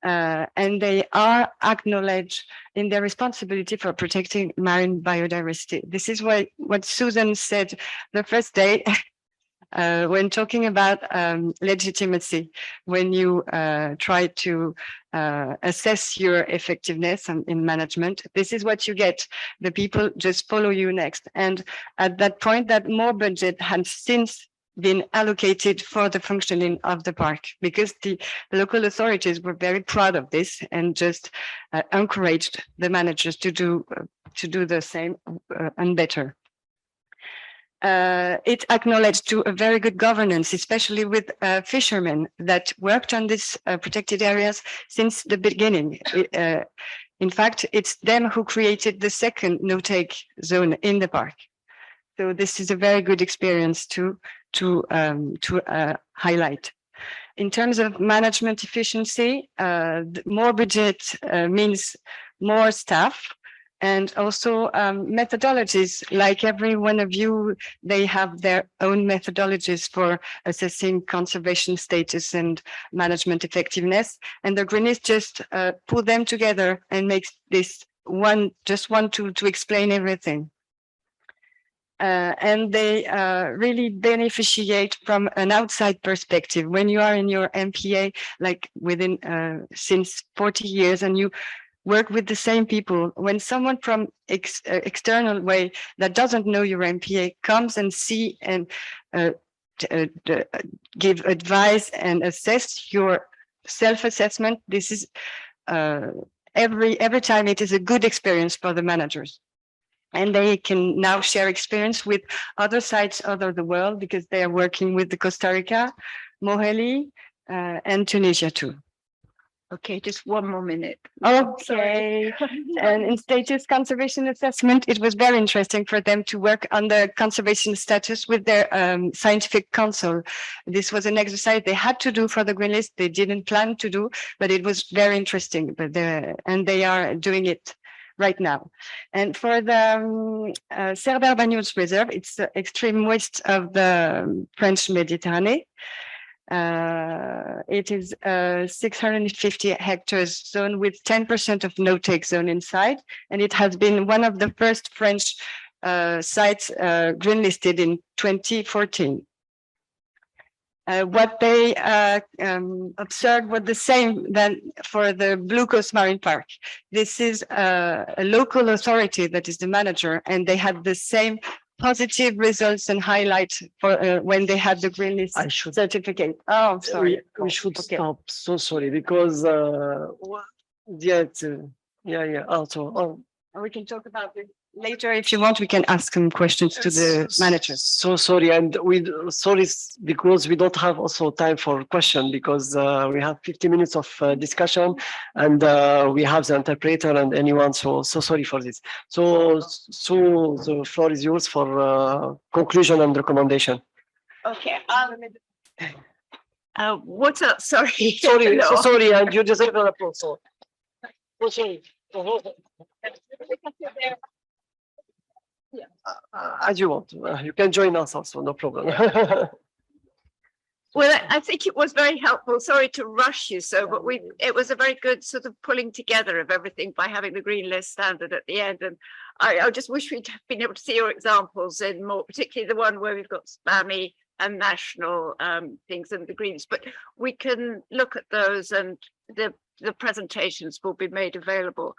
and they are acknowledged in their responsibility for protecting marine biodiversity. This is what Susan said the first day. When talking about legitimacy, when you try to assess your effectiveness in management, this is what you get. The people just follow you next. And at that point, that more budget has since been allocated for the functioning of the park, because the local authorities were very proud of this and just encouraged the managers to do the same and better. It acknowledged to a very good governance, especially with fishermen that worked on these protected areas since the beginning. In fact, it's them who created the second no-take zone in the park. So this is a very good experience to highlight. In terms of management efficiency, more budget means more staff. And also methodologies, like every one of you, they have their own methodologies for assessing conservation status and management effectiveness. And the green list just put them together and makes this just one tool to explain everything. And they really beneficiate from an outside perspective. When you are in your MPA, like within since 40 years, and you work with the same people, when someone from external way that doesn't know your MPA comes and see and give advice and assess your self-assessment, this is every time it is a good experience for the managers. And they can now share experience with other sites all over the world, because they are working with the Costa Rica, Moheli, and Tunisia too. Okay, just one more minute. Okay. And in status conservation assessment, it was very interesting for them to work on the conservation status with their scientific council. This was an exercise they had to do for the green list. They didn't plan to do, but it was very interesting. And they are doing it right now. And for the Cervera-Banyuls Reserve, it's the extreme west of the French Mediterranean. It is 650 hectares zone with 10% of no-take zone inside, and it has been one of the first French sites green listed in 2014. What they observed was the same than for the Blue Coast Marine Park. This is a local authority that is the manager, and they had the same positive results and highlights for when they had the green list certificate. Oh, sorry. We should stop. So sorry, because yeah, also. We can talk about it later if you want. We can ask some questions to the manager. So sorry, and because we don't have also time for question, because we have 50 minutes of discussion, and we have the interpreter and anyone. So sorry for this. So the floor is yours for conclusion and recommendation. Okay. What's up? Sorry. Sorry, No. so sorry, and you deserve an applause. So sorry. As you want, you can join us also, no problem. Well, I think it was very helpful. Sorry to rush you so, but it was a very good sort of pulling together of everything by having the green list standard at the end. And I just wish we'd been able to see your examples in more, particularly the one where we've got SPAMI and national things and the greens, but we can look at those, and the presentations will be made available.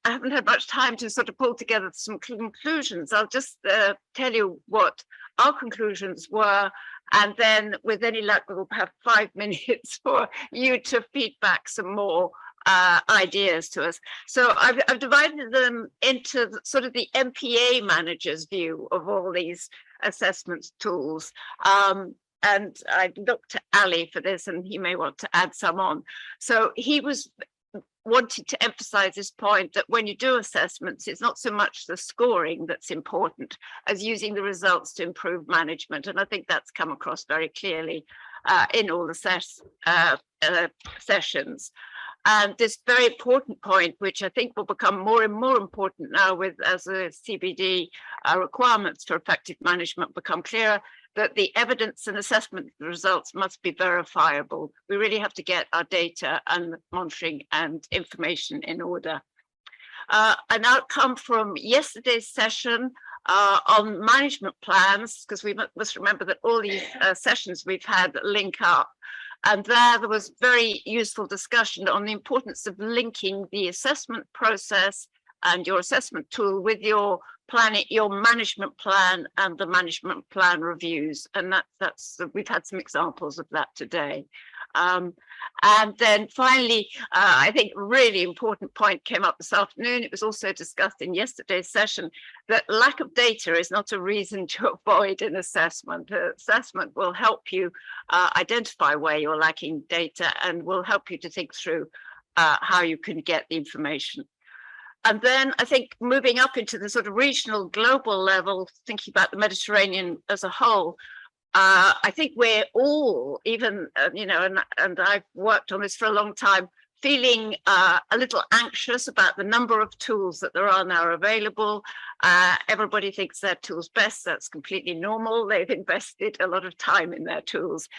I haven't had much time to sort of pull together some conclusions. I'll just tell you what our conclusions were, and then with any luck, we'll have 5 minutes for you to feedback some more ideas to us. So I've divided them into sort of the MPA manager's view of all these assessment tools. And I looked to Ali for this, and he may want to add some on. So he was wanted to emphasize this point that when you do assessments, it's not so much the scoring that's important as using the results to improve management. And I think that's come across very clearly in all the sessions. And this very important point, which I think will become more and more important now with as the CBD requirements for effective management become clearer, that the evidence and assessment results must be verifiable. We really have to get our data and monitoring and information in order. An outcome from yesterday's session on management plans, because we must remember that all these sessions we've had link up. And there was very useful discussion on the importance of linking the assessment process and your assessment tool with your planning, your management plan and the management plan reviews. And that's we've had some examples of that today. And then finally, I think a really important point came up this afternoon. It was also discussed in yesterday's session that lack of data is not a reason to avoid an assessment. The assessment will help you identify where you're lacking data and will help you to think through how you can get the information. And then I think moving up into the sort of regional global level, thinking about the Mediterranean as a whole, I think we're all, even, you know, and I've worked on this for a long time, feeling a little anxious about the number of tools that there are now available. Everybody thinks their tools best. That's completely normal. They've invested a lot of time in their tools.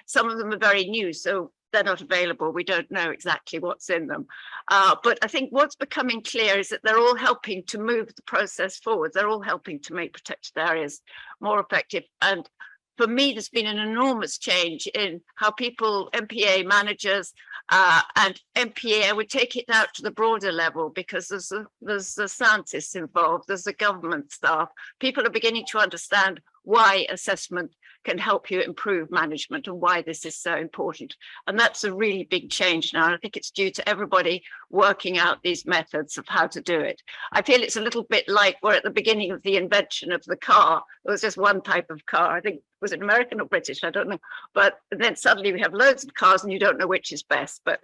Some of them are very new, so they're not available. We don't know exactly what's in them. But I think what's becoming clear is that they're all helping to move the process forward. They're all helping to make protected areas more effective. And for me, there's been an enormous change in how people, MPA managers and MPA, I would take it out to the broader level, because there's the scientists involved, there's the government staff. People are beginning to understand why assessment can help you improve management and why this is so important. And that's a really big change now. And I think it's due to everybody working out these methods of how to do it. I feel it's a little bit like we're at the beginning of the invention of the car. There was just one type of car. I think, was it American or British? I don't know. But then suddenly we have loads of cars and you don't know which is best, but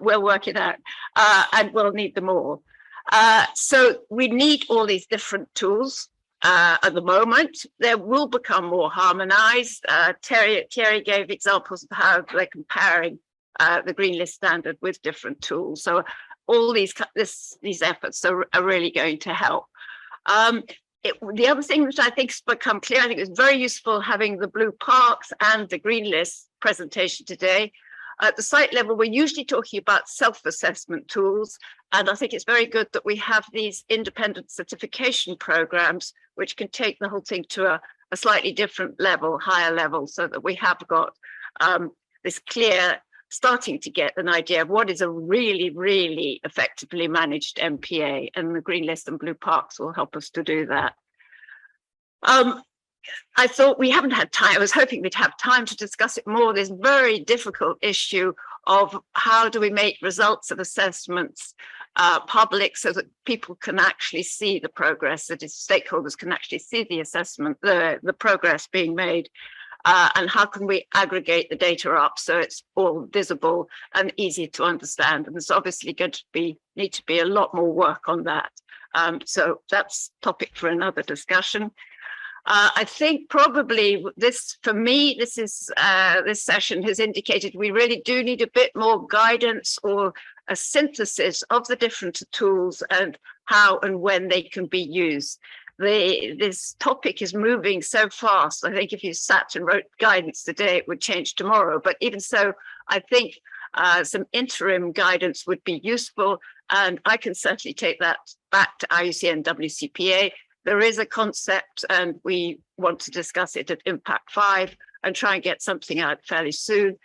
we'll work it out and we'll need them all. So we need all these different tools. At the moment, they will become more harmonized. Thierry gave examples of how they're comparing the green list standard with different tools. So all these efforts are really going to help. The other thing that I think has become clear, I think it's very useful having the blue parks and the green list presentation today. At the site level, we're usually talking about self-assessment tools, and I think it's very good that we have these independent certification programs, which can take the whole thing to a slightly different level, higher level, so that we have got this clear, starting to get an idea of what is a really, really effectively managed MPA, and the green list and blue parks will help us to do that. I thought we haven't had time. I was hoping we'd have time to discuss it more. This very difficult issue of how do we make results of assessments public so that people can actually see the progress, that is, stakeholders can actually see the assessment, the progress being made, and how can we aggregate the data up so it's all visible and easy to understand. And there's obviously going to need to be a lot more work on that. So that's topic for another discussion. I think probably this, for me, this session has indicated we really do need a bit more guidance or a synthesis of the different tools and how and when they can be used. This topic is moving so fast. I think if you sat and wrote guidance today, it would change tomorrow. But even so, I think some interim guidance would be useful. And I can certainly take that back to IUCN WCPA. There is a concept and we want to discuss it at Impact 5 and try and get something out fairly soon.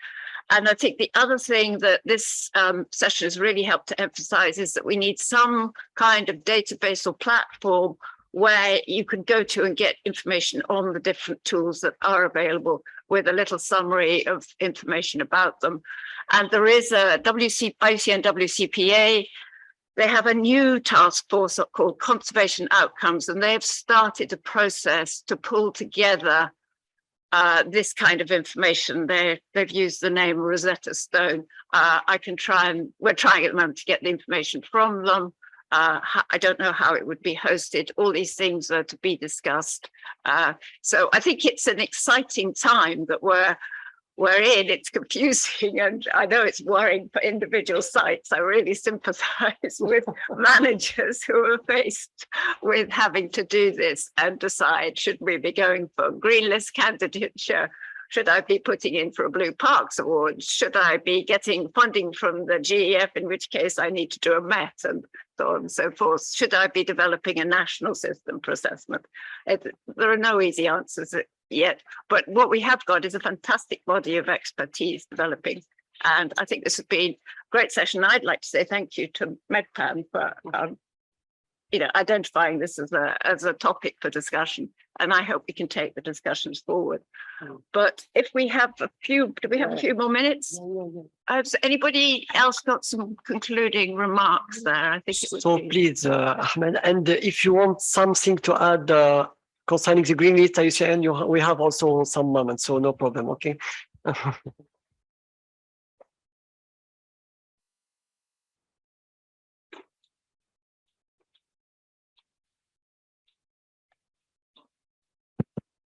And I think the other thing that this session has really helped to emphasize is that we need some kind of database or platform where you can go to and get information on the different tools that are available with a little summary of information about them. And there is a IUCN WCPA. They have a new task force called Conservation Outcomes, and they've started a process to pull together this kind of information. They've used the name Rosetta Stone. We're trying at the moment to get the information from them. I don't know how it would be hosted. All these things are to be discussed. So I think it's an exciting time that we're in. It's confusing, and I know it's worrying for individual sites. I really sympathize with managers who are faced with having to do this and decide, should we be going for green list candidature? Should I be putting in for a Blue Parks Award? Should I be getting funding from the GEF, in which case I need to do a MET and so on and so forth? Should I be developing a national system for assessment? There are no easy answers yet, but what we have got is a fantastic body of expertise developing. And I think this has been a great session. I'd like to say thank you to MedPAN for identifying this as a topic for discussion. And I hope we can take the discussions forward. But if we have do we have a few more minutes? Has anybody else got some concluding remarks there? I think it would so be... please, Ahmed, and if you want something to add concerning the green list, IUCN, we have also some moments, so no problem, okay?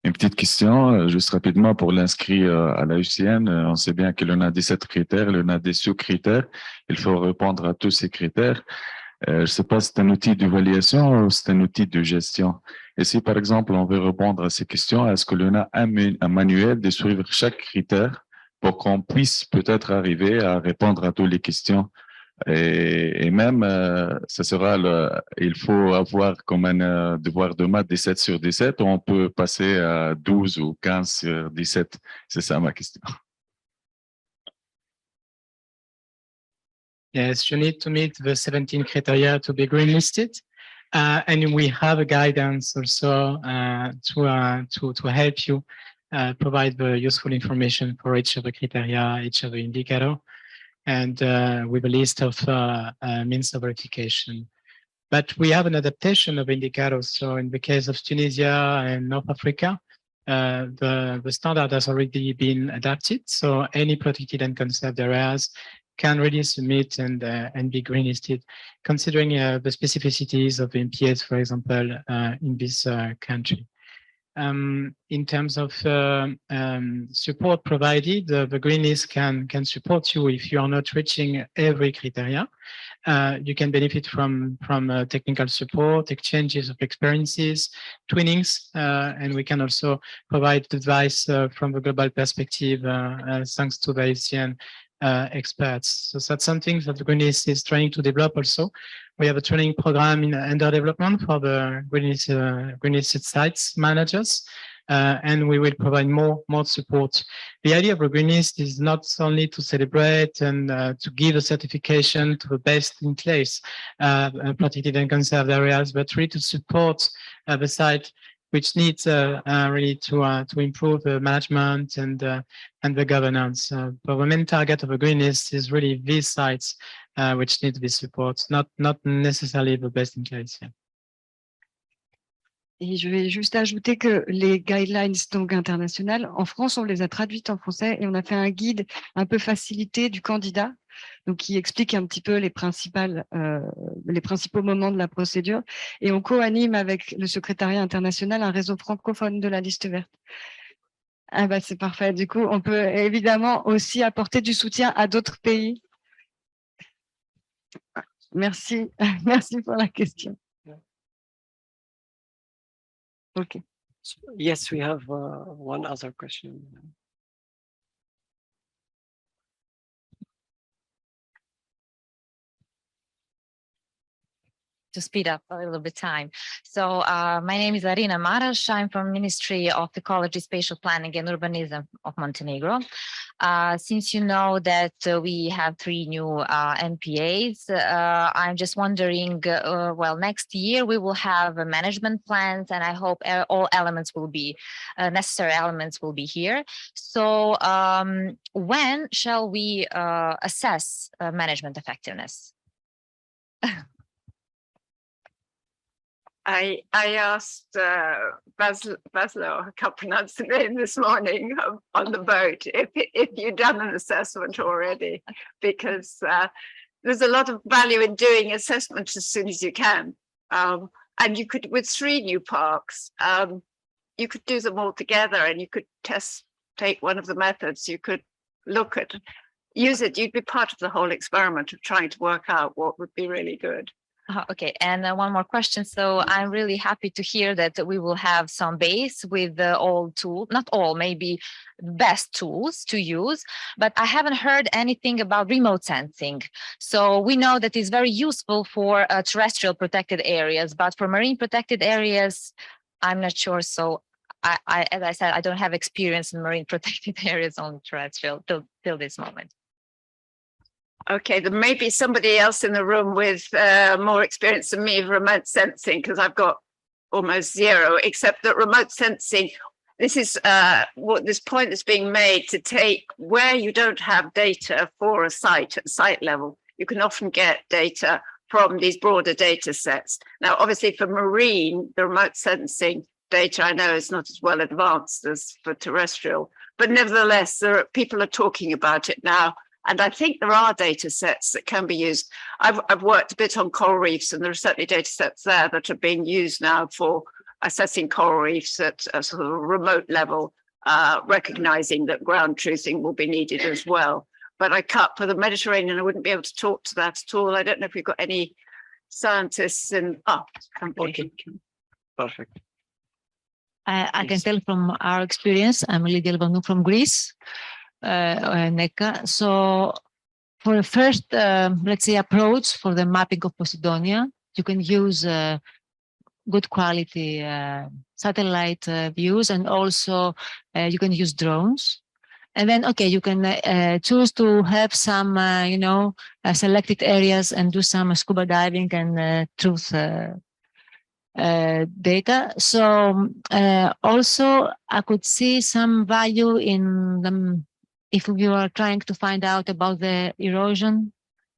Une petite question, juste rapidement pour l'inscrit à l'IUCN. On sait bien que l'on a 17 critères, l'on a des sous-critères. Il faut répondre à tous ces critères. Je ne sais pas si c'est un outil d'évaluation ou c'est un outil de gestion. Et si, par exemple, on veut répondre à ces questions, est-ce que l'on a un manuel de suivre chaque critère pour qu'on puisse peut-être arriver à répondre à toutes les questions? Et même, ça sera il faut avoir comme un devoir de maths 17 sur 17, ou on peut passer à 12 ou 15 sur 17. C'est ça ma question. Yes, you need to meet the 17 criteria to be green listed. And we have a guidance also to help you provide the useful information for each of the criteria, each of the indicator, and with a list of means of verification. But we have an adaptation of indicators. So in the case of Tunisia and North Africa, the standard has already been adapted. So any protected and conserved areas can really submit and be green listed, considering the specificities of the MPAs, for example, in this country. In terms of support provided, the green list can support you if you are not reaching every criteria. You can benefit from technical support, exchanges of experiences, twinnings, and we can also provide advice from the global perspective, thanks to the ASEAN experts. So that's something that the green list is trying to develop also. We have a training program under development for the green listed sites managers, and we will provide more support. The idea of a green list is not only to celebrate and to give a certification to the best in place protected and conserved areas, but really to support the site which needs really to improve the management and the governance. But the main target of a green list is really these sites which need this support, not necessarily the best in place. Yeah. Et je vais juste ajouter que les guidelines donc internationales, en France, on les a traduites en français et on a fait un guide un peu facilité du candidat, donc qui explique un petit peu les principaux moments de la procédure. Et on co-anime avec le secrétariat international un réseau francophone de la liste verte. Ah bah c'est parfait. Du coup, on peut évidemment aussi apporter du soutien à d'autres pays. Merci, merci pour la question. Okay. Yes, we have one other question. To speed up a little bit time. So my name is Arina Marash. I'm from Ministry of Ecology, Spatial Planning and Urbanism of Montenegro. Since you know that we have 3 new MPAs, I'm just wondering, well, next year we will have management plans, and I hope all elements will be, necessary elements will be here. So when shall we assess management effectiveness? I asked Baslo, I can't pronounce the name, this morning on the boat, if you'd done an assessment already, because there's a lot of value in doing assessments as soon as you can. And you could, with 3 new parks, you could do them all together and you could take one of the methods, you could look at, use it, you'd be part of the whole experiment of trying to work out what would be really good. Okay, and one more question. So I'm really happy to hear that we will have some base with all tools, not all, maybe best tools to use, but I haven't heard anything about remote sensing. So we know that it's very useful for terrestrial protected areas, but for marine protected areas, I'm not sure. So as I said, I don't have experience in marine protected areas on terrestrial till this moment. Okay, there may be somebody else in the room with more experience than me of remote sensing, because I've got almost 0, except that remote sensing, this is what this point is being made to take where you don't have data for a site at site level. You can often get data from these broader data sets. Now, obviously for marine, the remote sensing data I know is not as well advanced as for terrestrial, but nevertheless, people are talking about it now. And I think there are data sets that can be used. I've worked a bit on coral reefs, and there are certainly data sets there that are being used now for assessing coral reefs at a sort of remote level, recognizing that ground truthing will be needed as well. But I cut for the Mediterranean, I wouldn't be able to talk to that at all. I don't know if you've got any scientists in, okay. Perfect. I can tell from our experience. I'm Lydia Albanu from Greece. NECA. So for the first, let's say, approach for the mapping of Posidonia, you can use good quality satellite views, and also you can use drones. And then, okay, you can choose to have some, selected areas and do some scuba diving and truth data. So also I could see some value in them if you are trying to find out about the erosion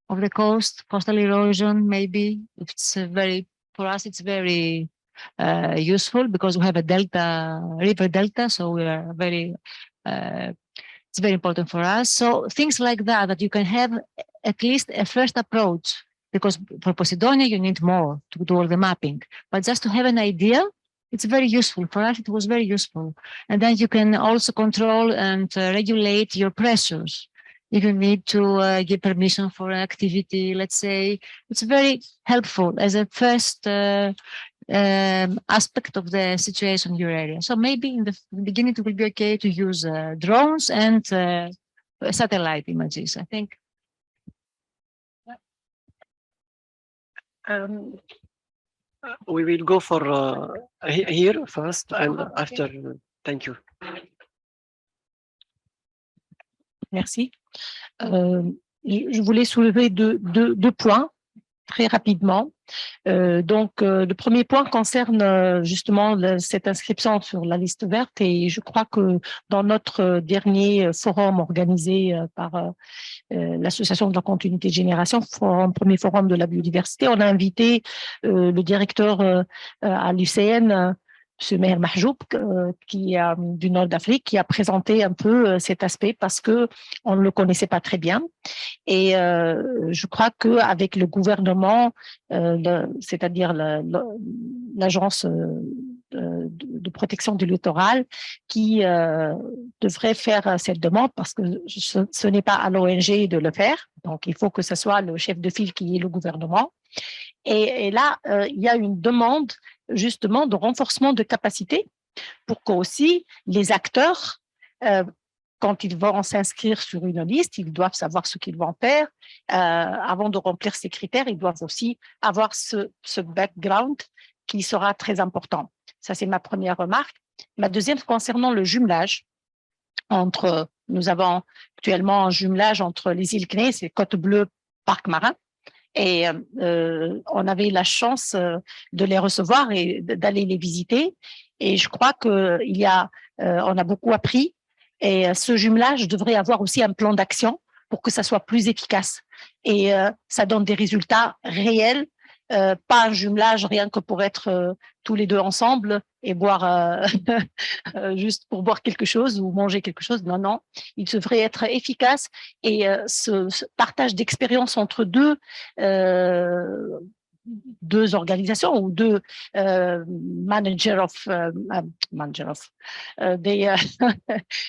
of the coast, coastal erosion, maybe it's for us, it's very useful because we have a river delta, so we are it's very important for us. So things like that you can have at least a first approach, because for Posidonia, you need more to do all the mapping, but just to have an idea, it's very useful. For us, it was very useful. And then you can also control and regulate your pressures. If you need to give permission for an activity, let's say, it's very helpful as a first aspect of the situation in your area. So maybe in the beginning, it will be okay to use drones and satellite images, I think. We will go for here first and after. Thank you. Merci. Je voulais soulever deux points très rapidement. Le premier point concerne justement cette inscription sur la liste verte, et je crois que dans notre dernier forum organisé par l'association de la continuité de génération, premier forum de la biodiversité, on a invité le directeur à l'UCN, M. Meher Mahjoub, qui du Nord d'Afrique, qui a présenté un peu cet aspect parce que on ne le connaissait pas très bien. Et je crois qu'avec le gouvernement, c'est-à-dire l'agence de protection du littoral, qui devrait faire cette demande, parce que ce n'est pas à l'ONG de le faire. Donc, il faut que ce soit le chef de file qui est le gouvernement. Et là, il y a une demande justement de renforcement de capacité pour qu'aussi les acteurs, quand ils vont s'inscrire sur une liste, ils doivent savoir ce qu'ils vont faire. Avant de remplir ces critères, ils doivent aussi avoir ce background qui sera très important. Ça, c'est ma première remarque. Ma deuxième, concernant le jumelage nous avons actuellement un jumelage entre les îles Kneiss et Côte-Bleue, Parc Marin. Et on avait la chance de les recevoir et d'aller les visiter. Et je crois on a beaucoup appris. Et ce jumelage devrait avoir aussi un plan d'action pour que ça soit plus efficace. Et ça donne des résultats réels, pas un jumelage rien que pour être tous les deux ensemble et boire juste pour boire quelque chose ou manger quelque chose. Non, non, il devrait être efficace. Et ce partage d'expérience entre deux organisations ou deux managers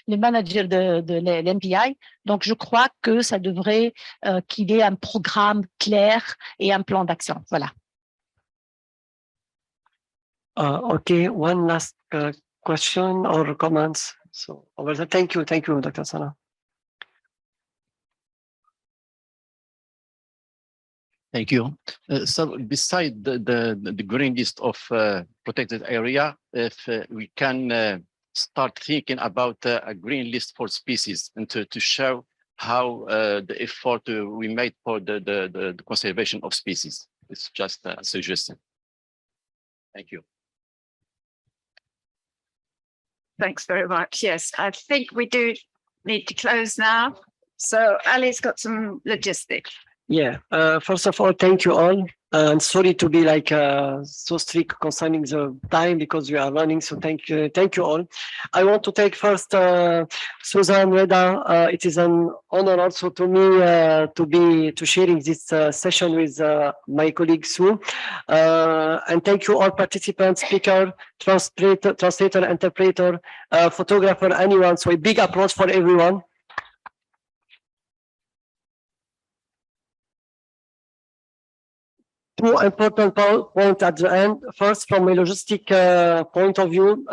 les managers de l'MPI. Donc, je crois que ça devrait qu'il y ait un programme clair et un plan d'action. Voilà. Okay, one last question or comments. So, over there. Thank you, Dr. Sana. Thank you. So beside the green list of protected area, if we can start thinking about a green list for species and to show how the effort we made for the conservation of species. It's just a suggestion. Thank you. Thanks very much. Yes, I think we do need to close now. So Ali's got some logistics. Yeah, first of all, thank you all. And sorry to be like so strict concerning the time because we are running. So thank you all. I want to take first Susan, Reda. It is an honor also to me to sharing this session with my colleague Sue. And thank you all participants, speaker, translator, interpreter, photographer, anyone. So a big applause for everyone. Two important points at the end. First, from a logistic point of view,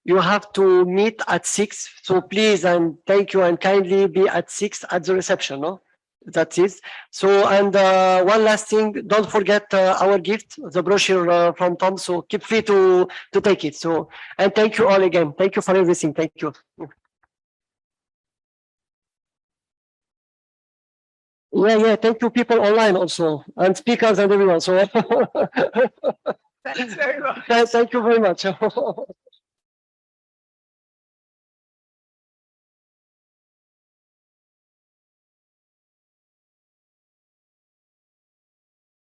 you have to meet at 6. So please and thank you and kindly be at 6 at the reception. No, that's it. So and one last thing, don't forget our gift, the brochure from Tom. So keep free to take it. So and thank you all again. Thank you for everything. Thank you. Yeah. Thank you, people online also, and speakers and everyone. So Thanks very much. thank you very much.